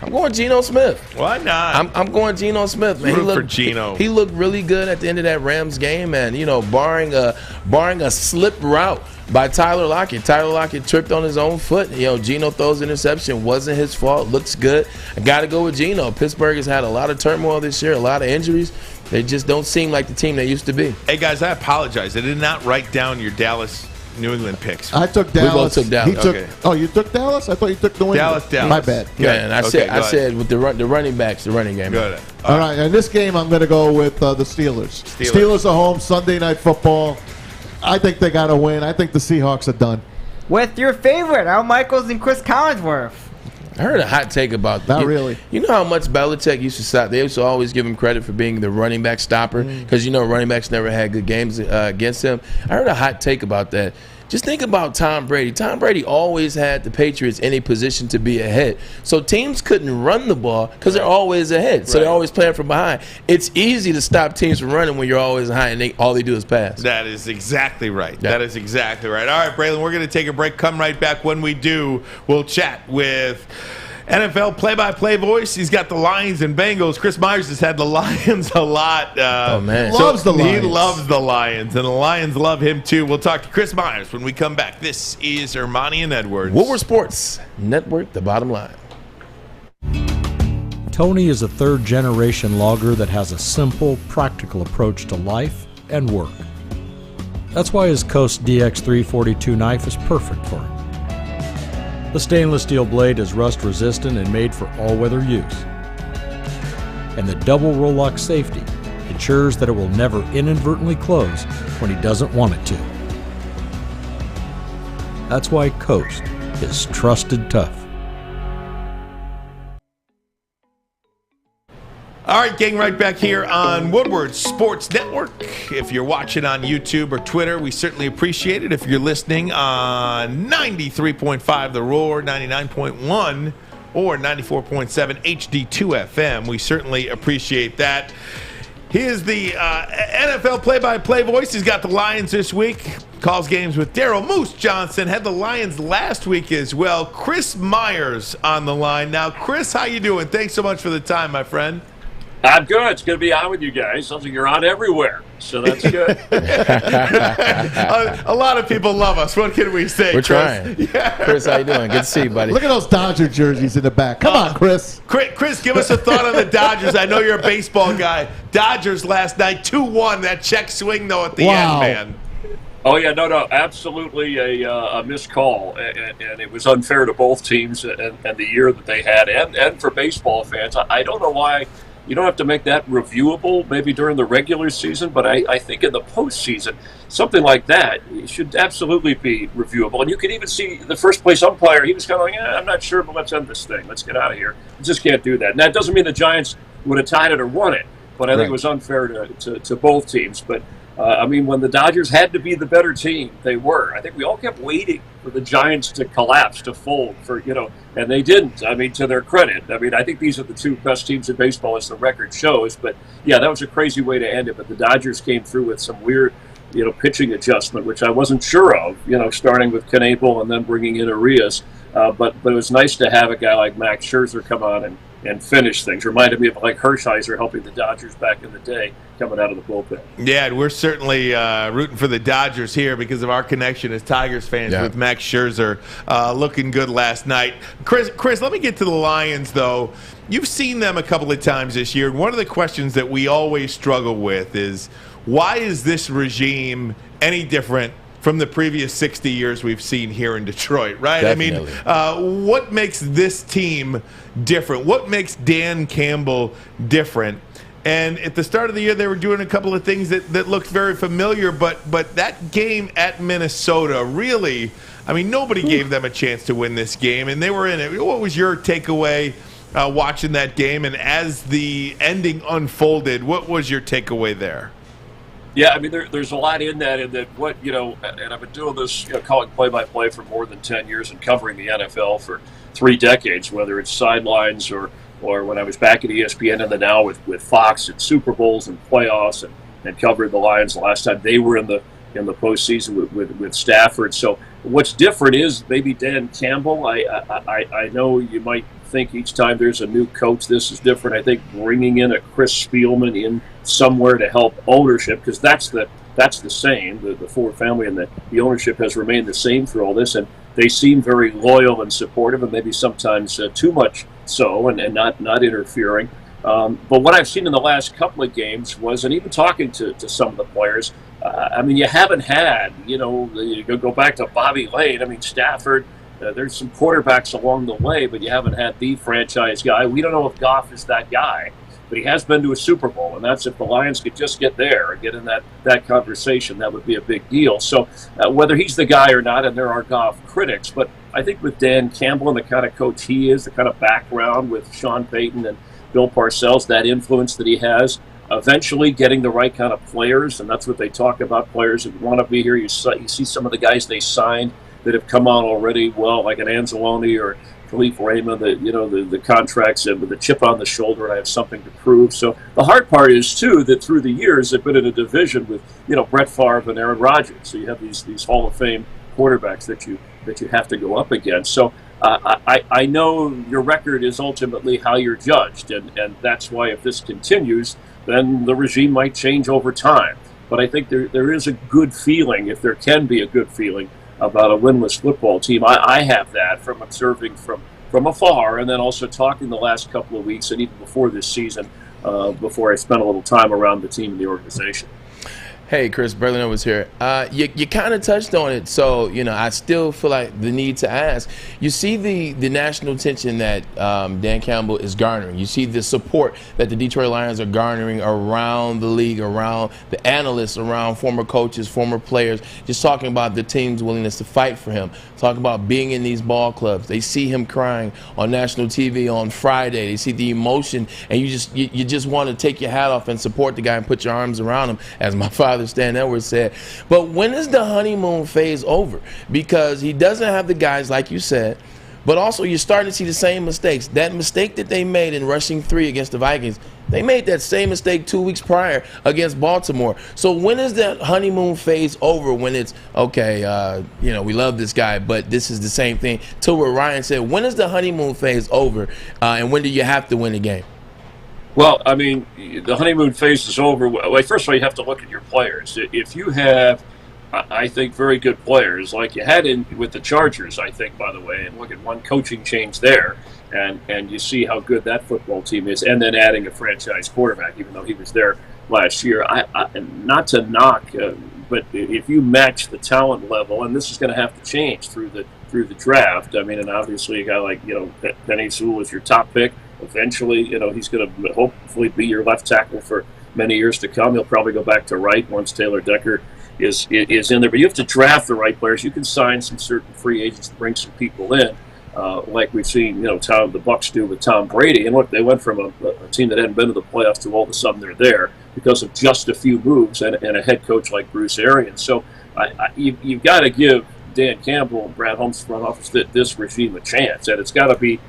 I'm going Geno Smith. Why not? I'm going Geno Smith, man. Root for Geno. He looked really good at the end of that Rams game, and barring a slip route by Tyler Lockett. Tyler Lockett tripped on his own foot. Geno throws an interception. Wasn't his fault. Looks good. I got to go with Geno. Pittsburgh has had a lot of turmoil this year, a lot of injuries. They just don't seem like the team they used to be. Hey, guys, I apologize. I did not write down your Dallas New England picks. I took Dallas. We both took Dallas. Okay. Oh, you took Dallas? I thought you took New England. Dallas. My bad. Yeah, and I said with the running backs, the running game. Good. All right, in this game, I'm going to go with the Steelers. Steelers are home, Sunday Night Football. I think they got to win. I think the Seahawks are done. With your favorite, Al Michaels and Chris Collinsworth. I heard a hot take about that. Not really. You know how much Belichick used to stop? They used to always give him credit for being the running back stopper because running backs never had good games against him. I heard a hot take about that. Just think about Tom Brady. Tom Brady always had the Patriots in a position to be ahead. So teams couldn't run the ball because they're always ahead. So they're always playing from behind. It's easy to stop teams from running when you're always behind and all they do is pass. That is exactly right. That is exactly right. All right, Braylon, we're going to take a break. Come right back. When we do, we'll chat with NFL play-by-play voice. He's got the Lions and Bengals. Chris Myers has had the Lions a lot. Oh, man. Loves the Lions. He loves the Lions, and the Lions love him, too. We'll talk to Chris Myers when we come back. This is Ermani and Edwards. Woodward Sports Network, the bottom line. Tony is a third-generation logger that has a simple, practical approach to life and work. That's why his Coast DX342 knife is perfect for him. The stainless steel blade is rust-resistant and made for all-weather use. And the double roll-lock safety ensures that it will never inadvertently close when he doesn't want it to. That's why Coast is trusted tough. All right, gang, right back here on Woodward Sports Network. If you're watching on YouTube or Twitter, we certainly appreciate it. If you're listening on 93.5 The Roar, 99.1, or 94.7 HD2 FM, we certainly appreciate that. He is the NFL play-by-play voice. He's got the Lions this week. Calls games with Daryl Moose Johnson. Had the Lions last week as well. Chris Myers on the line. Now, Chris, how you doing? Thanks so much for the time, my friend. I'm good. It's good to be on with you guys. Sounds like you're on everywhere, so that's good. A lot of people love us. What can we say? We're Chris? trying. Yeah. Chris, how you doing? Good to see you, buddy. Look at those Dodger jerseys in the back. Come on, Chris. Chris, give us a thought on the Dodgers. I know you're a baseball guy. Dodgers last night, 2-1. That check swing, though, at the end, man. Oh, yeah, no, absolutely a missed call, and it was unfair to both teams and the year that they had, and for baseball fans. I don't know why. You don't have to make that reviewable maybe during the regular season, but I think in the postseason, something like that should absolutely be reviewable. And you can even see the first place umpire, he was kind of like, I'm not sure, but let's end this thing. Let's get out of here. You just can't do that. And that doesn't mean the Giants would have tied it or won it, but I think it was unfair to both teams. But, when the Dodgers had to be the better team, they were. I think we all kept waiting for the Giants to collapse, to fold, and they didn't. To their credit. I think these are the two best teams in baseball, as the record shows. But, yeah, that was a crazy way to end it. But the Dodgers came through with some weird, pitching adjustment, which I wasn't sure of, starting with Campbell and then bringing in Arias. But it was nice to have a guy like Max Scherzer come on and finish things. Reminded me of like Hershiser helping the Dodgers back in the day coming out of the bullpen. Yeah, we're certainly rooting for the Dodgers here because of our connection as Tigers fans with Max Scherzer looking good last night. Chris, let me get to the Lions, though. You've seen them a couple of times this year. One of the questions that we always struggle with is, why is this regime any different from the previous 60 years we've seen here in Detroit, right? Definitely. What makes this team different? What makes Dan Campbell different? And at the start of the year, they were doing a couple of things that looked very familiar, but that game at Minnesota really, nobody gave them a chance to win this game, and they were in it. What was your takeaway watching that game? And as the ending unfolded, what was your takeaway there? Yeah, there's a lot in that, and and I've been doing this, calling play-by-play for more than 10 years and covering the NFL for 3 decades, whether it's sidelines or when I was back at ESPN and then now with Fox and Super Bowls and playoffs and covering the Lions the last time they were in the postseason with Stafford. So what's different is maybe Dan Campbell. I know you might think each time there's a new coach this is different. I think bringing in a Chris Spielman in somewhere to help ownership, because that's the same. The Ford family and the ownership has remained the same through all this, and they seem very loyal and supportive, and maybe sometimes too much so, and not interfering. But what I've seen in the last couple of games was, and even talking to some of the players, I mean, you haven't had, you go back to Bobby Lane. I mean, Stafford, there's some quarterbacks along the way, but you haven't had the franchise guy. We don't know if Goff is that guy, but he has been to a Super Bowl, and that's if the Lions could just get there and get in that conversation, that would be a big deal. So whether he's the guy or not, and there are Goff critics, but I think with Dan Campbell and the kind of coach he is, the kind of background with Sean Payton and Bill Parcells, that influence that he has, eventually getting the right kind of players, and that's what they talk about, players that want to be here. You see some of the guys they signed that have come on already, well, like an Anzalone or Khalif Raymond, the contracts and with the chip on the shoulder, and I have something to prove. So the hard part is, too, that through the years they've been in a division with, Brett Favre and Aaron Rodgers. So you have these Hall of Fame quarterbacks that you have to go up against. So I know your record is ultimately how you're judged, and that's why if this continues, then the regime might change over time. But I think there is a good feeling, if there can be a good feeling, about a winless football team. I have that from observing from afar, and then also talking the last couple of weeks and even before this season, before I spent a little time around the team and the organization. Hey, Chris, Berlin was here. You kind of touched on it, so I still feel like the need to ask. You see the national attention that Dan Campbell is garnering. You see the support that the Detroit Lions are garnering around the league, around the analysts, around former coaches, former players, just talking about the team's willingness to fight for him, talking about being in these ball clubs. They see him crying on national TV on Friday. They see the emotion, and you just want to take your hat off and support the guy and put your arms around him, as my father Stan Edwards said. But when is the honeymoon phase over? Because he doesn't have the guys, like you said, but also you're starting to see the same mistakes. That mistake that they made in rushing 3 against the Vikings, they made that same mistake 2 weeks prior against Baltimore. So when is that honeymoon phase over, when it's, okay, we love this guy, but this is the same thing? To what Ryan said, when is the honeymoon phase over, and when do you have to win the game? Well, I mean, the honeymoon phase is over. Well, first of all, you have to look at your players. If you have, I think, very good players, like you had with the Chargers, I think, by the way, and look at one coaching change there, and you see how good that football team is, and then adding a franchise quarterback, even though he was there last year. Not to knock, but if you match the talent level, and this is going to have to change through the draft. I mean, and obviously a guy like Penei Sewell is your top pick. Eventually, he's going to hopefully be your left tackle for many years to come. He'll probably go back to right once Taylor Decker is in there. But you have to draft the right players. You can sign some certain free agents to bring some people in, like we've seen, the Bucs do with Tom Brady. And look, they went from a team that hadn't been to the playoffs to all of a sudden they're there because of just a few moves and a head coach like Bruce Arians. So you've got to give Dan Campbell and Brad Holmes' front office this regime a chance, and it's got to be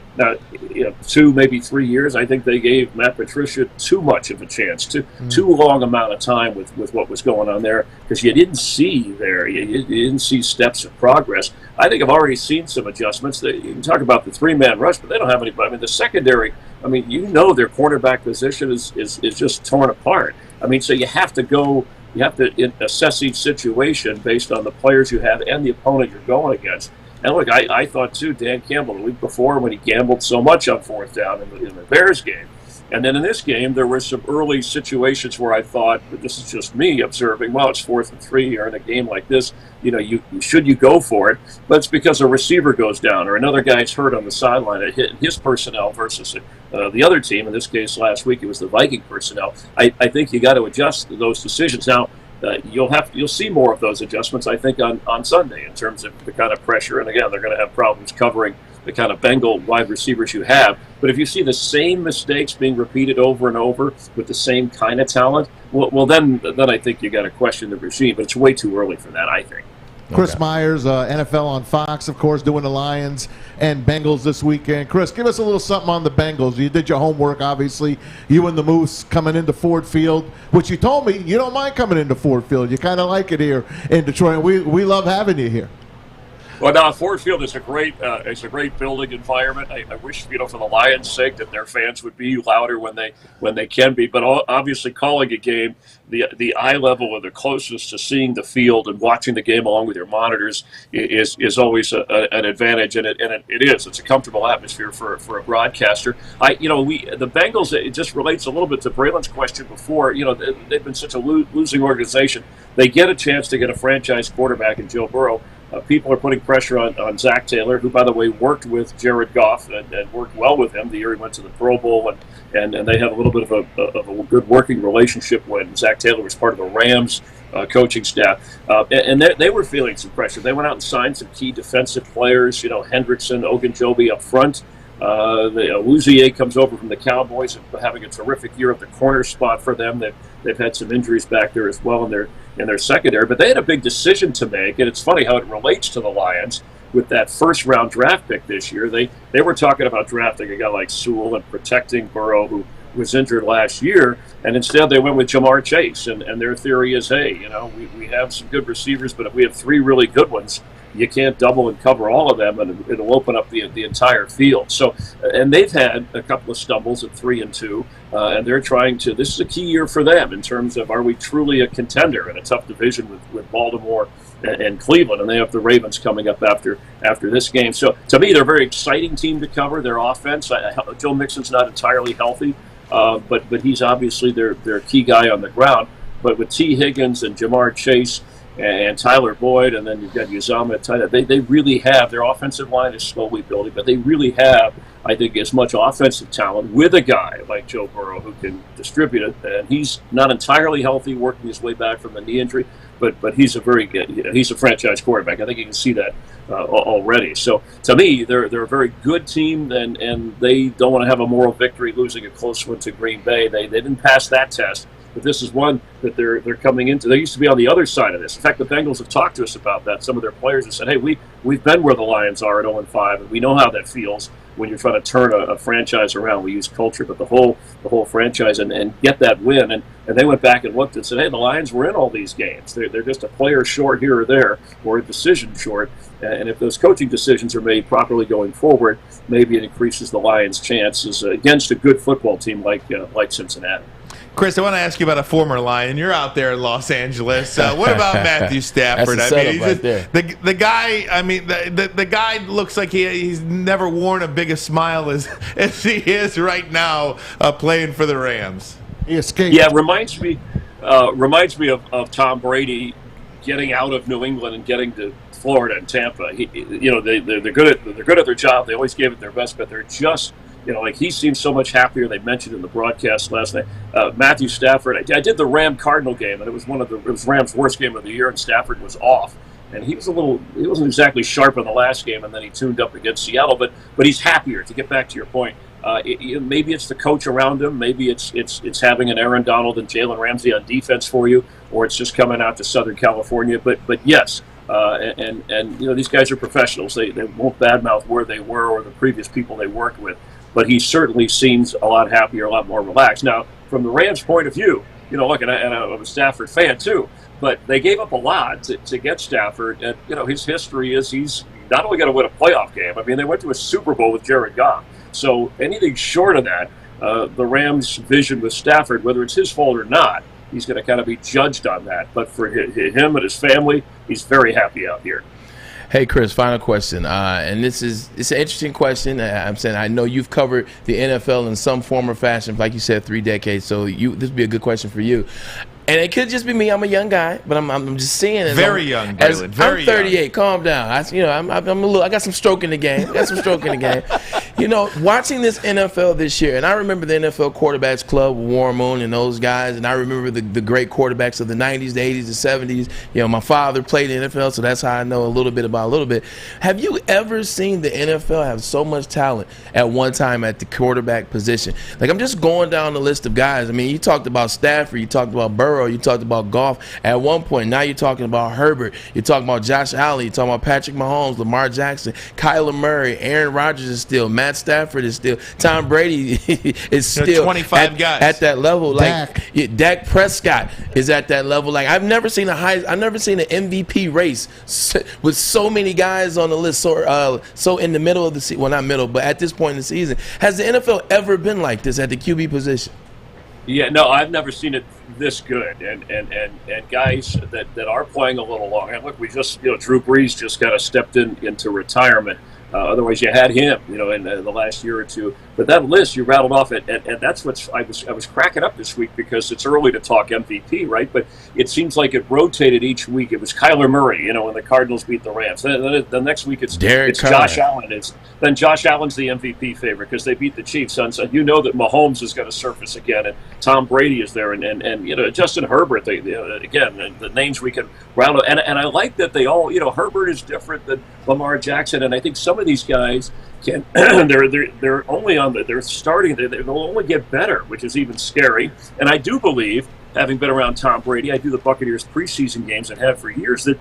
2, maybe 3 years. I think they gave Matt Patricia too much of a chance, too long amount of time with what was going on there, because you didn't see you didn't see steps of progress. I think I've already seen some adjustments. You can talk about the 3-man rush, but they don't have anybody. I mean, the secondary. I mean, their cornerback position is just torn apart. I mean, so you have to go. You have to assess each situation based on the players you have and the opponent you're going against. And look, I thought too, Dan Campbell, the week before when he gambled so much on 4th down in the Bears game. And then in this game, there were some early situations where I thought, but this is just me observing, well, it's 4th and 3 here in a game like this. You go for it, but it's because a receiver goes down or another guy's hurt on the sideline and hit his personnel versus the other team. In this case, last week, it was the Viking personnel. I think you got to adjust those decisions. Now, you'll see more of those adjustments, I think, on Sunday in terms of the kind of pressure. And again, they're going to have problems covering the kind of Bengal wide receivers you have. But if you see the same mistakes being repeated over and over with the same kind of talent, well then I think you got to question the regime. But it's way too early for that, I think. Chris Myers, NFL on Fox, of course, doing the Lions and Bengals this weekend. Chris, give us a little something on the Bengals. You did your homework, obviously. You and the Moose coming into Ford Field, which you told me you don't mind coming into Ford Field. You kind of like it here in Detroit. We love having you here. Well, now Ford Field is a great building environment. I wish, for the Lions' sake, that their fans would be louder when they can be. But obviously, calling a game, the eye level or the closest to seeing the field and watching the game along with your monitors is always an advantage, and it is. It's a comfortable atmosphere for a broadcaster. The Bengals. It just relates a little bit to Braylon's question before. They've been such a losing organization. They get a chance to get a franchise quarterback in Joe Burrow. People are putting pressure on Zach Taylor, who, by the way, worked with Jared Goff and worked well with him the year he went to the Pro Bowl, and they have a little bit of a good working relationship when Zach Taylor was part of the Rams coaching staff. And they were feeling some pressure. They went out and signed some key defensive players, Hendrickson, Ogunjobi up front. Awuzie comes over from the Cowboys and having a terrific year at the corner spot for them. They've had some injuries back there as well in their secondary, but they had a big decision to make, and it's funny how it relates to the Lions with that first-round draft pick this year. They were talking about drafting a guy like Sewell and protecting Burrow, who was injured last year, and instead they went with Jamar Chase, and their theory is, hey, we have some good receivers, but if we have three really good ones, you can't double and cover all of them, and it'll open up the entire field. So, and they've had a couple of stumbles at 3-2, and they're trying to. This is a key year for them in terms of, are we truly a contender in a tough division with Baltimore and Cleveland, and they have the Ravens coming up after this game. So, to me, they're a very exciting team to cover. Their offense, Joe Mixon's not entirely healthy, but he's obviously their key guy on the ground. But with T. Higgins and Jamar Chase and Tyler Boyd, and then you've got Uzomah at tight end. They really have, their offensive line is slowly building, but they really have, I think, as much offensive talent with a guy like Joe Burrow who can distribute it. And he's not entirely healthy, working his way back from the knee injury, but he's a very good, he's a franchise quarterback. I think you can see that already. So to me, they're a very good team, and they don't want to have a moral victory losing a close one to Green Bay. They didn't pass that test. But this is one that they're coming into. They used to be on the other side of this. In fact, the Bengals have talked to us about that. Some of their players have said, hey, we've been where the Lions are at 0-5, and we know how that feels when you're trying to turn a franchise around. We use culture, but the whole franchise and get that win. And they went back and looked and said, hey, the Lions were in all these games. They're just a player short here or there, or a decision short. And if those coaching decisions are made properly going forward, maybe it increases the Lions' chances against a good football team like Cincinnati. Chris, I want to ask you about a former Lion. You're out there in Los Angeles. What about Matthew Stafford? That's a setup right there. The guy. I mean, the guy looks like he's never worn a big a smile as he is right now playing for the Rams. He escaped. Yeah, reminds me of Tom Brady getting out of New England and getting to Florida and Tampa. They're good at their job. They always gave it their best, but they're just. He seems so much happier. They mentioned in the broadcast last night. Matthew Stafford. I did the Ram-Cardinal game, and it was Rams' worst game of the year, and Stafford was off. And he wasn't exactly sharp in the last game, and then he tuned up against Seattle. But he's happier. To get back to your point, maybe it's the coach around him. Maybe it's having an Aaron Donald and Jalen Ramsey on defense for you, or it's just coming out to Southern California. But yes. These guys are professionals. They won't badmouth where they were or the previous people they worked with. But he certainly seems a lot happier, a lot more relaxed. Now, from the Rams' point of view, look, and I'm a Stafford fan too, but they gave up a lot to get Stafford. And, his history is he's not only going to win a playoff game, I mean, they went to a Super Bowl with Jared Goff. So anything short of that, the Rams' vision with Stafford, whether it's his fault or not, he's going to kind of be judged on that. But for him and his family, he's very happy out here. Hey, Chris, final question. And it's an interesting question. I'm saying I know you've covered the NFL in some form or fashion, like you said, 3 decades. So this would be a good question for you. And it could just be me. I'm a young guy, but I'm just seeing it. Very young, Braylon. Very I'm 38. Young. Calm down. I'm a little. I got some stroke in the game. Watching this NFL this year, and I remember the NFL Quarterbacks Club, Warren Moon and those guys, and I remember the great quarterbacks of the 90s, the 80s, the 70s. My father played in the NFL, so that's how I know a little bit. Have you ever seen the NFL have so much talent at one time at the quarterback position? Like, I'm just going down the list of guys. I mean, you talked about Stafford, you talked about Burrow. Burrow. You talked about Goff at one point. Now you're talking about Herbert. You're talking about Josh Allen. You're talking about Patrick Mahomes, Lamar Jackson, Kyler Murray, Aaron Rodgers is still, Matt Stafford is still, Tom Brady is still 25 guys at that level. Like Dak Prescott is at that level. Like I've never seen an MVP race with so many guys on the list. So in the middle of the season, well, not middle, but at this point in the season, has the NFL ever been like this at the QB position? Yeah, no, I've never seen it this good, and guys that are playing a little long. And look, we just, Drew Brees just kind of stepped into retirement. Otherwise, you had him, in the last year or two. But that list you rattled off, and that's what I was cracking up this week, because it's early to talk MVP, right? But it seems like it rotated each week. It was Kyler Murray, when the Cardinals beat the Rams. Then the next week it's Josh Allen. Then Josh Allen's the MVP favorite because they beat the Chiefs. So you know that Mahomes is going to surface again, and Tom Brady is there, and Justin Herbert. Again, the names we can round up, and I like that they all. Herbert is different than Lamar Jackson, and I think some of these guys can. they're only on. They're starting. They'll only get better, which is even scary. And I do believe, having been around Tom Brady, I do the Buccaneers preseason games and have for years, that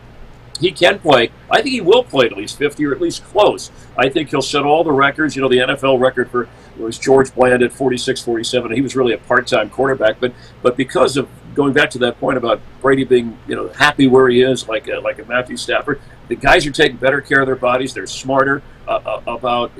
he can play. I think he will play at least 50 or at least close. I think he'll set all the records. The NFL record for was George Bland at 46, 47. He was really a part-time quarterback, but because of going back to that point about Brady being happy where he is, like a Matthew Stafford, the guys are taking better care of their bodies. They're smarter about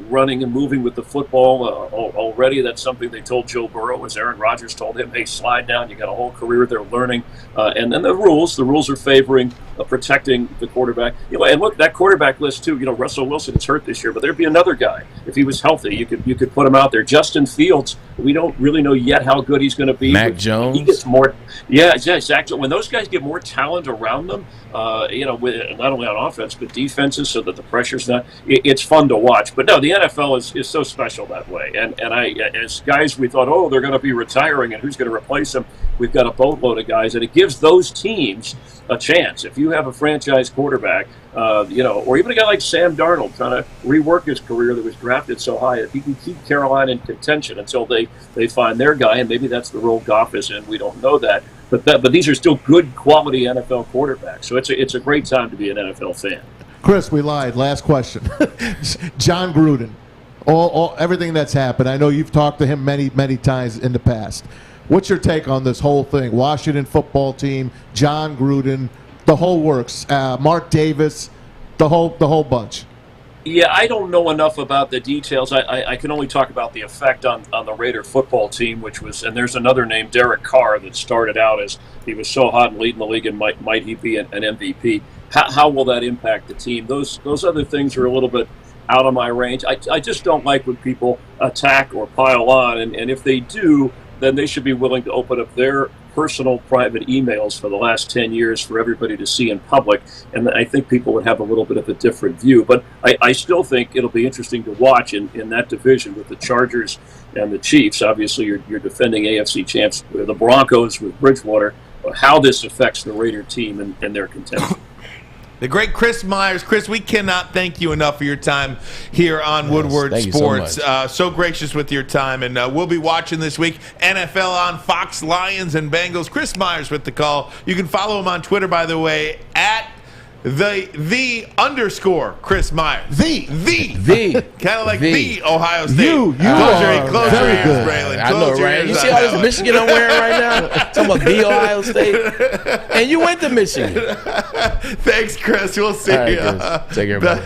running and moving with the football already. That's something they told Joe Burrow, as Aaron Rodgers told him, hey, slide down. You got a whole career there learning. And then the rules are favoring protecting the quarterback. And look, that quarterback list too, Russell Wilson is hurt this year, but there'd be another guy. If he was healthy, you could put him out there. Justin Fields, we don't really know yet how good he's going to be. Mac Jones. He gets more. Yeah, exactly. When those guys get more talent around them, with not only on offense but defenses, so that the pressure's not. It's fun to watch. But no, the NFL is so special that way. And as guys, we thought, they're going to be retiring, and who's going to replace them? We've got a boatload of guys, and it gives those teams a chance. If you have a franchise quarterback, or even a guy like Sam Darnold trying to rework his career that was drafted so high, if he can keep Carolina in contention until they find their guy, and maybe that's the role Goff is in. We don't know that. But these are still good quality NFL quarterbacks. So it's a great time to be an NFL fan. Chris, we lied. Last question. Jon Gruden, everything that's happened. I know you've talked to him many, many times in the past. What's your take on this whole thing? Washington football team, Jon Gruden, the whole works. Mark Davis, the whole bunch. Yeah, I don't know enough about the details. I can only talk about the effect on the Raider football team, which was, and there's another name, Derek Carr, that started out as he was so hot and leading the league, and might he be an MVP? How will that impact the team? Those other things are a little bit out of my range. I just don't like when people attack or pile on, and if they do, then they should be willing to open up their personal private emails for the last 10 years for everybody to see in public, and I think people would have a little bit of a different view. But I still think it'll be interesting to watch in that division with the Chargers and the Chiefs. Obviously, you're defending AFC champs, the Broncos with Bridgewater, how this affects the Raider team and their contention. The great Chris Myers. Chris, we cannot thank you enough for your time here on Woodward Sports. So gracious with your time, and we'll be watching this week NFL on Fox, Lions and Bengals. Chris Myers with the call. You can follow him on Twitter, by the way, at the underscore Chris Myers. The kind of like the Ohio State. You are very good. Braylon. I know, right? You see all this Michigan I'm wearing right now? Talking about the Ohio State. And you went to Michigan. Thanks, Chris. We'll see you. Take care, buddy.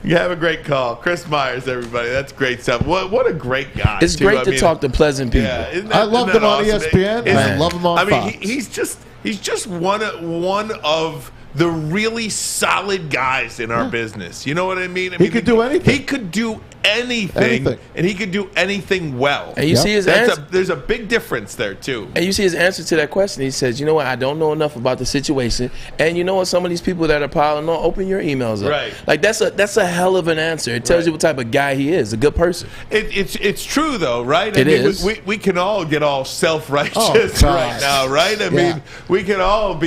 You have a great call. Chris Myers, everybody. That's great stuff. What a great guy. It's great to talk to pleasant people. Yeah, I love him on ESPN, and I love him on Fox. He's just one of the really solid guys in our business. You know what I mean? He could do anything. He could do anything, and he could do anything well. And you see his answer. There's a big difference there, too. And you see his answer to that question. He says, you know what, I don't know enough about the situation. And you know what, some of these people that are piling on, open your emails up. Right. Like, that's a hell of an answer. It tells you what type of guy he is, a good person. It's true, though, right? It is. We can all get all self-righteous right now, right? I mean, we can all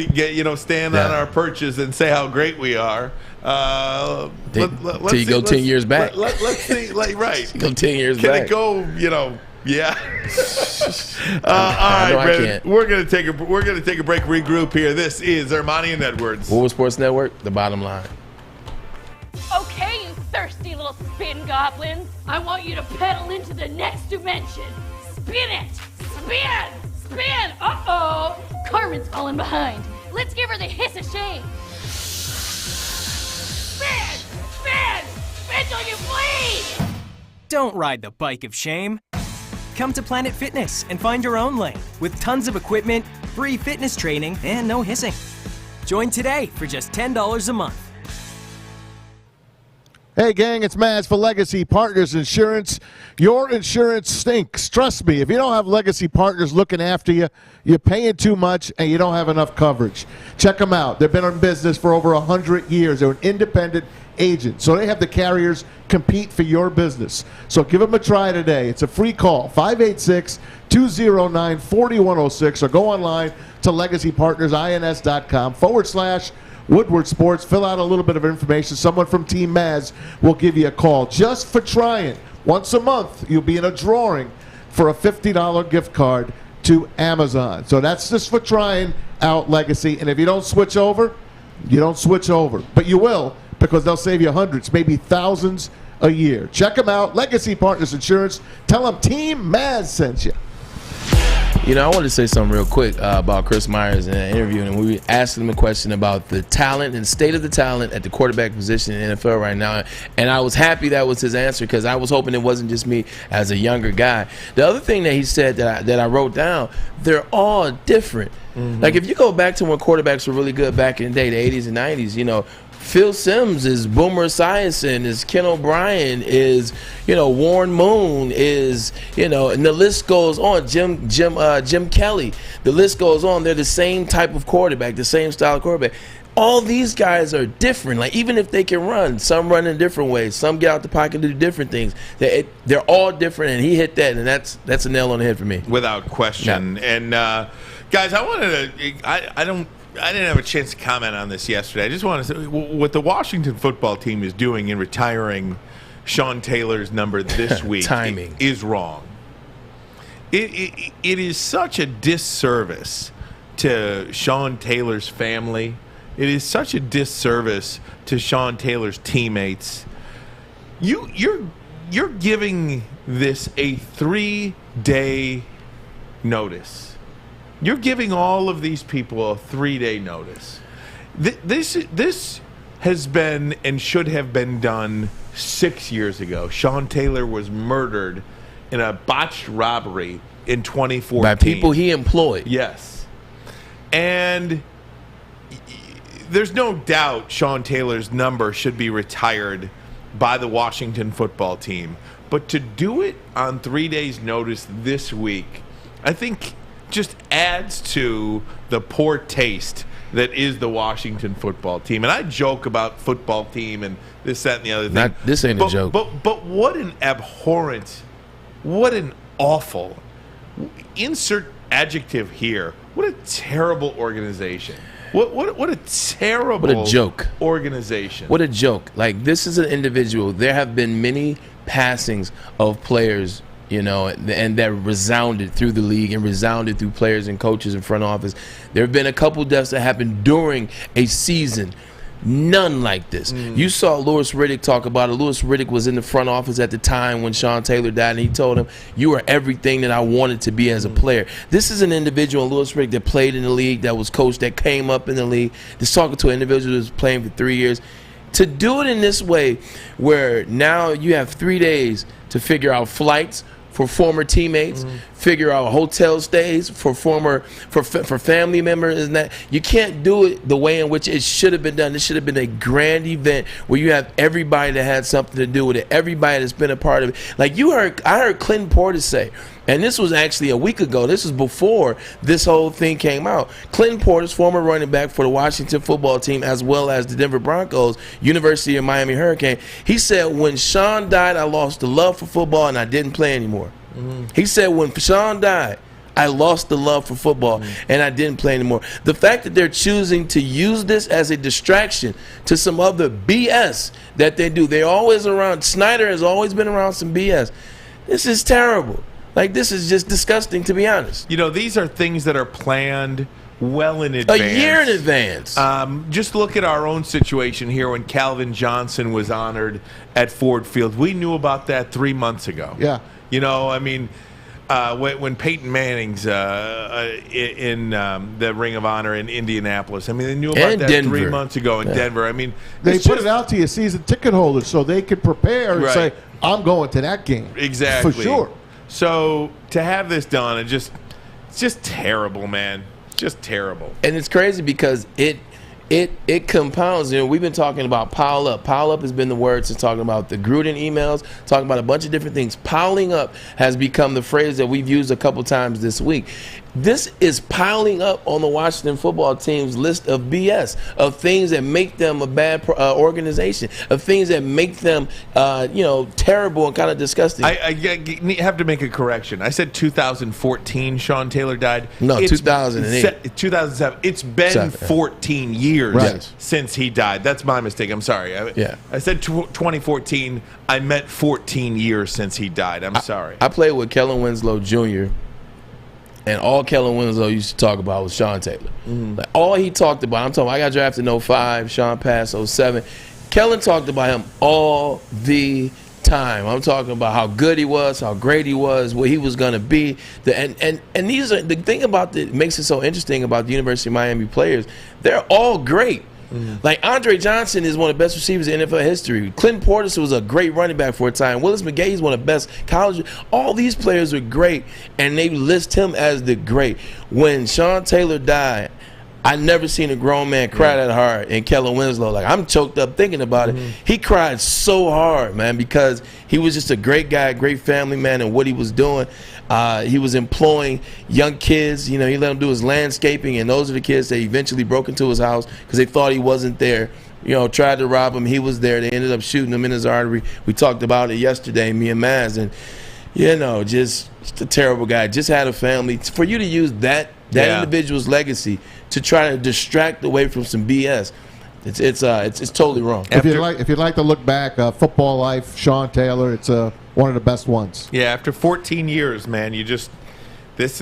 stand on our perches and say how great we are. Till you go 10 years back. Let's see, right. Go 10 years Can back. it go, Yeah. All right, Brandon. We're gonna take a break. Regroup here. This is Armani and Edwards. Woodward Sports Network. The bottom line. Okay, you thirsty little spin goblins. I want you to pedal into the next dimension. Spin it! Spin! Spin! Uh-oh! Carmen's falling behind. Let's give her the hiss of shame. Spin! Spin! Spin till you bleed! Don't ride the bike of shame. Come to Planet Fitness and find your own lane with tons of equipment, free fitness training, and no hissing. Join today for just $10 a month. Hey, gang, it's Maz for Legacy Partners Insurance. Your insurance stinks. Trust me, if you don't have Legacy Partners looking after you, you're paying too much and you don't have enough coverage. Check them out. They've been in business for over 100 years. They're an independent agent, so they have the carriers compete for your business. So give them a try today. It's a free call, 586-209-4106, or go online to legacypartnersins.com/Woodward Sports. Fill out a little bit of information. Someone from Team Maz will give you a call just for trying. Once a month, you'll be in a drawing for a $50 gift card to Amazon. So that's just for trying out Legacy. And if you don't switch over, you don't switch over. But you will, because they'll save you hundreds, maybe thousands a year. Check them out, Legacy Partners Insurance. Tell them Team Maz sent you. You know, I want to say something real quick about Chris Myers in an interview, and we asked him a question about the talent and state of the talent at the quarterback position in the NFL right now, and I was happy that was his answer, because I was hoping it wasn't just me as a younger guy. The other thing that he said that I wrote down, they're all different. Mm-hmm. Like, if you go back to when quarterbacks were really good back in the day, the 80s and 90s, you know, Phil Simms is Boomer Esiason, is Ken O'Brien, is, you know, Warren Moon, is, you know, and the list goes on. Jim Kelly. The list goes on. They're the same type of quarterback, the same style of quarterback. All these guys are different. Like, even if they can run, some run in different ways. Some get out the pocket and do different things. They're all different, and he hit that, and that's a nail on the head for me. Without question. Yeah. And guys, I didn't have a chance to comment on this yesterday. I just want to say what the Washington football team is doing in retiring Sean Taylor's number this week timing is wrong. It is such a disservice to Sean Taylor's family. It is such a disservice to Sean Taylor's teammates. You're giving this a 3-day notice. You're giving all of these people a 3-day notice. This has been and should have been done 6 years ago. Sean Taylor was murdered in a botched robbery in 2014. By people he employed. Yes. And there's no doubt Sean Taylor's number should be retired by the Washington football team. But to do it on 3 days' notice this week, I think just adds to the poor taste that is the Washington football team. And I joke about football team and this, that, and the other thing. This ain't a joke. But what an abhorrent, what an awful, insert adjective here. What a terrible organization. What a terrible organization. What a joke. Like, this is an individual. There have been many passings of players, you know, and that resounded through the league and resounded through players and coaches in front office. There have been a couple deaths that happened during a season. None like this. You saw Louis Riddick talk about it. Louis Riddick was in the front office at the time when Sean Taylor died, and he told him, "You are everything that I wanted to be as a player." This is an individual, Louis Riddick, that played in the league, that was coached, that came up in the league. This talking to an individual who was playing for 3 years. To do it in this way, where now you have 3 days to figure out flights for former teammates, figure out hotel stays for family members, and that you can't do it the way in which it should have been done. This should have been a grand event where you have everybody that had something to do with it, everybody that's been a part of it. Like I heard Clinton Portis say, and this was actually a week ago. This was before this whole thing came out. Clinton Portis, former running back for the Washington football team as well as the Denver Broncos, University of Miami Hurricane, he said, when Sean died, I lost the love for football and I didn't play anymore. He said, when Sean died, I lost the love for football and I didn't play anymore. The fact that they're choosing to use this as a distraction to some other BS that they do. They're always around. Snyder has always been around some BS. This is terrible. Like, this is just disgusting, to be honest. You know, these are things that are planned well in advance. A year in advance. Just look at our own situation here when Calvin Johnson was honored at Ford Field. We knew about that 3 months ago. Yeah. You know, I mean, when Peyton Manning's in the Ring of Honor in Indianapolis, I mean, they knew about that Denver. 3 months ago in Denver. I mean, They put it out to your season ticket holders so they could prepare and say, I'm going to that game. Exactly. For sure. So to have this done, it's just terrible, man. Just terrible. And it's crazy because it compounds. You know, we've been talking about pile up. Pile up has been the word since talking about the Gruden emails, talking about a bunch of different things. Piling up has become the phrase that we've used a couple times this week. This is piling up on the Washington football team's list of BS, of things that make them a bad organization, of things that make them, terrible and kind of disgusting. I have to make a correction. I said 2014 Sean Taylor died. No, 2008. 2007. It's been 14 years since he died. That's my mistake. I'm sorry. I said 2014. I meant 14 years since he died. I'm sorry. I played with Kellen Winslow Jr., and all Kellen Winslow used to talk about was Sean Taylor. Like, all he talked about, I'm talking, I got drafted in 05, Sean passed 07. Kellen talked about him all the time. I'm talking about how good he was, how great he was, what he was going to be. And these are the thing about that makes it so interesting about the University of Miami players. They're all great. Like, Andre Johnson is one of the best receivers in NFL history. Clinton Portis was a great running back for a time. Willis McGahee is one of the best college. All these players are great, and they list him as the great. When Sean Taylor died, I never seen a grown man cry that hard. And Kellen Winslow, like, I'm choked up thinking about it. He cried so hard, man, because he was just a great guy, great family man, and what he was doing. He was employing young kids. You know, he let them do his landscaping, and those are the kids that eventually broke into his house because they thought he wasn't there. You know, tried to rob him. He was there. They ended up shooting him in his artery. We talked about it yesterday, me and Maz, and just a terrible guy. Just had a family. For you to use that individual's legacy to try to distract away from some BS, it's totally wrong. If you'd like to look back, football life, Sean Taylor, it's one of the best ones. Yeah, after 14 years, man, you just this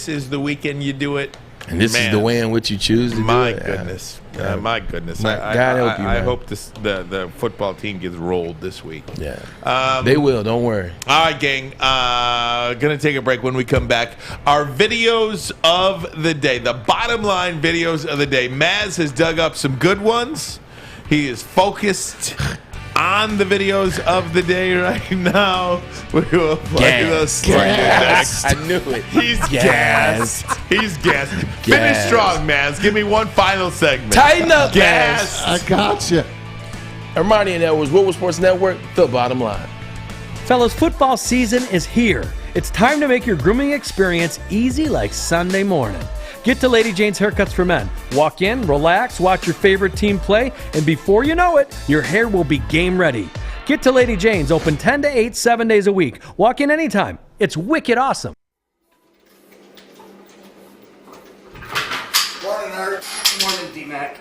is the weekend you do it. And this is the way in which you choose to do it. My goodness. My goodness. God help you, man. I hope the football team gets rolled this week. Yeah. They will. Don't worry. All right, gang. Going to take a break. When we come back, our videos of the day, the bottom line videos of the day. Maz has dug up some good ones. He is focused on the videos of the day right now. We will play those next. I knew it. He's gassed. He's gassed. Finish strong, Maz. Give me one final segment. Tighten up, Gas. I gotcha. Armani and Edwards, Woodward Sports Network, the bottom line. Fellas, football season is here. It's time to make your grooming experience easy like Sunday morning. Get to Lady Jane's Haircuts for Men. Walk in, relax, watch your favorite team play, and before you know it, your hair will be game ready. Get to Lady Jane's, open 10 to 8, 7 days a week. Walk in anytime. It's wicked awesome. Morning, Ertz. Morning, D-Mac.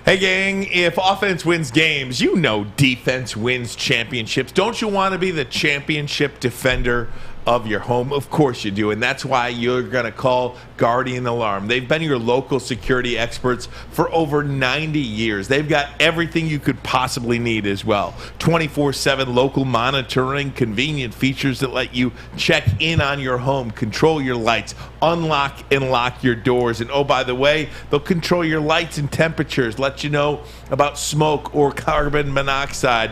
Hey, gang, if offense wins games, you know defense wins championships. Don't you want to be the championship defender of your home? Of course you do, and that's why you're going to call Guardian Alarm. They've been your local security experts for over 90 years. They've got everything you could possibly need as well. 24/7 local monitoring, convenient features that let you check in on your home, control your lights, unlock and lock your doors. And oh, by the way, they'll control your lights and temperatures, let you know about smoke or carbon monoxide.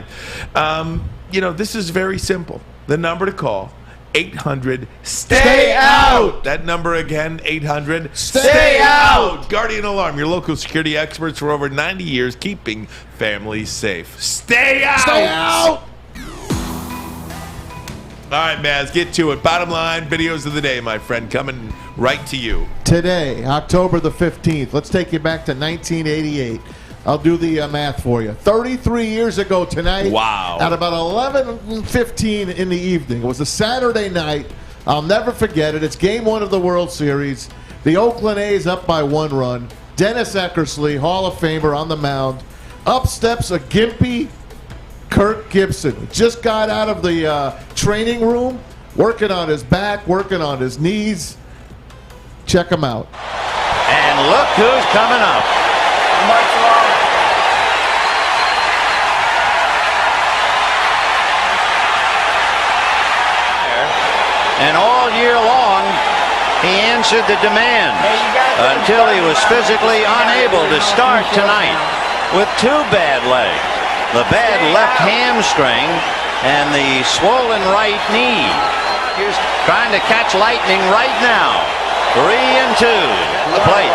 This is very simple. The number to call, 800 Stay Out. That number again, 800 Stay Out. Guardian Alarm, your local security experts for over 90 years, keeping families safe. Stay out. Stay out. All right, Maz, get to it. Bottom line, videos of the day, my friend, coming right to you. Today, October the 15th. Let's take you back to 1988. I'll do the math for you. 33 years ago tonight. Wow. At about 11:15 in the evening. It was a Saturday night. I'll never forget it. It's game one of the World Series. The Oakland A's up by 1 run. Dennis Eckersley, Hall of Famer on the mound. Up steps a gimpy Kirk Gibson. Just got out of the training room, working on his back, working on his knees. Check him out. And look who's coming up. And all year long, he answered the demand until he was physically unable to start tonight with 2 bad legs. The bad left hamstring and the swollen right knee. He's trying to catch lightning right now. 3-2. The plate.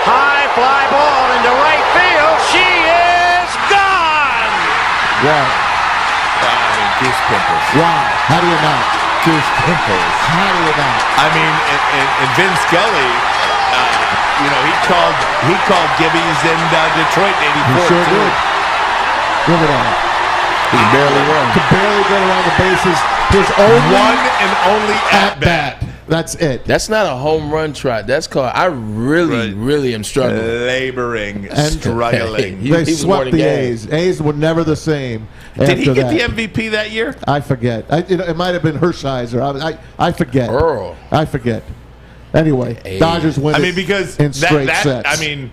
High fly ball into right field. She is gone. Wow. Goose pimples. Wow. How do you not? Goose pimples. How do you not? I mean, and Vince Scully, he called Gibbies in Detroit in '84. He sure did. Look at that. He can barely run. Could barely get around the bases. His only one and only at bat. That's it. That's not a home run trot. That's called, I really am struggling. Laboring, And struggling. They swept the A's. A's were never the same. Did he get that. the MVP that year? I forget. It might have been Hershiser. I forget. Earl. I forget. Anyway, Dodgers win. I mean, because in straight sets. I mean,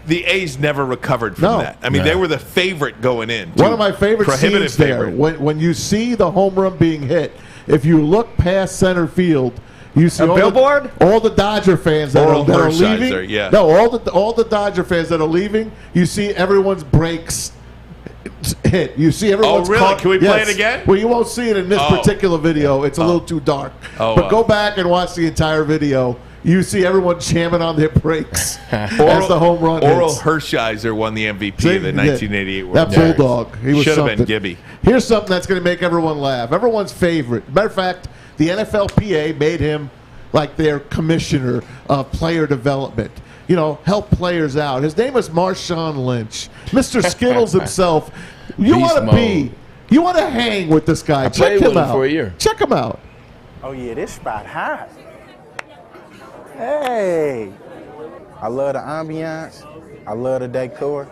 the A's never recovered from that. I mean, they were the favorite going in. One of my favorite Prohibitive scenes there, favorite. when you see the home run being hit, if you look past center field, you see all the Dodger fans that are leaving. Yeah. No, all the Dodger fans that are leaving, you see everyone's brakes hit. You see everyone's really? car. Can we play it again? Well, you won't see it in this particular video. It's a little too dark. But go back and watch the entire video. You see everyone jamming on their brakes as the home run Oral hits. Hershiser won the MVP of the 1988 World That Series. Bulldog. He was Should have something. been Gibby. Here's something that's going to make everyone laugh. Everyone's favorite. Matter of fact, the NFLPA made him like their commissioner of player development. Help players out. His name is Marshawn Lynch. Mr. Skittles himself. You want to hang with this guy. Check him out. For a year. Check him out. Oh, yeah, this spot hot. Hey. I love the ambiance. I love the decor.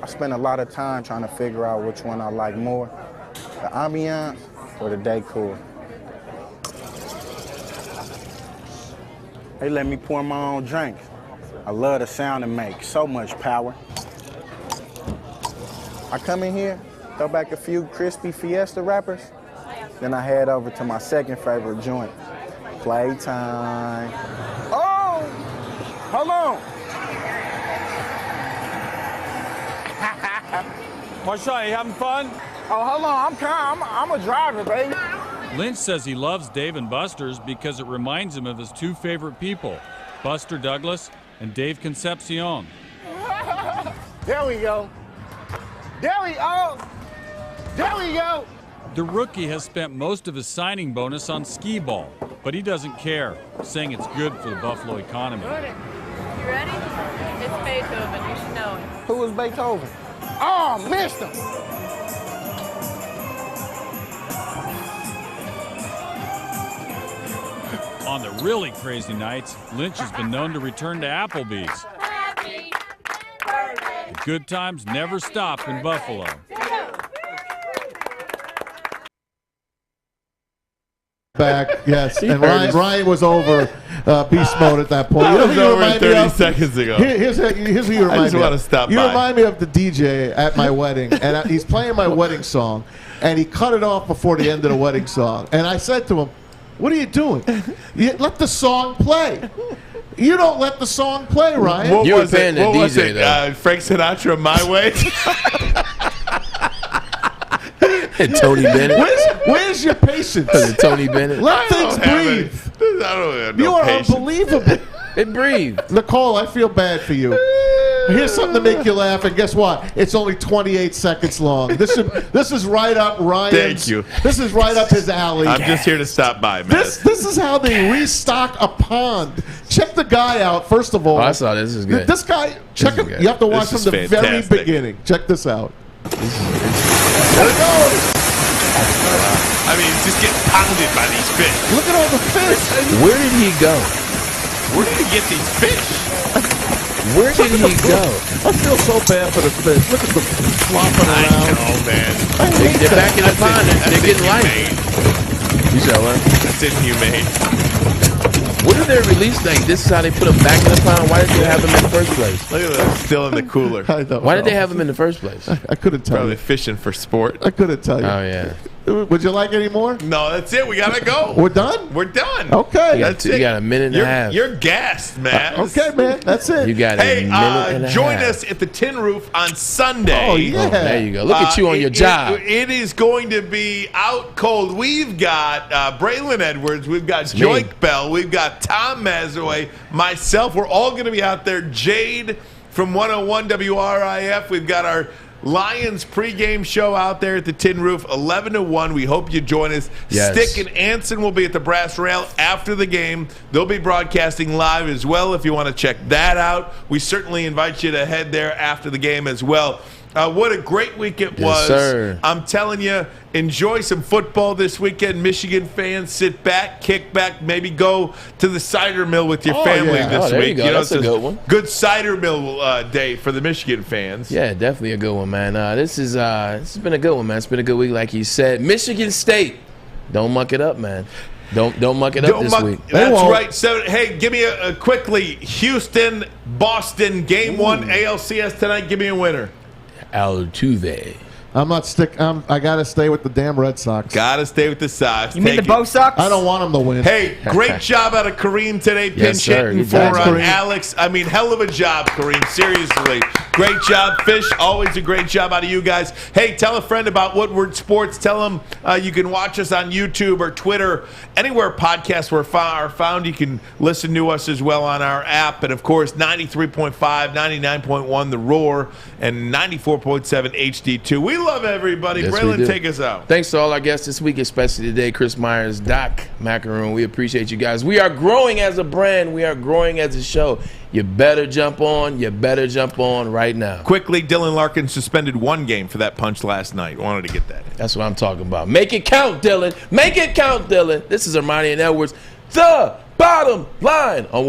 I spend a lot of time trying to figure out which one I like more, the ambiance or the decor. They let me pour my own drink. I love the sound it makes, so much power. I come in here, throw back a few crispy Fiesta wrappers, then I head over to my second favorite joint, Playtime. Oh, hold on. Marshawn, you having fun? Oh, hold on, I'm a driver, baby. Lynch says he loves Dave and Buster's because it reminds him of his 2 favorite people, Buster Douglas and Dave Concepcion. There we go. There we go. There we go. The rookie has spent most of his signing bonus on skee ball, but he doesn't care, saying it's good for the Buffalo economy. You ready? It's Beethoven. You should know it. Who was Beethoven? Oh, missed him. On the really crazy nights, Lynch has been known to return to Applebee's. The good times never stop in Buffalo. Back, yes. And Ryan was over beast mode at that point. That was over 30 seconds ago. Here's who you remind me of. I just want to stop You by. remind me of the DJ at my wedding, and he's playing my wedding song, and he cut it off before the end of the wedding song. And I said to him, "What are you doing? Let the song play. You don't let the song play, Ryan." What You was were paying it? the What was DJ, it? Frank Sinatra, "My Way." And Tony Bennett. Where's your patience? Tony Bennett. Let things breathe. I don't have no You are patience. unbelievable. It breathed. Nicole, I feel bad for you. Here's something to make you laugh, and guess what? It's only 28 seconds long. This is right up Ryan's. Thank you. This is right up his alley. I'm just here to stop by, man. This is how they restock a pond. Check the guy out, first of all. Oh, I saw this. Is good. This guy, check him. You have to watch This from is the fantastic. very beginning. Check this out. There it goes. I mean, he's just getting pounded by these fish. Look at all the fish. Where did he go? Where did he get these fish? Where did he go? I feel so bad for the fish. Look at them flopping around. Oh, man. They're back in the pond. They're getting light. You said what? That's inhumane. What did they release? Like, this is how they put them back in the pond? Why did they have them in the first place? Look at that. Still in the cooler. Why did they have them in the first place? I couldn't tell Probably you. fishing for sport. I couldn't tell you. Oh, yeah. Would you like any more? No, that's it. We got to go. We're done? We're done. Okay. That's it. You got a minute and a half. You're gassed, man. Okay, man. That's it. You got a minute and a join half. us at the Tin Roof on Sunday. Oh, yeah. Oh, there you go. Look at you on your job. It is going to be out cold. We've got Braylon Edwards. We've got Joik Bell. We've got Tom Mazaway. Myself. We're all going to be out there. Jade from 101 WRIF. We've got our Lions pregame show out there at the Tin Roof, 11 to 1. We hope you join us. Yes. Stick and Anson will be at the Brass Rail after the game. They'll be broadcasting live as well if you want to check that out. We certainly invite you to head there after the game as well. What a great week it was. Sir. I'm telling you, enjoy some football this weekend. Michigan fans, sit back, kick back, maybe go to the cider mill with your family this there week. You go. That's a good one. Good cider mill day for the Michigan fans. Yeah, definitely a good one, man. This has been a good one, man. It's been a good week, like you said. Michigan State, don't muck it up, man. Don't muck it up this week. That's right. So, hey, give me a quickly Houston, Boston, game 1 ALCS tonight. Give me a winner. Altuve. I got to stay with the damn Red Sox. Got to stay with the Sox. You mean the Bo Sox? I don't want them to win. Hey, great job out of Kareem today, pinch hitting for Alex. I mean, hell of a job, Kareem. Seriously. Great job, Fish. Always a great job out of you guys. Hey, tell a friend about Woodward Sports. Tell them you can watch us on YouTube or Twitter. Anywhere podcasts are found, you can listen to us as well on our app. And, of course, 93.5, 99.1 The Roar, and 94.7 HD2. We love everybody. Yes, Braylon, take us out. Thanks to all our guests this week, especially today, Chris Myers, Doc Macaroon. We appreciate you guys. We are growing as a brand. We are growing as a show. You better jump on. You better jump on right now. Quickly, Dylan Larkin suspended 1 game for that punch last night. Wanted to get that. That's what I'm talking about. Make it count, Dylan. Make it count, Dylan. This is Armani and Edwards, the bottom line on